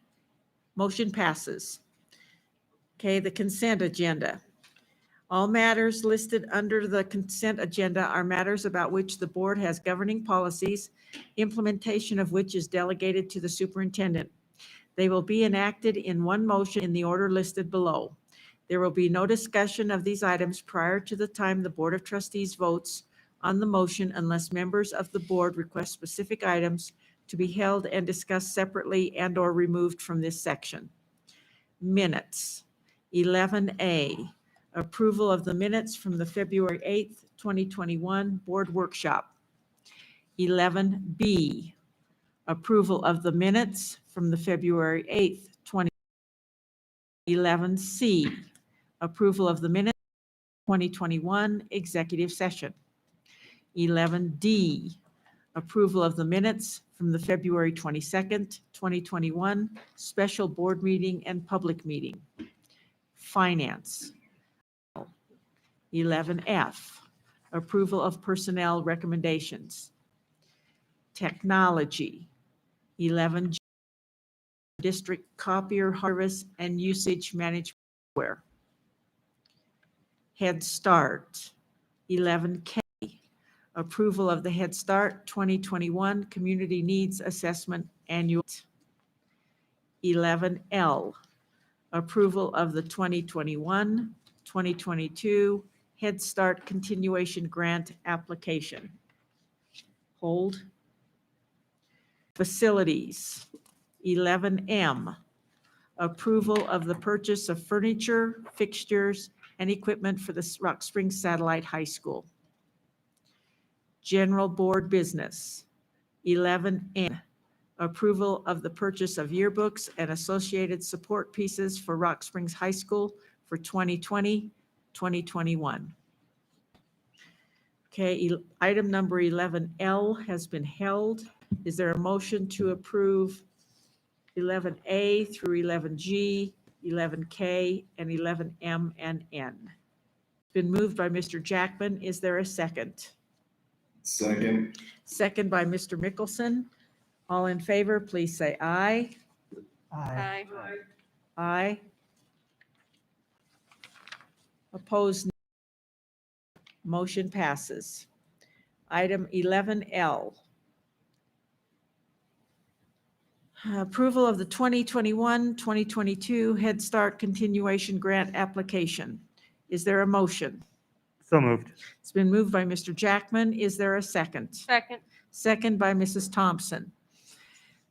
Motion passes. Okay, the consent agenda. All matters listed under the consent agenda are matters about which the board has governing policies, implementation of which is delegated to the superintendent. They will be enacted in one motion in the order listed below. There will be no discussion of these items prior to the time the Board of Trustees votes on the motion unless members of the board request specific items to be held and discussed separately and/or removed from this section. Minutes. 11A, approval of the minutes from the February 8th, 2021 board workshop. 11B, approval of the minutes from the February 8th, 11C, approval of the minutes 2021 executive session. 11D, approval of the minutes from the February 22nd, 2021 special board meeting and public meeting. Finance. 11F, approval of personnel recommendations. Technology. 11G, district copier harvest and usage management software. Head Start. 11K, approval of the Head Start 2021 Community Needs Assessment Annual. 11L, approval of the 2021-2022 Head Start Continuation Grant application. Hold. Facilities. 11M, approval of the purchase of furniture, fixtures, and equipment for the Rock Springs Satellite High School. General Board Business. 11N, approval of the purchase of yearbooks and associated support pieces for Rock Springs High School for 2020-2021. Okay, item number 11L has been held. Is there a motion to approve 11A through 11G, 11K, and 11M and N? Been moved by Mr. Jackman. Is there a second? Second. Second by Mr. Mickelson. All in favor, please say aye. Aye. Aye. Opposed? Motion passes. Item 11L. Approval of the 2021-2022 Head Start Continuation Grant application. Is there a motion? So moved. It's been moved by Mr. Jackman. Is there a second? Second. Second by Mrs. Thompson.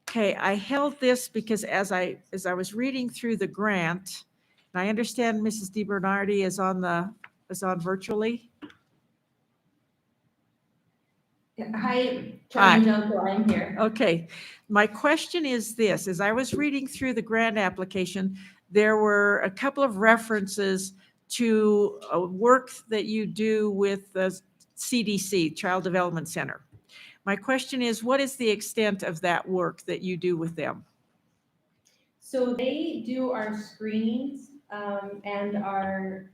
Okay, I held this because as I was reading through the grant, and I understand Mrs. DiBernardi is on virtually. Hi, Hi. I'm here. Okay, my question is this: as I was reading through the grant application, there were a couple of references to work that you do with the CDC, Child Development Center. My question is, what is the extent of that work that you do with them? So they do our screenings, and our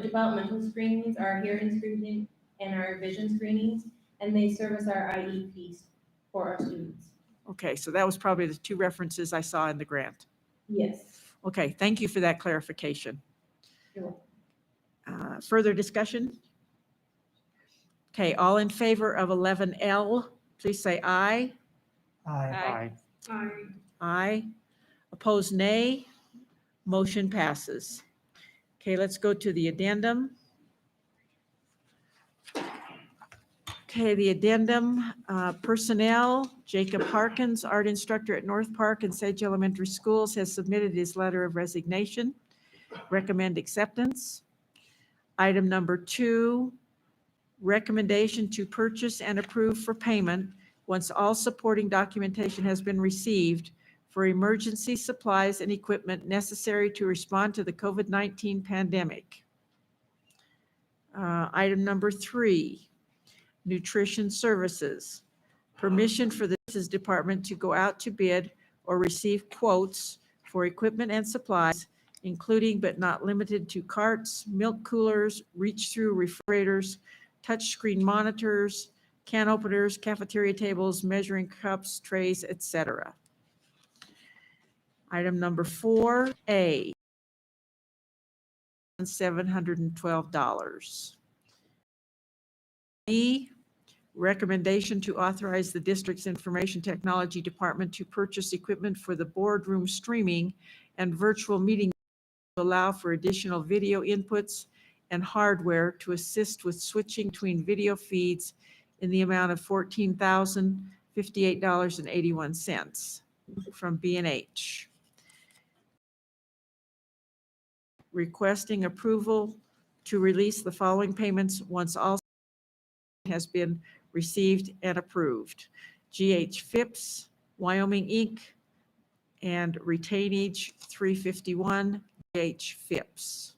developmental screenings, our hearing screening, and our vision screenings, and they service our IEPs for our students. Okay, so that was probably the two references I saw in the grant. Yes. Okay, thank you for that clarification. You're welcome. Further discussion? Okay, all in favor of 11L, please say aye. Aye. Aye. Opposed, nay. Motion passes. Okay, let's go to the addendum. Okay, the addendum, personnel, Jacob Harkins, art instructor at North Park and Sage Elementary Schools, has submitted his letter of resignation. Recommend acceptance. Item number 2, recommendation to purchase and approve for payment once all supporting documentation has been received for emergency supplies and equipment necessary to respond to the COVID-19 pandemic. Item number 3, nutrition services. Permission for the services department to go out to bid or receive quotes for equipment and supplies, including but not limited to carts, milk coolers, reach-through refrigerators, touchscreen monitors, can openers, cafeteria tables, measuring cups, trays, etc. Item number 4A, $712. B, recommendation to authorize the district's information technology department to purchase equipment for the boardroom streaming and virtual meeting to allow for additional video inputs and hardware to assist with switching between video feeds in the amount of $14,058.81 from B&H. Requesting approval to release the following payments once all has been received and approved. GH Phipps, Wyoming Inc., and Retainage 351, GH Phipps.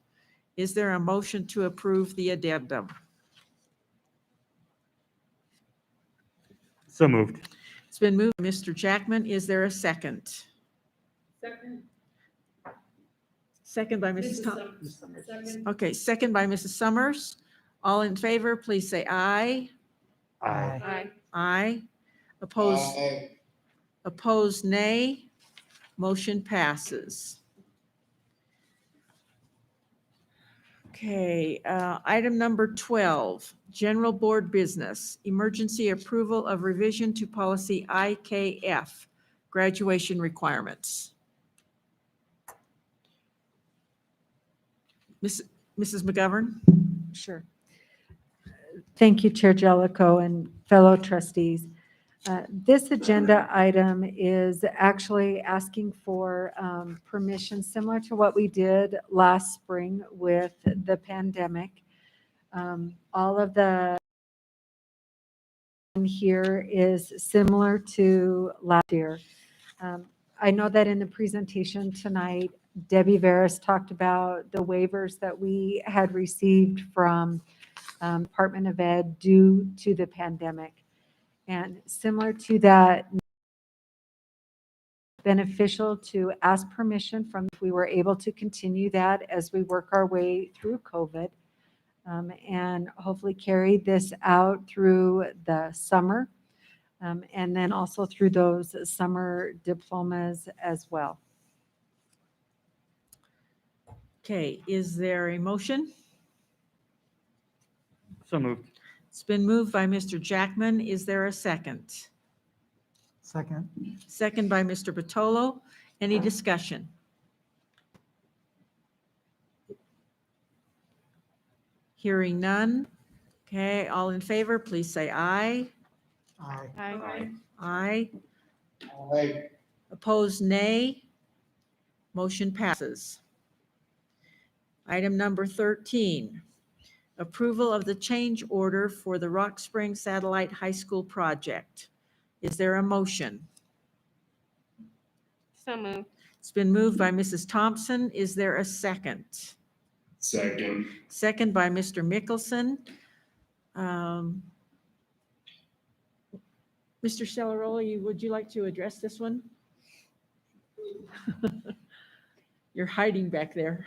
Is there a motion to approve the addendum? So moved. It's been moved by Mr. Jackman. Is there a second? Second. Second by Mrs. Thomas. Okay, second by Mrs. Summers. All in favor, please say aye. Aye. Aye. Opposed? Opposed, nay. Motion passes. Okay, item number 12, general board business, emergency approval of revision to policy IKF, graduation requirements. Mrs. McGovern? Sure. Thank you, Chair Jellicoe and fellow trustees. This agenda item is actually asking for permission similar to what we did last spring with the pandemic. All of the here is similar to last year. I know that in the presentation tonight, Debbie Veras talked about the waivers that we had received from Department of Ed due to the pandemic. And similar to that, beneficial to ask permission from if we were able to continue that as we work our way through COVID, and hopefully carry this out through the summer, and then also through those summer diplomas as well. Okay, is there a motion? So moved. It's been moved by Mr. Jackman. Is there a second? Second. Second by Mr. Batolo. Any discussion? Hearing none. Okay, all in favor, please say aye. Aye. Aye. Aye. Opposed, nay. Motion passes. Item number 13, approval of the change order for the Rock Springs Satellite High School project. Is there a motion? So moved. It's been moved by Mrs. Thompson. Is there a second? Second. Second by Mr. Mickelson. Mr. Celeroli, would you like to address this one? You're hiding back there.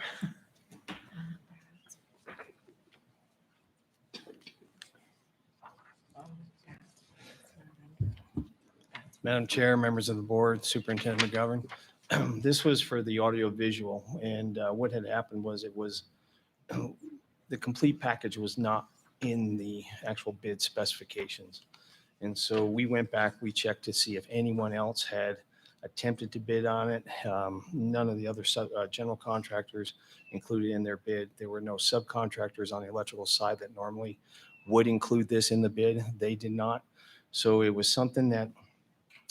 Madam Chair, members of the board, Superintendent McGovern. This was for the audio visual, and what had happened was the complete package was not in the actual bid specifications. And so we went back, we checked to see if anyone else had attempted to bid on it. None of the other general contractors included in their bid. There were no subcontractors on the electrical side that normally would include this in the bid. They did not. So it was something that,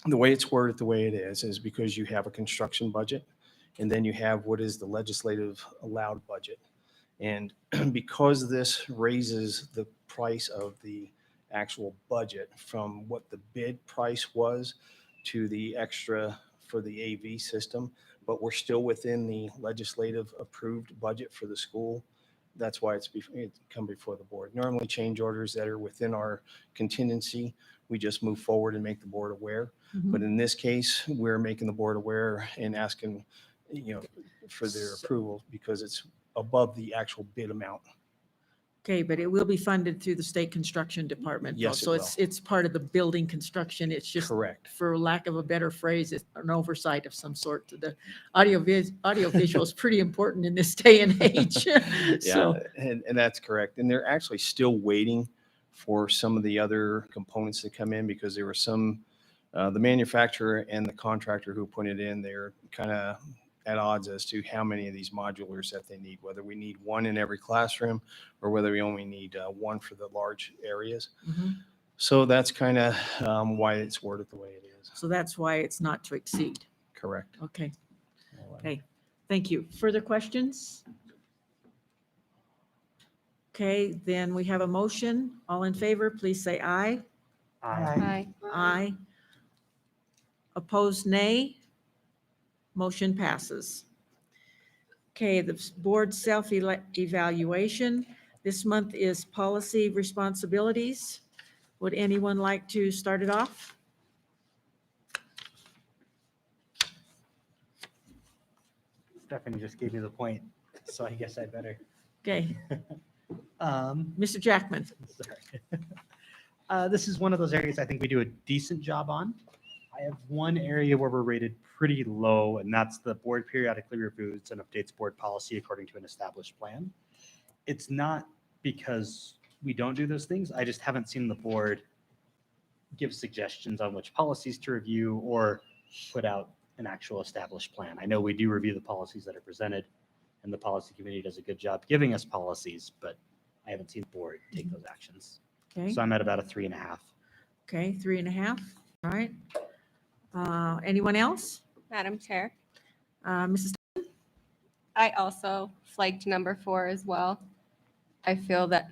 the way it's worded the way it is because you have a construction budget and then you have what is the legislative allowed budget. And because this raises the price of the actual budget from what the bid price was to the extra for the AV system, but we're still within the legislative approved budget for the school. That's why it's come before the board. Normally change orders that are within our contingency, we just move forward and make the board aware. But in this case, we're making the board aware and asking, for their approval because it's above the actual bid amount. Okay, but it will be funded through the state construction department. Yes, it So it's part of the building construction. It's just, Correct. for lack of a better phrase, it's an oversight of some sort. The audio visual is pretty important in this day and age. So, Yeah, and that's correct. And they're actually still waiting for some of the other components to come in because there were some, the manufacturer and the contractor who put it in, they're kind of at odds as to how many of these modulars that they need, whether we need one in every classroom or whether we only need one for the large areas. So that's kind of why it's worded the way it is. so that's why it's not to exceed. Correct. Okay. Okay, thank you. Further questions? Okay, then we have a motion. All in favor, please say aye. Aye. Aye. Opposed, nay. Motion passes. Okay, the board self-evaluation. This month is policy responsibilities. Would anyone like to start it off? Stephanie just gave me the point, so I guess I better. Okay. Mr. Jackman. Sorry. This is one of those areas I think we do a decent job on. I have one area where we're rated pretty low, and that's the board periodically reviews and updates board policy according to an established plan. It's not because we don't do those things. I just haven't seen the board give suggestions on which policies to review or put out an actual established plan. I know we do review the policies that are presented, and the policy committee does a good job giving us policies, but I haven't seen the board take those actions. Okay. So I'm at about a 3.5. Okay, 3.5. All right. Anyone else? Madam Chair, Mrs. I also flagged number 4 as well. I feel that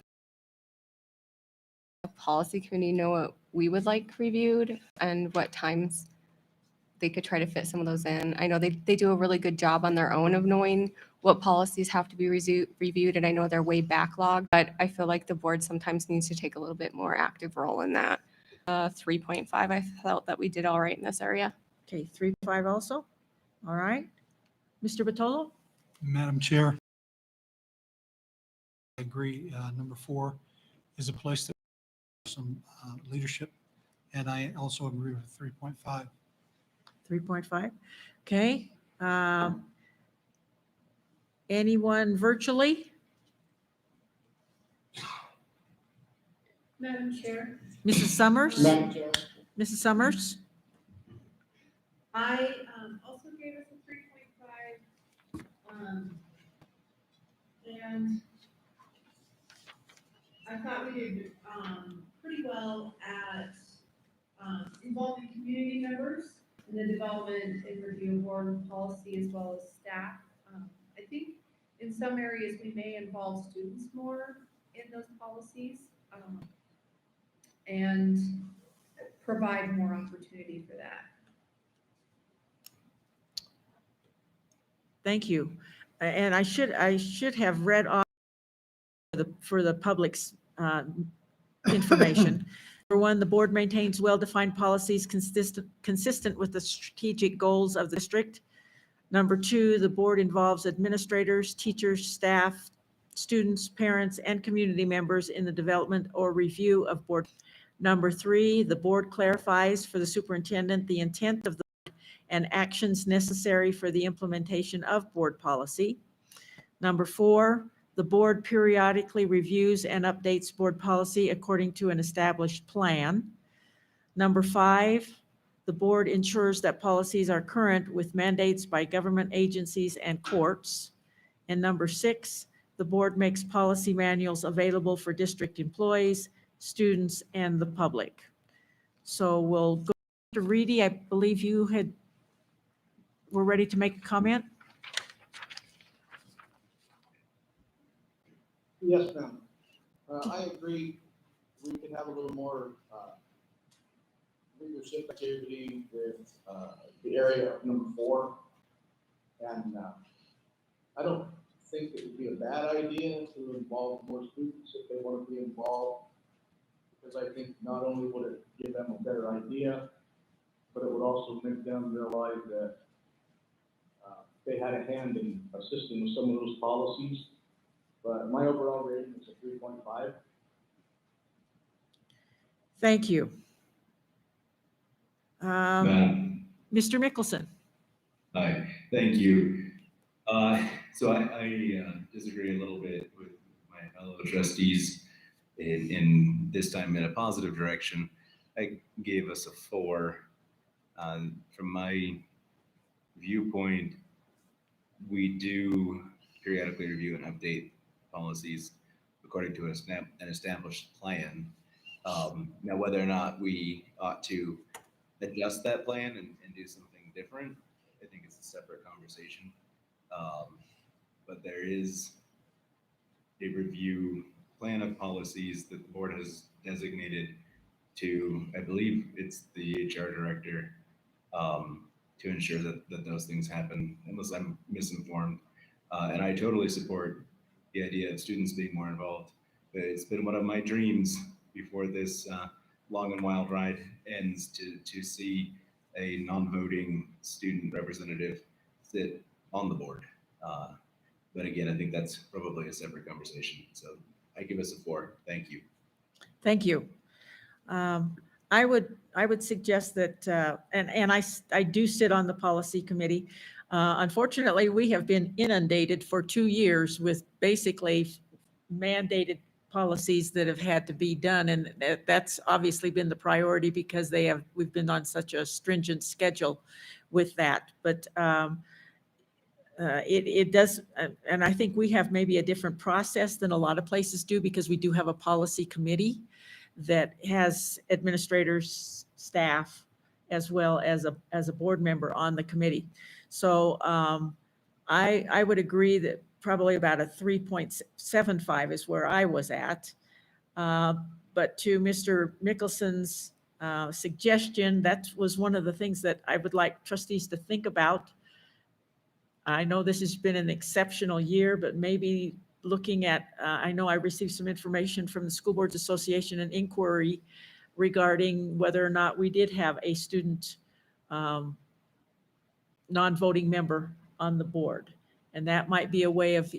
the policy committee know what we would like reviewed and what times they could try to fit some of those in. I know they do a really good job on their own of knowing what policies have to be reviewed, and I know they're way backlogged, but I feel like the board sometimes needs to take a little bit more active role in that. 3.5, I felt that we did all right in this area. Okay, 3.5 also. All right. Mr. Batolo? Madam Chair, I agree. Number 4 is a place that some leadership, and I also agree with 3.5. 3.5. Okay. Anyone virtually? Madam Chair. Mrs. Summers? Madam Chair. Mrs. Summers? I also gave us a 3.5. And I thought we did pretty well at involving community members in the development and review of board policy as well as staff. I think in some areas we may involve students more in those policies and provide more opportunity for that. Thank you. And I should have read off for the public's information Number one, the board maintains well-defined policies consistent with the strategic goals of the district. Number two, the board involves administrators, teachers, staff, students, parents, and community members in the development or review of board. Number three, the board clarifies for the superintendent the intent of the board and actions necessary for the implementation of board policy. Number four, the board periodically reviews and updates board policy according to an established plan. Number five, the board ensures that policies are current with mandates by government agencies and courts. And number six, the board makes policy manuals available for district employees, students, and the public. So we'll go to Reedy. I believe you were ready to make a comment. Yes, ma'am. I agree. We could have a little more leadership activity with the area of number 4. And I don't think it would be a bad idea to involve more students if they want to be involved, because I think not only would it give them a better idea, but it would also make them realize that they had a hand in assisting with some of those policies. But my overall rating is a 3.5. Thank you. Madam. Mr. Mickelson. Hi, thank you. So I disagree a little bit with my fellow trustees in this time in a positive direction. I gave us a 4. From my viewpoint, we do periodically review and update policies according to an established plan. Now, whether or not we ought to adjust that plan and do something different, I think it's a separate conversation. But there is a review plan of policies that the board has designated to, I believe it's the HR director, to ensure that those things happen, unless I'm misinformed. And I totally support the idea of students being more involved. It's been one of my dreams before this long and wild ride ends to see a non-voting student representative sit on the board. But again, I think that's probably a separate conversation. So I give us a 4. Thank you. Thank you. I would suggest that, and I do sit on the policy committee. Unfortunately, we have been inundated for 2 years with basically mandated policies that have had to be done, and that's obviously been the priority because we've been on such a stringent schedule with that. But it does, and I think we have maybe a different process than a lot of places do, because we do have a policy committee that has administrators, staff, as well as a board member on the committee. So I would agree that probably about a 3.75 is where I was at. But to Mr. Mickelson's suggestion, that was one of the things that I would like trustees to think about. I know this has been an exceptional year, but maybe looking at, I know I received some information from the School Boards Association, an inquiry regarding whether or not we did have a student non-voting member on the board. And that might be a way of,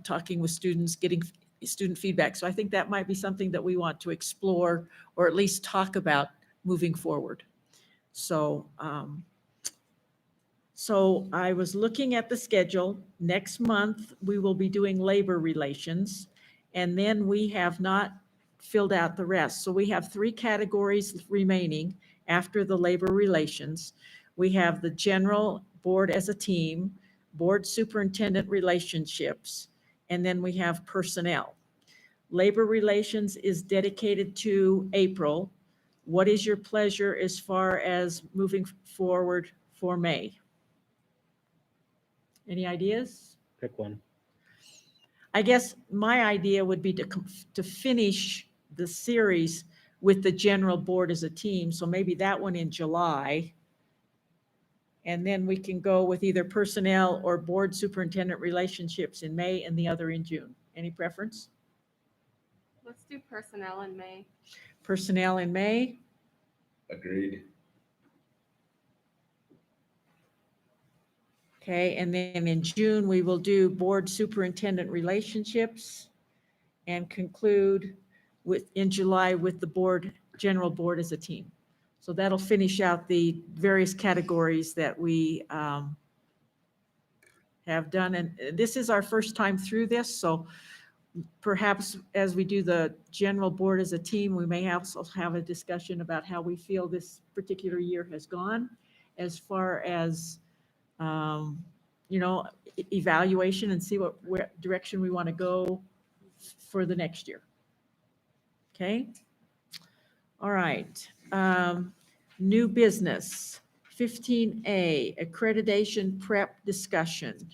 talking with students, getting student feedback. So I think that might be something that we want to explore, or at least talk about moving forward. So, so I was looking at the schedule. Next month, we will be doing labor relations, and then we have not filled out the rest. So we have 3 categories remaining after the labor relations. We have the general board as a team, board superintendent relationships, and then we have personnel. Labor relations is dedicated to April. What is your pleasure as far as moving forward for May? Any ideas? Pick one. I guess my idea would be to finish the series with the general board as a team. So maybe that one in July. And then we can go with either personnel or board superintendent relationships in May and the other in June. Any preference? Let's do personnel in May. Personnel in May. Agreed. Okay, and then in June, we will do board superintendent relationships and conclude in July with the board, general board as a team. So that'll finish out the various categories that we have done. And this is our first time through this, so perhaps as we do the general board as a team, we may also have a discussion about how we feel this particular year has gone as far as evaluation and see where direction we want to go for the next year. Okay. All right. New business, 15A, accreditation prep discussion.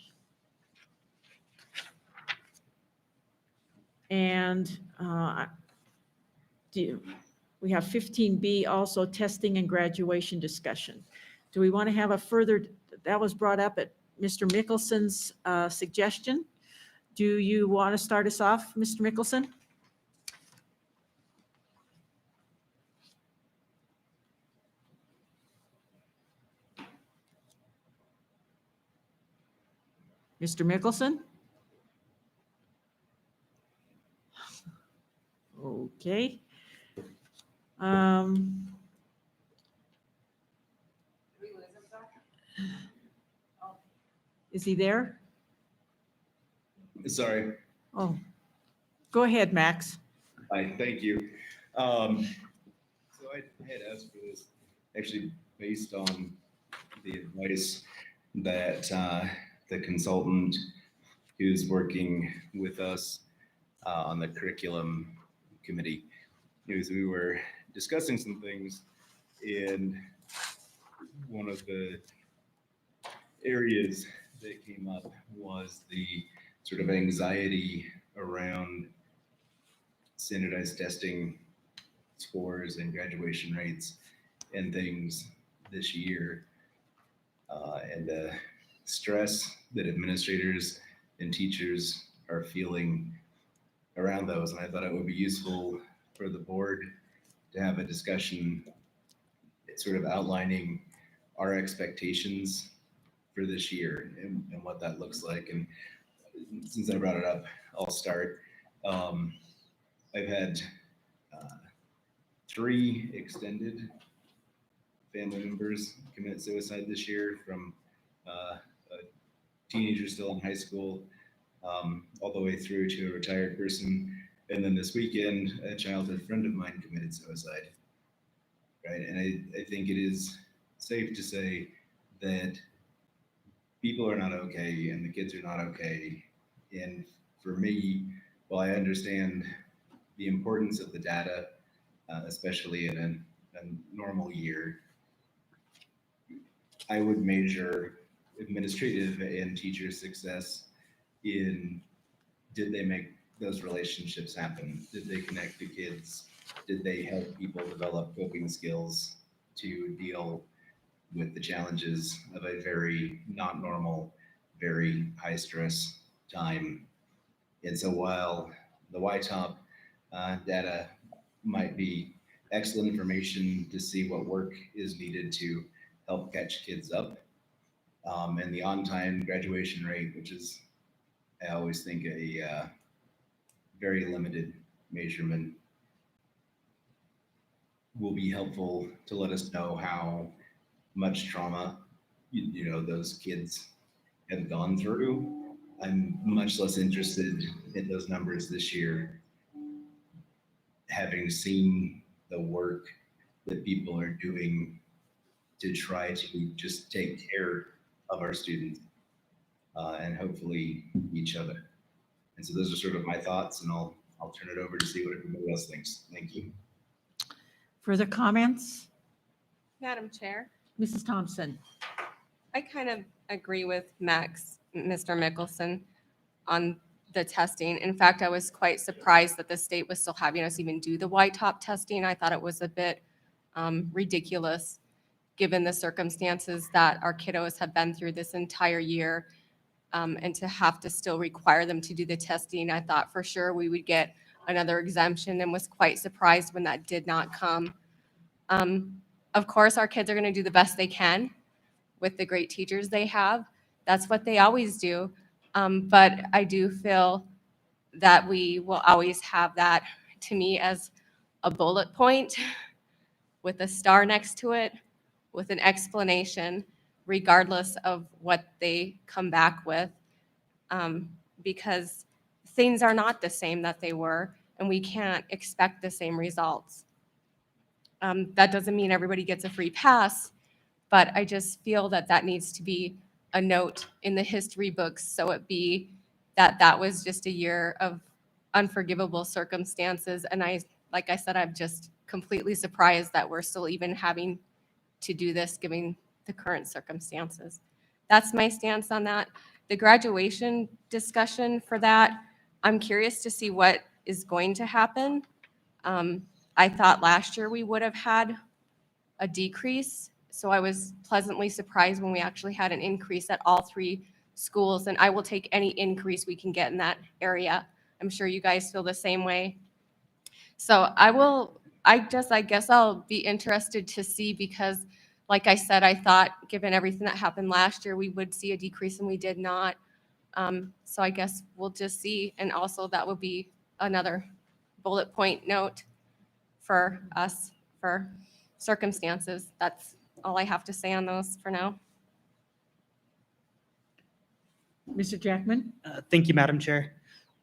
And we have 15B, also testing and graduation discussion. Do we want to have a further, that was brought up at Mr. Mickelson's suggestion. Do you want to start us off, Mr. Mickelson? Mr. Mickelson? Okay. Is he there? Sorry. Oh, go ahead, Max. Hi, thank you. So I had asked for this actually based on the advice that the consultant who's working with us on the curriculum committee, we were discussing some things, and one of the areas that came up was the sort of anxiety around standardized testing scores and graduation rates and things this year, and the stress that administrators and teachers are feeling around those. And I thought it would be useful for the board to have a discussion sort of outlining our expectations for this year and what that looks like. And since I brought it up, I'll start. I've had 3 extended family members commit suicide this year, from a teenager still in high school all the way through to a retired person. And then this weekend, a childhood friend of mine committed suicide. Right. And I think it is safe to say that people are not okay and the kids are not okay. And for me, while I understand the importance of the data, especially in a normal year, I would measure administrative and teacher success in, did they make those relationships happen? Did they connect the kids? Did they help people develop coping skills to deal with the challenges of a very not normal, very high stress time? And so while the YTOP data might be excellent information to see what work is needed to help catch kids up, and the on-time graduation rate, which is, I always think, a very limited measurement, will be helpful to let us know how much trauma those kids have gone through. I'm much less interested in those numbers this year, having seen the work that people are doing to try to just take care of our students and hopefully each other. And so those are sort of my thoughts, and I'll turn it over to see what everybody else thinks. Thank you. Further comments? Madam Chair, Mrs. Thompson? I kind of agree with Max, Mr. Mickelson, on the testing. In fact, I was quite surprised that the state was still having us even do the YTOP testing. I thought it was a bit ridiculous, given the circumstances that our kiddos have been through this entire year. And to have to still require them to do the testing, I thought for sure we would get another exemption and was quite surprised when that did not come. Of course, our kids are going to do the best they can with the great teachers they have. That's what they always do. But I do feel that we will always have that, to me, as a bullet point with a star next to it, with an explanation, regardless of what they come back with, because things are not the same that they were, and we can't expect the same results. That doesn't mean everybody gets a free pass, but I just feel that that needs to be a note in the history books, so it be that that was just a year of unforgivable circumstances. And like I said, I'm just completely surprised that we're still even having to do this given the current circumstances. That's my stance on that. The graduation discussion for that, I'm curious to see what is going to happen. I thought last year we would have had a decrease, so I was pleasantly surprised when we actually had an increase at all 3 schools, and I will take any increase we can get in that area. I'm sure you guys feel the same way. So I guess I'll be interested to see, because like I said, I thought given everything that happened last year, we would see a decrease and we did not. So I guess we'll just see. And also that will be another bullet point note for us for circumstances. That's all I have to say on those for now. Mr. Jackman? Thank you, Madam Chair.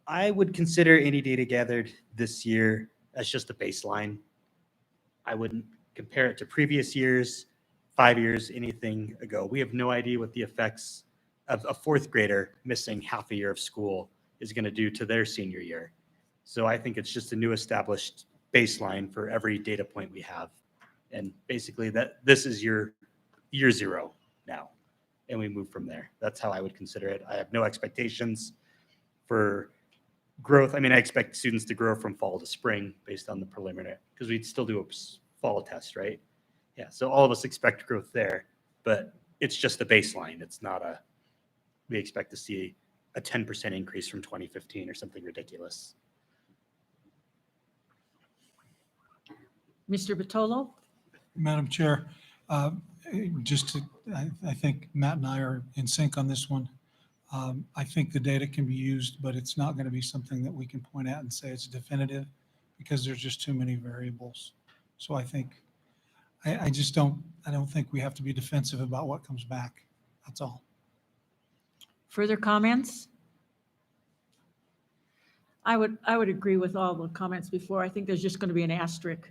I would consider any data gathered this year as just a baseline. I wouldn't compare it to previous years, 5 years, anything ago. We have no idea what the effects of a 4th grader missing half a year of school is going to do to their senior year. So I think it's just a new established baseline for every data point we have. And basically that this is your year 0 now, and we move from there. That's how I would consider it. I have no expectations for growth. I mean, I expect students to grow from fall to spring based on the preliminary, because we'd still do a fall test, right? Yeah, so all of us expect growth there, but it's just a baseline. It's not we expect to see a 10% increase from 2015 or something ridiculous. Mr. Batolo? Madam Chair, I think Matt and I are in sync on this one. I think the data can be used, but it's not going to be something that we can point at and say it's definitive, because there's just too many variables. So I don't think we have to be defensive about what comes back. That's all. Further comments? I would agree with all the comments before. I think there's just going to be an asterisk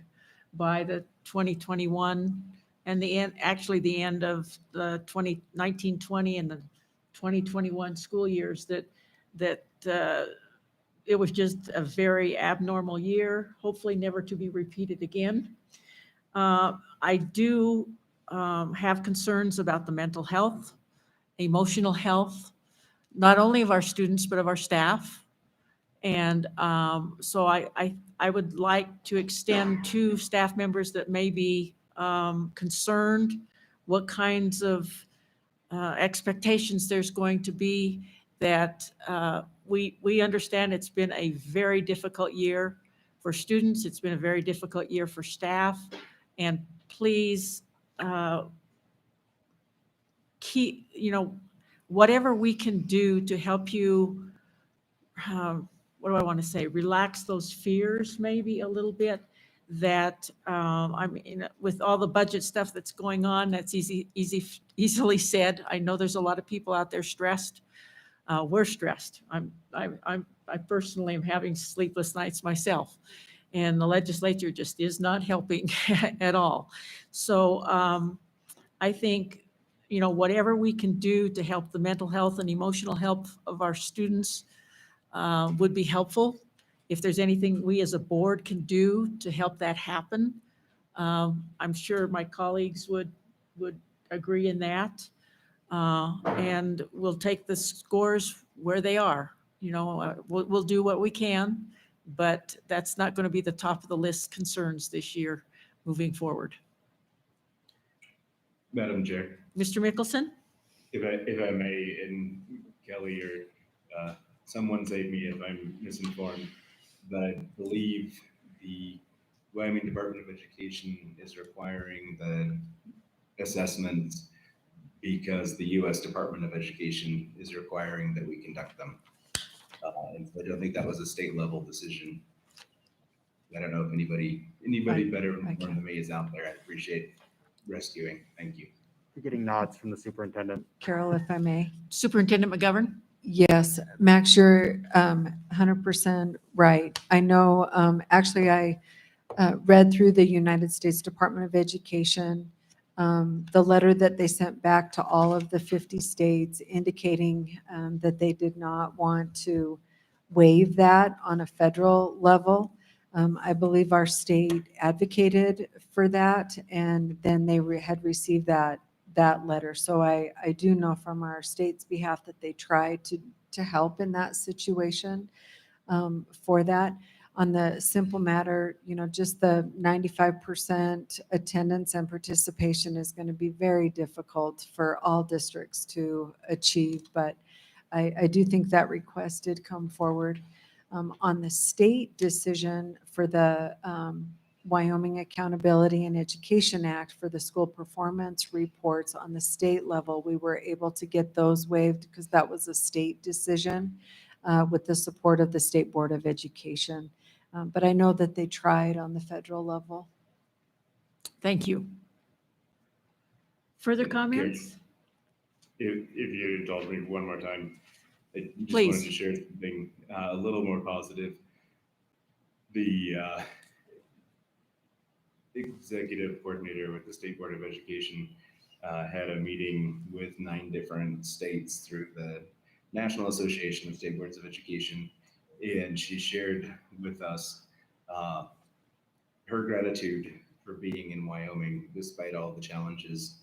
by the 2021 and the end of the 2019-20 and the 2021 school years, that it was just a very abnormal year, hopefully never to be repeated again. I do have concerns about the mental health, emotional health, not only of our students, but of our staff. And so I would like to extend to staff members that may be concerned what kinds of expectations there's going to be, that we understand it's been a very difficult year for students. It's been a very difficult year for staff. And please keep, whatever we can do to help you, what do I want to say, relax those fears maybe a little bit, that I mean, with all the budget stuff that's going on, that's easily said. I know there's a lot of people out there stressed. We're stressed. I personally am having sleepless nights myself, and the legislature just is not helping at all. So I think, whatever we can do to help the mental health and emotional health of our students would be helpful. If there's anything we as a board can do to help that happen, I'm sure my colleagues would agree in that. And we'll take the scores where they are. We'll do what we can, but that's not going to be the top of the list concerns this year moving forward. Madam Chair, Mr. Mickelson? if I may, and Kelly or someone save me if I'm misinformed, but I believe the Wyoming Department of Education is requiring the assessments because the U.S. Department of Education is requiring that we conduct them. And so I don't think that was a state level decision. I don't know if anybody better informed than me is out there. I appreciate rescuing. Thank you. We're getting nods from the superintendent. Carol, if I may. Superintendent McGovern? Yes, Max, you're 100% right. I know, actually, I read through the United States Department of Education, the letter that they sent back to all of the 50 states indicating that they did not want to waive that on a federal level. I believe our state advocated for that, and then they had received that letter. So I do know from our state's behalf that they tried to help in that situation for that. On the simple matter, just the 95% attendance and participation is going to be very difficult for all districts to achieve, but I do think that request did come forward. On the state decision for the Wyoming Accountability and Education Act for the school performance reports on the state level, we were able to get those waived because that was a state decision with the support of the State Board of Education. But I know that they tried on the federal level. Thank you. Further comments? If you indulge me one more time, I just Please. wanted to share something a little more positive. The executive coordinator with the State Board of Education had a meeting with 9 different states through the National Association of State Boards of Education, and she shared with us her gratitude for being in Wyoming despite all the challenges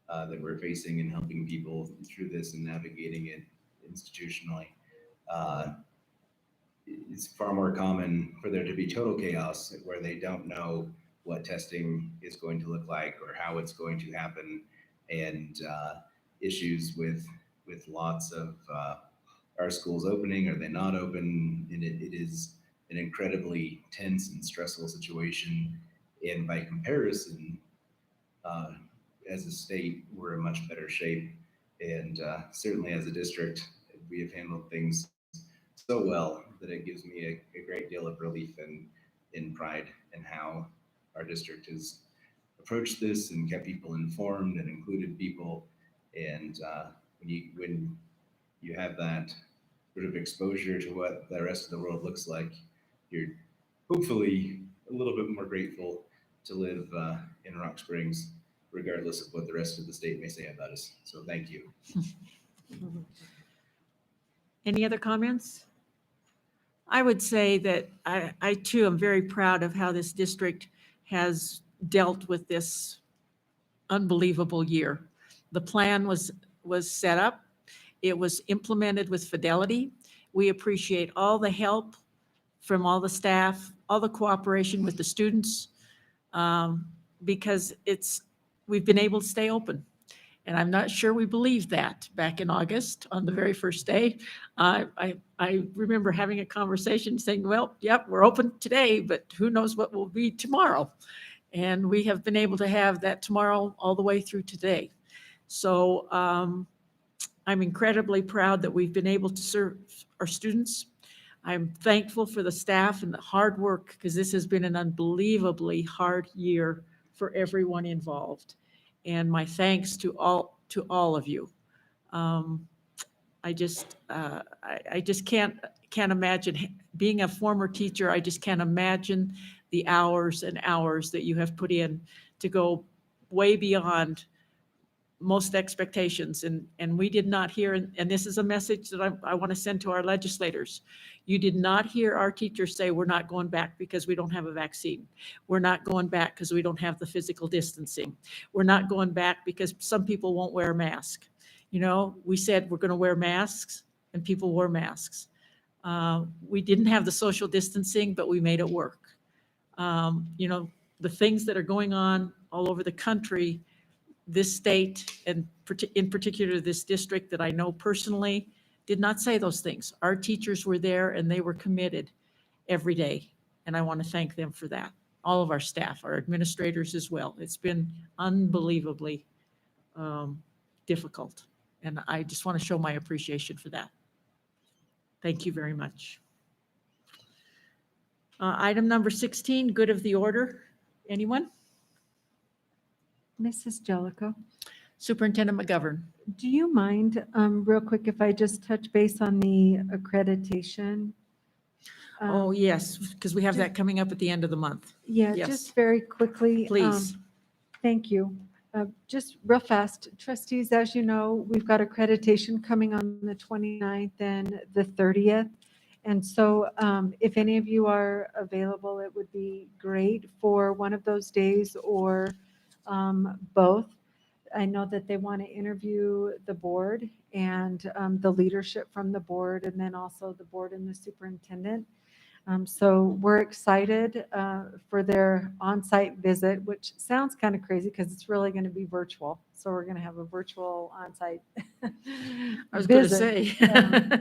that we're facing in helping people through this and navigating it institutionally. It's far more common for there to be total chaos where they don't know what testing is going to look like or how it's going to happen, and issues with lots of our schools opening, are they not open, and it is an incredibly tense and stressful situation. And by comparison, as a state, we're in much better shape, and certainly as a district, we have handled things so well that it gives me a great deal of relief and pride in how our district has approached this and kept people informed and included people. And when you have that sort of exposure to what the rest of the world looks like, you're hopefully a little bit more grateful to live in Rock Springs, regardless of what the rest of the state may say about us. So thank you. Any other comments? I would say that I too am very proud of how this district has dealt with this unbelievable year. The plan was set up. It was implemented with fidelity. We appreciate all the help from all the staff, all the cooperation with the students, because we've been able to stay open. And I'm not sure we believed that back in August on the very first day. I remember having a conversation saying, well, yep, we're open today, but who knows what will be tomorrow. And we have been able to have that tomorrow all the way through today. So I'm incredibly proud that we've been able to serve our students. I'm thankful for the staff and the hard work, because this has been an unbelievably hard year for everyone involved. And my thanks to all of you. I just can't imagine being a former teacher. I just can't imagine the hours and hours that you have put in to go way beyond most expectations. And we did not hear, and this is a message that I want to send to our legislators. You did not hear our teachers say, we're not going back because we don't have a vaccine. We're not going back because we don't have the physical distancing. We're not going back because some people won't wear a mask. We said we're going to wear masks, and people wore masks. We didn't have the social distancing, but we made it work. The things that are going on all over the country, this state, and in particular this district that I know personally, did not say those things. Our teachers were there and they were committed. every day. And I want to thank them for that. All of our staff, our administrators as well. It's been unbelievably difficult. And I just want to show my appreciation for that. Thank you very much. Item number 16, good of the order. Anyone? Mrs. Jellicoe, Superintendent McGovern. do you mind, real quick, if I just touch base on the accreditation? Oh, yes, because we have that coming up at the end of the month. Yeah, Yes. just very quickly. Please. Thank you. Just real fast, trustees, as you know, we've got accreditation coming on the 29th and the 30th. And so if any of you are available, it would be great for one of those days or both. I know that they want to interview the board and the leadership from the board, and then also the board and the superintendent. So we're excited for their on-site visit, which sounds kind of crazy because it's really going to be virtual. So we're going to have a virtual on-site I was going to say.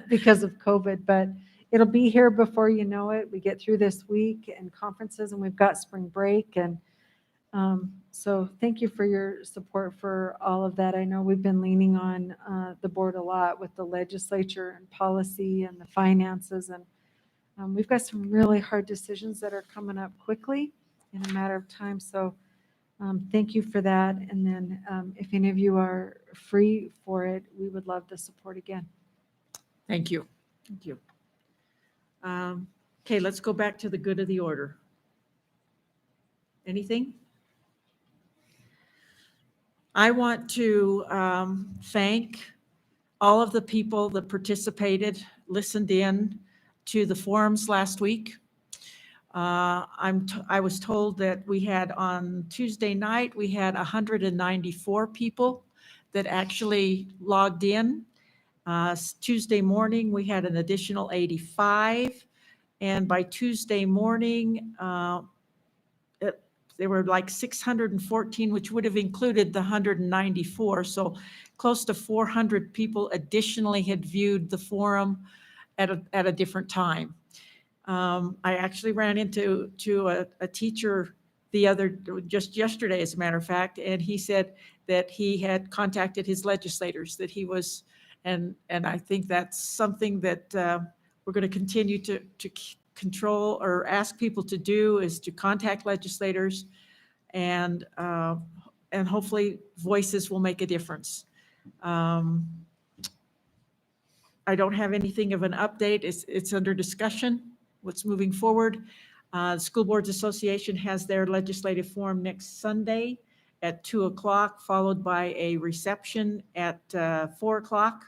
because of COVID, but it'll be here before you know it. We get through this week and conferences, and we've got spring break. And so thank you for your support for all of that. I know we've been leaning on the board a lot with the legislature and policy and the finances, and we've got some really hard decisions that are coming up quickly in a matter of time. So thank you for that. And then if any of you are free for it, we would love the support again. Thank you. Thank you. Okay, let's go back to the good of the order. Anything? I want to thank all of the people that participated, listened in to the forums last week. I was told that we had on Tuesday night, we had 194 people that actually logged in. Tuesday morning, we had an additional 85. And by Tuesday morning, there were like 614, which would have included the 194. So close to 400 people additionally had viewed the forum at a different time. I actually ran into a teacher just yesterday, as a matter of fact, and he said that he had contacted his legislators, that he was, and I think that's something that we're going to continue to control or ask people to do, is to contact legislators, and hopefully voices will make a difference. I don't have anything of an update. It's under discussion. What's moving forward? The School Boards Association has their legislative forum next Sunday at 2:00, followed by a reception at 4:00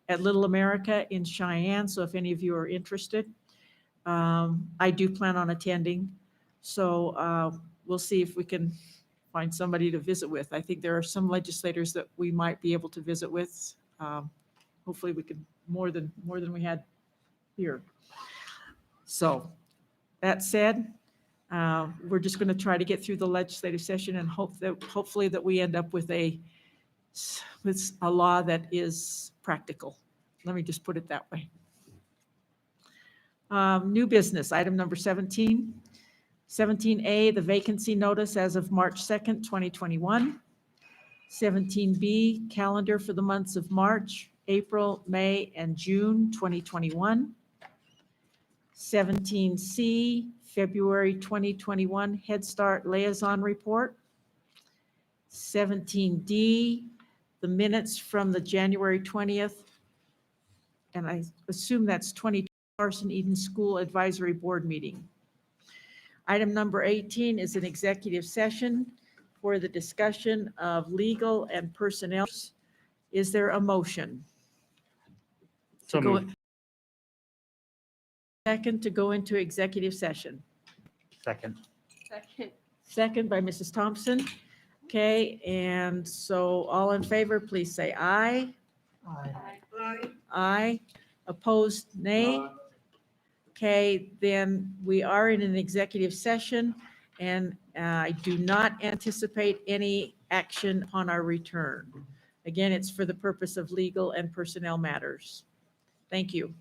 at Little America in Cheyenne. So if any of you are interested, I do plan on attending. So we'll see if we can find somebody to visit with. I think there are some legislators that we might be able to visit with. Hopefully we can more than we had here. So that said, we're just going to try to get through the legislative session and hopefully that we end up with a law that is practical. Let me just put it that way. New business, item number 17. 17A, the vacancy notice as of March 2nd, 2021. 17B, calendar for the months of March, April, May, and June 2021. 17C, February 2021 Head Start Liaison Report. 17D, the minutes from the January 20th, and I assume that's 20 Carson Eden School Advisory Board meeting. Item number 18 is an executive session for the discussion of legal and personnel. Is there a motion? So moved. Second to go into executive session. Second. Second by Mrs. Thompson. Okay, and so all in favor, please say aye. Aye. Aye. Opposed, nay. Okay, then we are in an executive session, and I do not anticipate any action on our return. Again, it's for the purpose of legal and personnel matters. Thank you.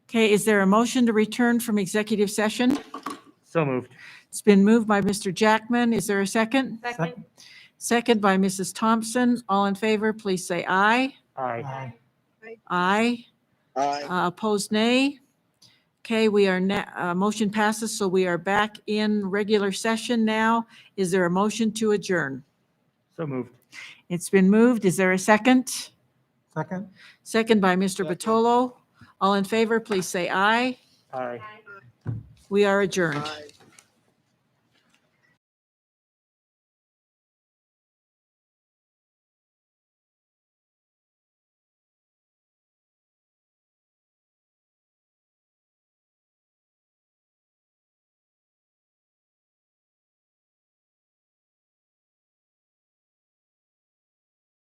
Okay, is there a motion to return from executive session? So moved. It's been moved by Mr. Jackman. Is there a second? Second. Second by Mrs. Thompson. All in favor, please say aye. Aye. Aye. Opposed, nay. Okay, we are, motion passes, so we are back in regular session now. Is there a motion to adjourn? So moved. It's been moved. Is there a second? Second? Second by Mr. Batolo. All in favor, please say aye. Aye. We are adjourned.